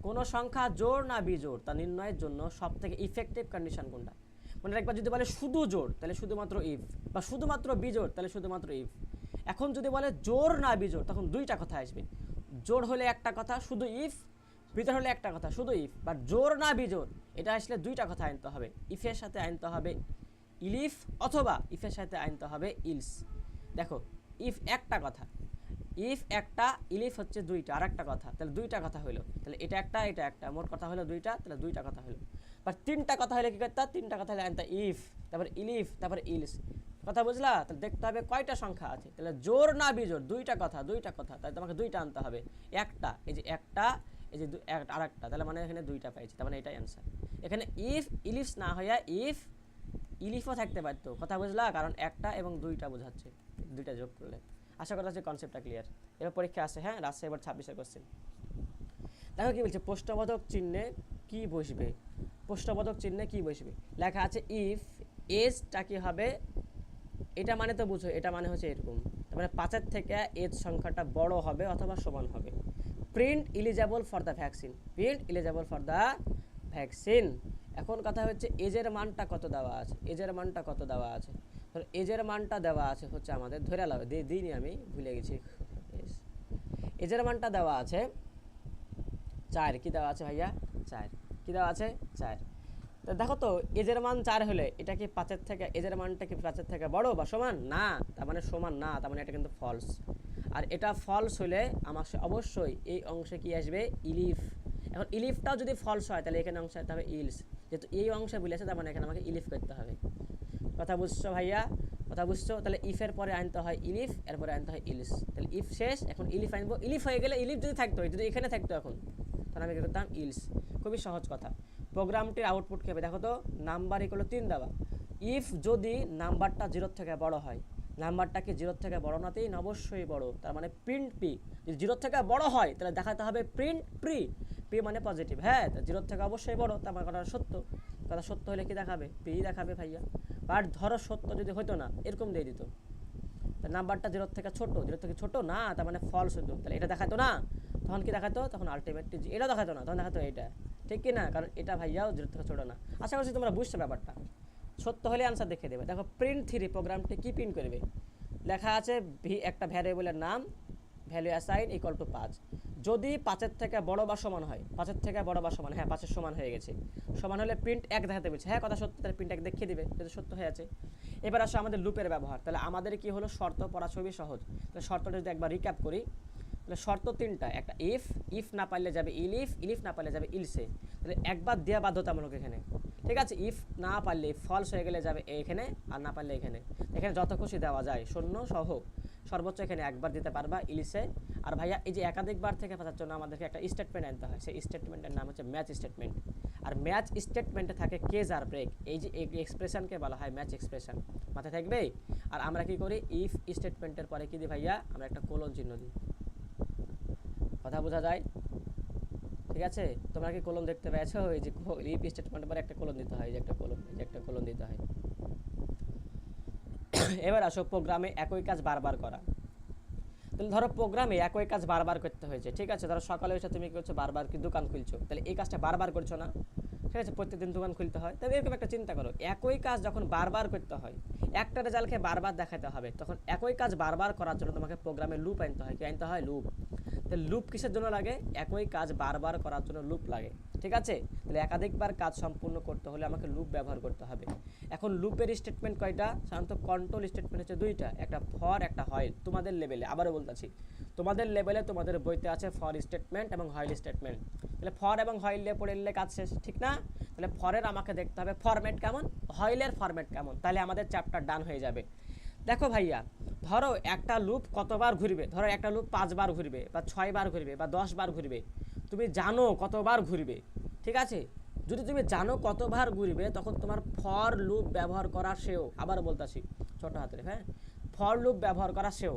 কোনো সংখ্যা জোড় না বিজোড় তা নির্ণয়ের জন্য সবথেকে ইফেক্টিভ কন্ডিশন কোনটা, মানে একবার যদি বলে শুধু জোড় তাহলে শুধুমাত্র ইফ, বা শুধুমাত্র বিজোড় তাহলে শুধুমাত্র ইফ। এখন যদি বলে জোড় না বিজোড়, তখন দুইটা কথা আসবে, জোড় হলে একটা কথা শুধু ইফ, বিজোড় হলে একটা কথা শুধু ইফ, বাট জোড় না বিজোড় এটা আসলে দুইটা কথা আনতে হবে, ইফের সাথে আনতে হবে ইলিফ, অথবা ইফের সাথে আনতে হবে ইলস। দেখো ইফ একটা কথা, ইফ একটা, ইলিফ হচ্ছে দুইটা, আর একটা কথা, তাহলে দুইটা কথা হলো, তাহলে এটা একটা, মোট কথা হলো দুইটা, তাহলে দুইটা কথা হলো। বাট 3টা কথা হলে কি করতে, 3টা কথা হলে আনতে ইফ, তারপর ইলিফ, তারপর ইলস। কথা বুঝলা, তাহলে দেখতে হবে কয়টা সংখ্যা আছে, তাহলে জোর না বিজোর, দুইটা কথা, তাহলে তোমাকে দুইটা আনতে হবে, একটা, এই যে একটা, এই যে আর একটা, তাহলে মানে এখানে দুইটা পাইছি, তার মানে এটাই অ্যান্সার। এখানে ইফ ইলিফস না হইয়া ইফ ইলিফও থাকতে পারতো, কথা বুঝলা, কারণ একটা এবং দুইটা বোঝাচ্ছে, দুইটা যোগ করলে। আশা করা হচ্ছে কনসেপ্টটা ক্লিয়ার। এবার পরীক্ষা আছে, হ্যাঁ রাজশাহী এবার 26-এর কোশ্চেন। দেখো কি বলছে, প্রশ্নবোধক চিহ্নে কি বসবে, লেখা আছে ইফ এজটা কি হবে, এটা মানে তো বুঝো, এটা মানে হচ্ছে এরকম, তারপরে 5-এর থেকে এজ সংখ্যাটা বড় হবে অথবা সমান হবে। Print eligible for the vaccine, এখন কথা হচ্ছে এজের মানটা কত দেওয়া আছে, এজের মানটা দেওয়া আছে হচ্ছে আমাদের, ধরে লাও দিইনি আমি, ভুলে গেছি, এজের মানটা দেওয়া আছে 4, কি দেওয়া আছে ভাইয়া 4, কি দেওয়া আছে 4। তো দেখো তো এজের মান 4 হলে এটা কি 5-এর থেকে, এজের মানটা কি 5-এর থেকে বড় বা সমান না, তার মানে সমান না, তার মানে এটা কিন্তু ফলস। আর এটা ফলস হলে আমার অবশ্যই এই অংশে কি আসবে, ইলিফ। এখন ইলিফটাও যদি ফলস হয় তাহলে এখানে অংশে আসতে হবে ইলস, যেহেতু এই অংশে ভুলেছে তার মানে এখানে আমাকে ইলিফ করতে হবে। কথা বুঝছো ভাইয়া, তাহলে ইফের পরে আনতে হয় ইলিফ, এরপরে আনতে হয় ইলস, তাহলে ইফ শেষ, এখন ইলিফ আনবো, ইলিফ হয়ে গেলে, ইলিফ যদি থাকতো, যদি এখানে থাকতো এখন, তাহলে আমি কি করতাম ইলস। খুবই সহজ কথা। প্রোগ্রামটির আউটপুট কী হবে দেখো তো, নাম্বার ইকুয়াল 3 দেওয়া, ইফ যদি নাম্বারটা 0 থেকে বড় হয়, নাম্বারটা কি 0 থেকে বড় নাতেই অবশ্যই বড়, তার মানে প্রিন্ট পি, যদি 0 থেকে বড় হয় তাহলে দেখাতে হবে প্রিন্ট পি, পি মানে পজিটিভ, হ্যাঁ 0 থেকে অবশ্যই বড়, তার মানে কথা সত্য, কথা সত্য হলে কি দেখাবে, পি দেখাবে ভাইয়া। বাট ধরো সত্য যদি হতো না, এরকম দিয়ে দিত, নাম্বারটা 0 থেকে ছোট না, তার মানে ফলস হতো, তাহলে এটা দেখাতো না, তখন কি দেখাতো, তখন আলটিমেটলি এটা দেখাতো না, তখন দেখাতো এটা, ঠিক কি না, কারণ এটা ভাইয়াও 0 থেকে ছোট না। আশা করছি তোমরা বুঝছো ব্যাপারটা, সত্য হলে আনসার দেখে দেবে। দেখো প্রিন্ট 3 প্রোগ্রামটি কি প্রিন্ট করবে, লেখা আছে একটা ভ্যারিয়েবলের নাম ভ্যালু অ্যাসাইন ইকুয়াল টু 5, যদি 5-এর থেকে বড় বা সমান হয়, 5-এর থেকে বড় বা সমান, হ্যাঁ 5-এর সমান হয়ে গেছে, সমান হলে প্রিন্ট 1 দেখাতে বলছে, হ্যাঁ কথা সত্য, তাহলে প্রিন্ট 1 দেখিয়ে দিবে যদি সত্য হয়ে আছে। এবার আসো আমাদের লুপের ব্যবহার। তাহলে আমাদের কি হলো, শর্ত পড়া খুবই সহজ। তাহলে শর্তটা যদি একবার রিক্যাপ করি, তাহলে শর্ত 3টা, একটা ইফ না পারলে যাবে ইলিফ না পারলে যাবে ইলসে। তাহলে একবার দেওয়া বাধ্যতামূলক এখানে, ঠিক আছে। ইফ না পারলে ফলস হয়ে গেলে যাবে এখানে, আর না পারলে এখানে। এখানে যত খুশি দেওয়া যায়, শূন্য সহ সর্বোচ্চ এখানে একবার দিতে পারবা ইলিশে। আর ভাইয়া এই যে একাধিকবার থেকে বাঁচার জন্য আমাদেরকে একটা স্টেটমেন্ট আনতে হয়, সেই স্টেটমেন্টের নাম হচ্ছে ম্যাচ স্টেটমেন্ট। আর ম্যাচ স্টেটমেন্টে থাকে কেজ আর ব্রেক, এই যে এক্সপ্রেশনকে বলা হয় ম্যাচ এক্সপ্রেশন, মাথায় থাকবে। আর আমরা কি করি, ইফ স্টেটমেন্টের পরে কি দিই ভাইয়া, আমরা একটা কোলন চিহ্ন দিই। কথা বোঝা যায়, ঠিক আছে। তোমরা কি কোলন দেখতে পেয়েছো, এই যে ইফ স্টেটমেন্টের পরে একটা কোলন দিতে হয়, এই যে একটা কোলন, এই যে একটা কোলন দিতে হয়। এবার আসো প্রোগ্রামে একই কাজ বারবার করা। তাহলে ধরো প্রোগ্রামে একই কাজ বারবার করতে হয়েছে, ঠিক আছে। ধরো সকালে এসে তুমি কি করছো, বারবার কি দোকান খুলছো, তাহলে এই কাজটা বারবার করছো না, ঠিক আছে, প্রত্যেকদিন দোকান খুলতে হয়। তাহলে এরকম একটা চিন্তা করো, একই কাজ যখন বারবার করতে হয়, একটা রেজাল্টকে বারবার দেখাতে হবে, তখন একই কাজ বারবার করার জন্য তোমাকে প্রোগ্রামে লুপ আনতে হয়। কি আনতে হয়, লুপ। তাহলে লুপ কিসের জন্য লাগে, একই কাজ বারবার করার জন্য লুপ লাগে, ঠিক আছে। তাহলে একাধিকবার কাজ সম্পূর্ণ করতে হলে আমাকে লুপ ব্যবহার করতে হবে। এখন লুপের স্টেটমেন্ট কয়টা, সাধারণত কন্ট্রোল স্টেটমেন্ট হচ্ছে 2টা, একটা ফর একটা হয়ল। তোমাদের লেভেলে আবারও বলতেছি, তোমাদের লেভেলে তোমাদের বইতে আছে ফর স্টেটমেন্ট এবং হয়ল স্টেটমেন্ট। তাহলে ফর এবং হয়ল দিয়ে পড়লে কাজ শেষ, ঠিক না। তাহলে ফরের আমাকে দেখতে হবে ফরম্যাট কেমন, হয়লের ফরম্যাট কেমন, তাহলে আমাদের চ্যাপ্টার ডান হয়ে যাবে। দেখো ভাইয়া, ধরো একটা লুপ কতবার ঘুরবে, ধরো একটা লুপ 5 বার ঘুরবে বা 6 বার ঘুরবে বা 10 বার ঘুরবে, তুমি জানো কতবার ঘুরবে, ঠিক আছে। যদি তুমি জানো কতবার ঘুরবে, তখন তোমার ফর লুপ ব্যবহার করা সেও, আবার বলতাছি ছোট হাতের, হ্যাঁ, ফর লুপ ব্যবহার করা সেও।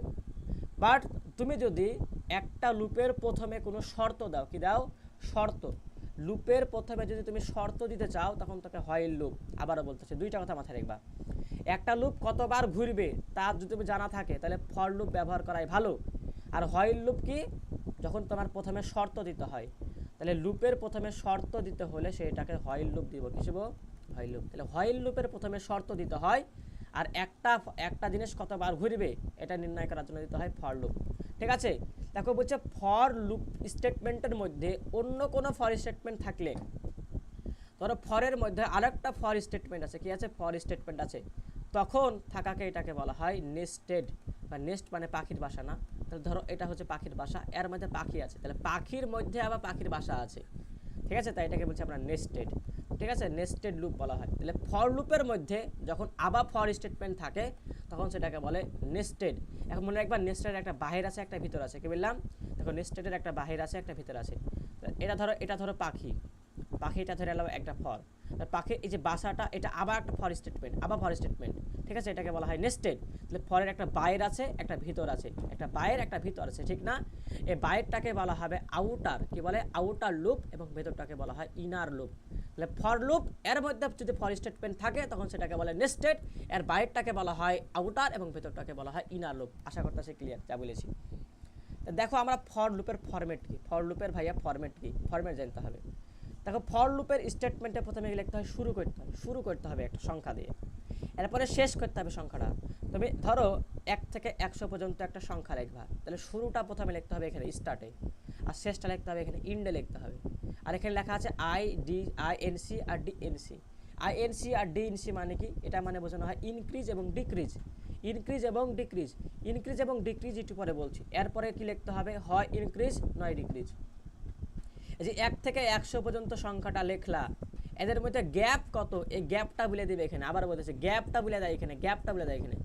বাট তুমি যদি একটা লুপের প্রথমে কোনো শর্ত দাও, কি দাও, শর্ত। লুপের প্রথমে যদি তুমি শর্ত দিতে চাও, তখন তাকে হয়ল লুপ। আবারও বলতেছি, 2টা কথা মাথায় রাখবা। একটা লুপ কতবার ঘুরবে তা যদি তুমি জানা থাকে, তাহলে ফর লুপ ব্যবহার করাই ভালো। আর হয়ল লুপ কি, যখন তোমার প্রথমে শর্ত দিতে হয়, তাহলে লুপের প্রথমে শর্ত দিতে হলে সেটাকে হয়ল লুপ দিব, কি দিব, হয়ল লুপ। তাহলে হয়ল লুপের প্রথমে শর্ত দিতে হয়, আর একটা জিনিস কতবার ঘুরবে এটা নির্ণয় করার জন্য দিতে হয় ফর লুপ, ঠিক আছে। দেখো বলছে ফর লুপ স্টেটমেন্টের মধ্যে অন্য কোনো ফর স্টেটমেন্ট থাকলে, ধরো ফরের মধ্যে আরেকটা ফর স্টেটমেন্ট আছে, কি আছে, ফর স্টেটমেন্ট আছে, তখন থাকাকে এটাকে বলা হয় নেস্টেড। বা নেস্ট মানে পাখির বাসা না, তাহলে ধরো এটা হচ্ছে পাখির বাসা, এর মধ্যে পাখি আছে, তাহলে পাখির মধ্যে আবার পাখির বাসা আছে, ঠিক আছে, তাই এটাকে বলছি আমরা নেস্টেড, ঠিক আছে, নেস্টেড লুপ বলা হয়। তাহলে ফর লুপের মধ্যে যখন আবার ফর স্টেটমেন্ট থাকে, তখন সেটাকে বলে নেস্টেড। এখন মনে রাখবা, নেস্টেড একটা বাহির আছে একটা ভিতর আছে, কি বললাম, দেখো নেস্টেডের একটা বাহির আছে একটা ভিতর আছে। এটা ধরো পাখি, পাখিটা ধরে এলাম একটা ফর, পাখির এই যে বাসাটা, এটা আবার একটা ফর স্টেটমেন্ট, আবার ফর স্টেটমেন্ট, ঠিক আছে, এটাকে বলা হয় নেস্টেড। তাহলে ফরের একটা বাইর আছে একটা ভিতর আছে, একটা বাইর একটা ভিতর আছে, ঠিক না। এই বাইরটাকে বলা হবে আউটার, কি বলে, আউটার লুপ, এবং ভেতরটাকে বলা হয় ইনার লুপ। তাহলে ফর লুপ এর মধ্যে যদি ফর স্টেটমেন্ট থাকে, তখন সেটাকে বলে নেস্টেড, এর বাইরটাকে বলা হয় আউটার এবং ভেতরটাকে বলা হয় ইনার লুপ। আশা করতেছি ক্লিয়ার যা বলেছি। দেখো আমরা ফর লুপের ফরম্যাট কি, ফর লুপের ভাইয়া ফরম্যাট কি, ফরম্যাট জানতে হবে। দেখো ফর লুপের স্টেটমেন্টে প্রথমে লিখতে হয় শুরু করতে হবে একটা সংখ্যা দিয়ে, এরপরে শেষ করতে হবে সংখ্যাটা। তুমি ধরো 1 থেকে 100 পর্যন্ত একটা সংখ্যা লিখবা, তাহলে শুরুটা প্রথমে লিখতে হবে এখানে স্টার্টে, আর শেষটা লিখতে হবে এখানে ইন্ডে লিখতে হবে। আর এখানে লেখা আছে আইএনসি আর ডিএনসি। আইএনসি আর ডিএনসি মানে কি, এটা মানে বোঝানো হয় ইনক্রিজ এবং ডিক্রিজ, ইনক্রিজ এবং ডিক্রিজ, ইনক্রিজ এবং ডিক্রিজ একটু পরে বলছি। এরপরে কি লিখতে হবে, হয় ইনক্রিজ নয় ডিক্রিজ। এই যে 1 থেকে 100 পর্যন্ত সংখ্যাটা লেখলা, এদের মধ্যে গ্যাপ কত, এই গ্যাপটা বলে দিবে এখানে। আবার বলতেছে গ্যাপটা বলে দেয় এখানে, গ্যাপটা বলে দেয় এখানে,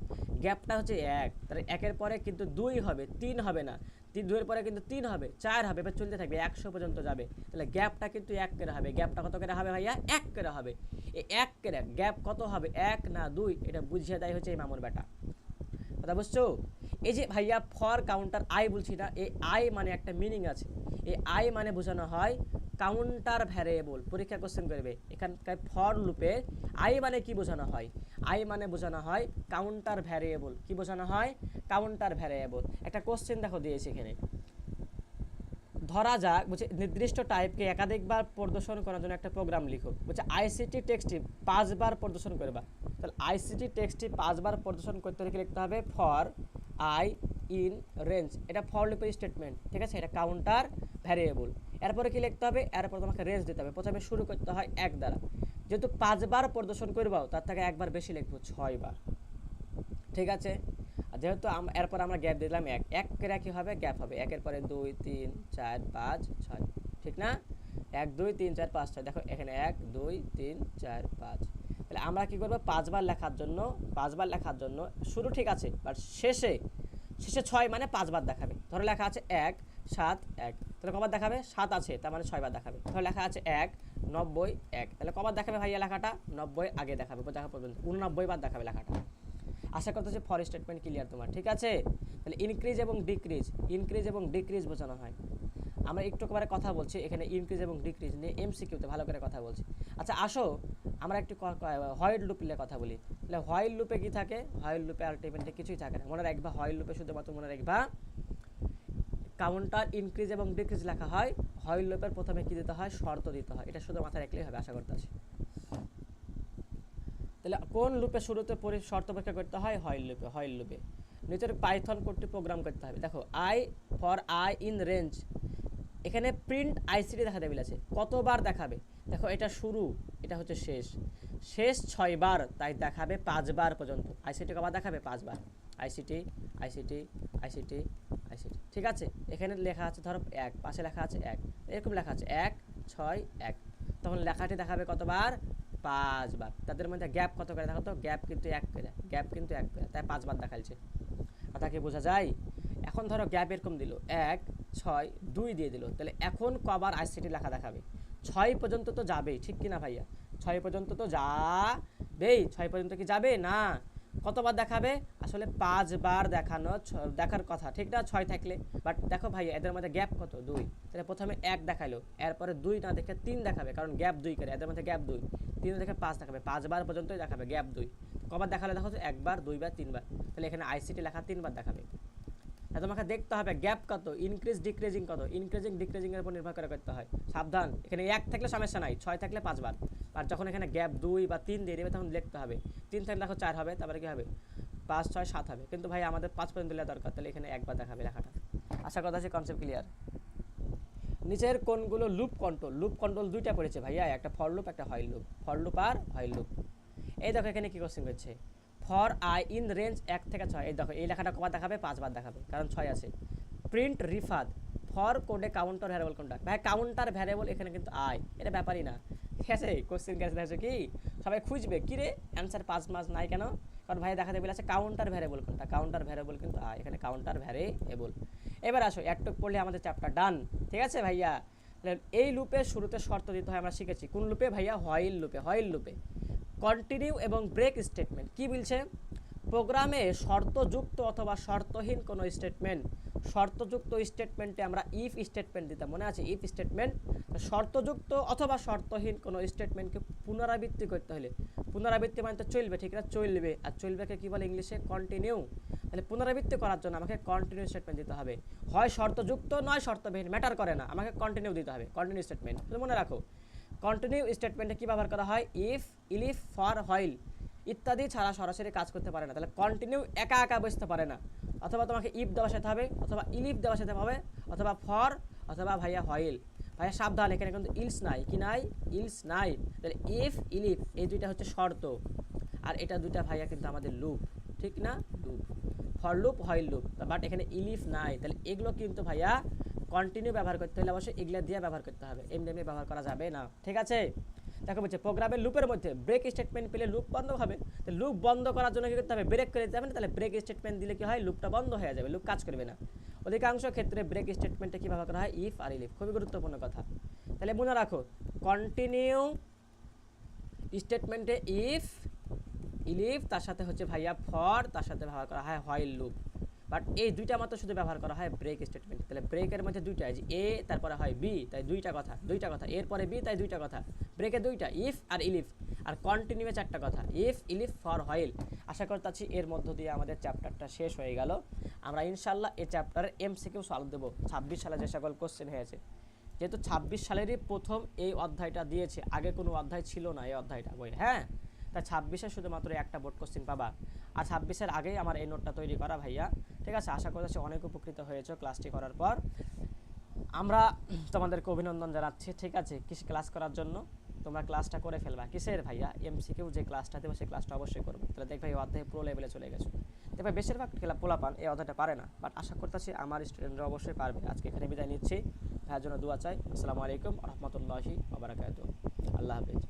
গ্যাপটা হচ্ছে 1। তাহলে 1-এর পরে কিন্তু 2 হবে, 3 হবে না, 2-এর পরে কিন্তু 3 হবে, 4 হবে, এবার চলতে থাকবে 100 পর্যন্ত যাবে। তাহলে গ্যাপটা কিন্তু 1 করে হবে। গ্যাপটা কত করে হবে ভাইয়া, 1 করে হবে। এই 1 করে গ্যাপ কত হবে, 1 না 2, এটা বুঝিয়ে দেয় হচ্ছে এই মামুর বেটা। কথা বুঝছো। এই যে ভাইয়া ফর কাউন্টার আই বলছি না, এই আই মানে একটা মিনিং আছে। এই আই মানে বোঝানো হয় কাউন্টার ভ্যারিয়েবল, পরীক্ষা কোশ্চেন করবে এখানকার ফর লুপে আই মানে কি বোঝানো হয়, আই মানে বোঝানো হয় কাউন্টার ভ্যারিয়েবল। কি বোঝানো হয়, কাউন্টার ভ্যারিয়েবল। একটা কোশ্চেন দেখো দিয়েছে এখানে, ধরা যাক বলছে নির্দিষ্ট টাইপকে একাধিকবার প্রদর্শন করার জন্য একটা প্রোগ্রাম লিখো। বলছে আইসিটি টেক্সটটি 5 বার প্রদর্শন করবা। তাহলে আইসিটি টেক্সটটি 5 বার প্রদর্শন করতে হলে লিখতে হবে ফর আই ইন রেঞ্জ, এটা ফর লুপের স্টেটমেন্ট, ঠিক আছে, এটা কাউন্টার ভ্যারিয়েবল। এরপরে কি লিখতে হবে, এরপর তোমাকে রেঞ্জ দিতে হবে। প্রথমে শুরু করতে হয় 1 দ্বারা, যেহেতু 5 বার প্রদর্শন করবাও তার থেকে একবার বেশি লিখবো, 6 বার, ঠিক আছে। আর যেহেতু এরপর আমরা গ্যাপ দিলাম 1, 1 করে কি হবে, গ্যাপ হবে, 1 এর পরে 2 3 4 5 6, ঠিক না, 1 2 3 4 5 6, দেখো এখানে 1 2 3 4 5। তাহলে আমরা কি করবো, 5 বার লেখার জন্য শুরু ঠিক আছে, বাট শেষে 6 মানে 5 বার দেখাবে। ধরো লেখা আছে 1 7 1, তাহলে কবার দেখাবে, 7 আছে তার মানে 6 বার দেখাবে। ধরো লেখা আছে 1 90 1, তাহলে কবার দেখাবে ভাইয়া লেখাটা, 90 আগে দেখাবে, দেখা পর্যন্ত 89 বার দেখাবে লেখাটা। আশা করতে হচ্ছে ফর স্টেটমেন্ট ক্লিয়ার তোমার, ঠিক আছে। তাহলে ইনক্রিজ এবং ডিক্রিজ বোঝানো হয়। আমরা একটু করে কথা বলছি এখানে ইনক্রিজ এবং ডিক্রিজ নিয়ে, এমসিকিউতে ভালো করে কথা বলছি। আচ্ছা আসো আমরা একটু হোয়াইল লুপ নিয়ে কথা বলি। তাহলে হোয়াইল লুপে কি থাকে, হোয়াইল লুপে আলটিমেটলি কিছুই থাকে না, মনে রাখবা হোয়াইল লুপে শুধুমাত্র মনে রাখবা কাউন্টার ইনক্রিজ এবং ডিক্রিজ লেখা হয়। হোয়াইল লুপের প্রথমে কি দিতে হয়, শর্ত দিতে হয়, এটা শুধু মাথায় রাখলেই হবে, আশা করতেছি। তাহলে কোন লুপে শুরুতে শর্ত পরীক্ষা করতে হয়, হোয়াইল লুপে নিচের পাইথন কোডটি প্রোগ্রাম করতে হবে। দেখো আই ইন রেঞ্জ, এখানে প্রিন্ট আইসিটি দেখা দেবে আছে, কতবার দেখাবে, দেখো এটা শুরু, এটা হচ্ছে শেষ 6 বার, তাই দেখাবে 5 বার পর্যন্ত। আইসিটি কবার দেখাবে, 5 বার, আইসিটি, ঠিক আছে। এখানে লেখা আছে ধরো 1, পাশে লেখা আছে 1, এরকম লেখা আছে 1 6 1, তখন লেখাটি দেখাবে কতবার, 5 বার। তাদের মধ্যে গ্যাপ কত করে দেখো তো, গ্যাপ কিন্তু 1 করে, তাই 5 বার দেখাইছে, কথা কি বোঝা যায়। এখন ধরো গ্যাপ এরকম দিল 1 6 2 দিয়ে দিল, তাহলে এখন কবার আইসিটি লেখা দেখাবে, 6 পর্যন্ত তো যাবেই, ঠিক কিনা ভাইয়া, 6 পর্যন্ত তো যাবেই, 6 পর্যন্ত কি যাবে না, কতবার দেখাবে, আসলে 5 বার দেখার কথা, ঠিক না, 6 থাকলে। বাট দেখো ভাইয়া এদের মধ্যে গ্যাপ কত, 2, তাহলে প্রথমে 1 দেখাইলো, এরপরে 2 না দেখে 3 দেখাবে, কারণ গ্যাপ 2 করে, এদের মধ্যে গ্যাপ 2, 3 দেখে 5 দেখাবে, 5 বার পর্যন্তই দেখাবে গ্যাপ 2। কবার দেখালে দেখো তো, 1 বার 2 বার 3 বার, তাহলে এখানে আইসিটি লেখা 3 বার দেখাবে। তোমাকে দেখতে হবে গ্যাপ কত, ইনক্রিজ ডিক্রিজিং কত, ডিক্রিজিং এর উপর নির্ভর করে করতে হয়। সাবধান, এখানে 1 থাকলে সমস্যা নাই, 6 থাকলে 5 বার, আর যখন এখানে গ্যাপ 2 বা 3 দিয়ে দেবে তখন লিখতে হবে, 3 থাকলে দেখো 4 হবে, তারপরে কি হবে 5 6 7 হবে, কিন্তু ভাই আমাদের 5 পর্যন্ত লেখা দরকার, তাহলে এখানে একবার দেখাবে লেখাটা। আশা কথা আছে কনসেপ্ট ক্লিয়ার। নিচের কোনগুলো লুপ কন্ট্রোল দুইটা পড়েছে ভাইয়া, একটা ফর লুপ একটা হোয়াইল লুপ, ফর লুপ আর হোয়াইল লুপ। এই দেখো এখানে কি কোশ্চেন করছে, ফর আই ইন রেঞ্জ 1 থেকে 6, এই দেখো এই লেখাটা কবার দেখাবে, 5 বার দেখাবে, কারণ 6 আছে। প্রিন্ট রিফাদ, ফর কোডে কাউন্টার ভ্যারিয়েবল কোনটা, ভাই কাউন্টার ভ্যারিয়েবল এখানে কিন্তু আই, এটা ব্যাপারই না, ঠিক আছে। কোশ্চেন গেছে দেখছো কি, সবাই খুঁজবে কি রে অ্যান্সার 5 মাস নাই কেন, কারণ ভাই দেখা দেবে আছে কাউন্টার ভ্যারিয়েবল কোনটা, কাউন্টার ভ্যারিয়েবল কিন্তু আই, এখানে কাউন্টার ভ্যারিয়েবল। এবার আসো একটুক পড়লে আমাদের চ্যাপ্টার ডান, ঠিক আছে ভাইয়া। এই লুপের শুরুতে শর্ত দিতে হয়, আমরা শিখেছি কোন লুপে ভাইয়া, হোয়াইল লুপে। কন্টিনিউ এবং ব্রেক স্টেটমেন্ট কি বলছে, প্রোগ্রামে শর্তযুক্ত অথবা শর্তহীন কোনো স্টেটমেন্ট, শর্তযুক্ত স্টেটমেন্টে আমরা ইফ স্টেটমেন্ট দিতাম, মনে আছে ইফ স্টেটমেন্ট। শর্তযুক্ত অথবা শর্তহীন কোনো স্টেটমেন্টকে পুনরাবৃত্তি করতে হলে, পুনরাবৃত্তি মানে তো চলবে, ঠিক আছে, চলবে, আর চলবেকে কি বলে ইংলিশে, কন্টিনিউ। তাহলে পুনরাবৃত্তি করার জন্য আমাকে কন্টিনিউ স্টেটমেন্ট দিতে হবে, হয় শর্তযুক্ত নয় শর্তবিহীন, ম্যাটার করে না, আমাকে কন্টিনিউ দিতে হবে, কন্টিনিউ স্টেটমেন্ট। মনে রাখো কন্টিনিউ স্টেটমেন্টে কী ব্যবহার করা হয়, ইফ ইলিফ ফর হোয়াইল ইত্যাদি ছাড়া সরাসরি কাজ করতে পারে না। তাহলে কন্টিনিউ একা একা বসতে পারে না, অথবা তোমাকে ইফ দেওয়া সাথে হবে, অথবা ইলিফ দেওয়া সাথে হবে, অথবা ফর, অথবা ভাইয়া হোয়াইল। ভাইয়া সাবধান, এখানে কিন্তু ইলস নাই, কি নাই, ইলস নাই। তাহলে ইফ ইলিফ এই দুইটা হচ্ছে শর্ত, আর এটা দুইটা ভাইয়া কিন্তু আমাদের লুপ, ঠিক না, loop, for loop while loop, but এখানে ইলিফ নাই। তাহলে এগুলো কিন্তু ভাইয়া কন্টিনিউ ব্যবহার করতে হলে অবশ্যই এগুলো দিয়ে ব্যবহার করতে হবে, এমনি এমনি ব্যবহার করা যাবে না, ঠিক আছে। দেখো বলছে প্রোগ্রামের লুপের মধ্যে ব্রেক স্টেটমেন্ট পেলে লুপ বন্ধ হবে, তো লুপ বন্ধ করার জন্য কী করতে হবে, ব্রেক করে দিতে হবে না, তাহলে ব্রেক স্টেটমেন্ট দিলে কি হয়, লুপটা বন্ধ হয়ে যাবে, লুপ কাজ করবে না। অধিকাংশ ক্ষেত্রে ব্রেক স্টেটমেন্টে কী ব্যবহার করা হয়, ইফ আর ইলিফ, খুবই গুরুত্বপূর্ণ কথা। তাহলে মনে রাখো কন্টিনিউ স্টেটমেন্টে ইফ ইলিফ, তার সাথে হচ্ছে ভাইয়া ফর, তার সাথে ব্যবহার করা হয় হোয়াইল লুপ, বাট এই দুইটা মাত্র শুধু ব্যবহার করা হয় ব্রেক স্টেটমেন্ট। তাহলে ব্রেকের মধ্যে দুইটা, এ তারপরে হয় বি, তাই দুইটা কথা, এরপরে বি তাই দুইটা কথা, ব্রেকে দুইটা, ইফ আর ইলিফ, আর কন্টিনিউয়ে 4টা কথা, ইফ ইলিফ ফর হোয়াইল। আশা করতেছি এর মধ্য দিয়ে আমাদের চ্যাপ্টারটা শেষ হয়ে গেল। আমরা ইনশাল্লাহ এই চ্যাপ্টারের এমসিকিউ সলভ দেবো 26 সালে যে সকল কোশ্চেন হয়েছে, যেহেতু 26 সালেরই প্রথম এই অধ্যায়টা দিয়েছে, আগে কোনো অধ্যায় ছিল না এই অধ্যায়টা বই, হ্যাঁ। তাই 26-এ শুধুমাত্র একটা বোর্ড কোশ্চেন পাবা। আর 26-এর আগেই আমার এই নোটটা তৈরি করা ভাইয়া, ঠিক আছে। আশা করছি অনেক উপকৃত হয়েছে ক্লাসটি করার পর। আমরা তোমাদেরকে অভিনন্দন জানাচ্ছি, ঠিক আছে, কিছু ক্লাস করার জন্য। তোমরা ক্লাসটা করে ফেলবা। কিসের ভাইয়া? এমসিকিউ যে ক্লাসটা দেবো সেই ক্লাসটা অবশ্যই করবে। তাহলে দেখবে এই অধ্যায় প্রো লেভেলে চলে গেছো। দেখবে বেশিরভাগ পোলাপান এই অধ্যায়টা পারে না, বাট আশা করতেছি আমার স্টুডেন্টরা অবশ্যই পারবে। আজকে এখানে বিদায় নিচ্ছি, ভাইয়ের জন্য দোয়া চাই। আসসালামু আলাইকুম রহমতুল্লাহি ওয়া বারাকাতুহু। আল্লাহ হাফেজ।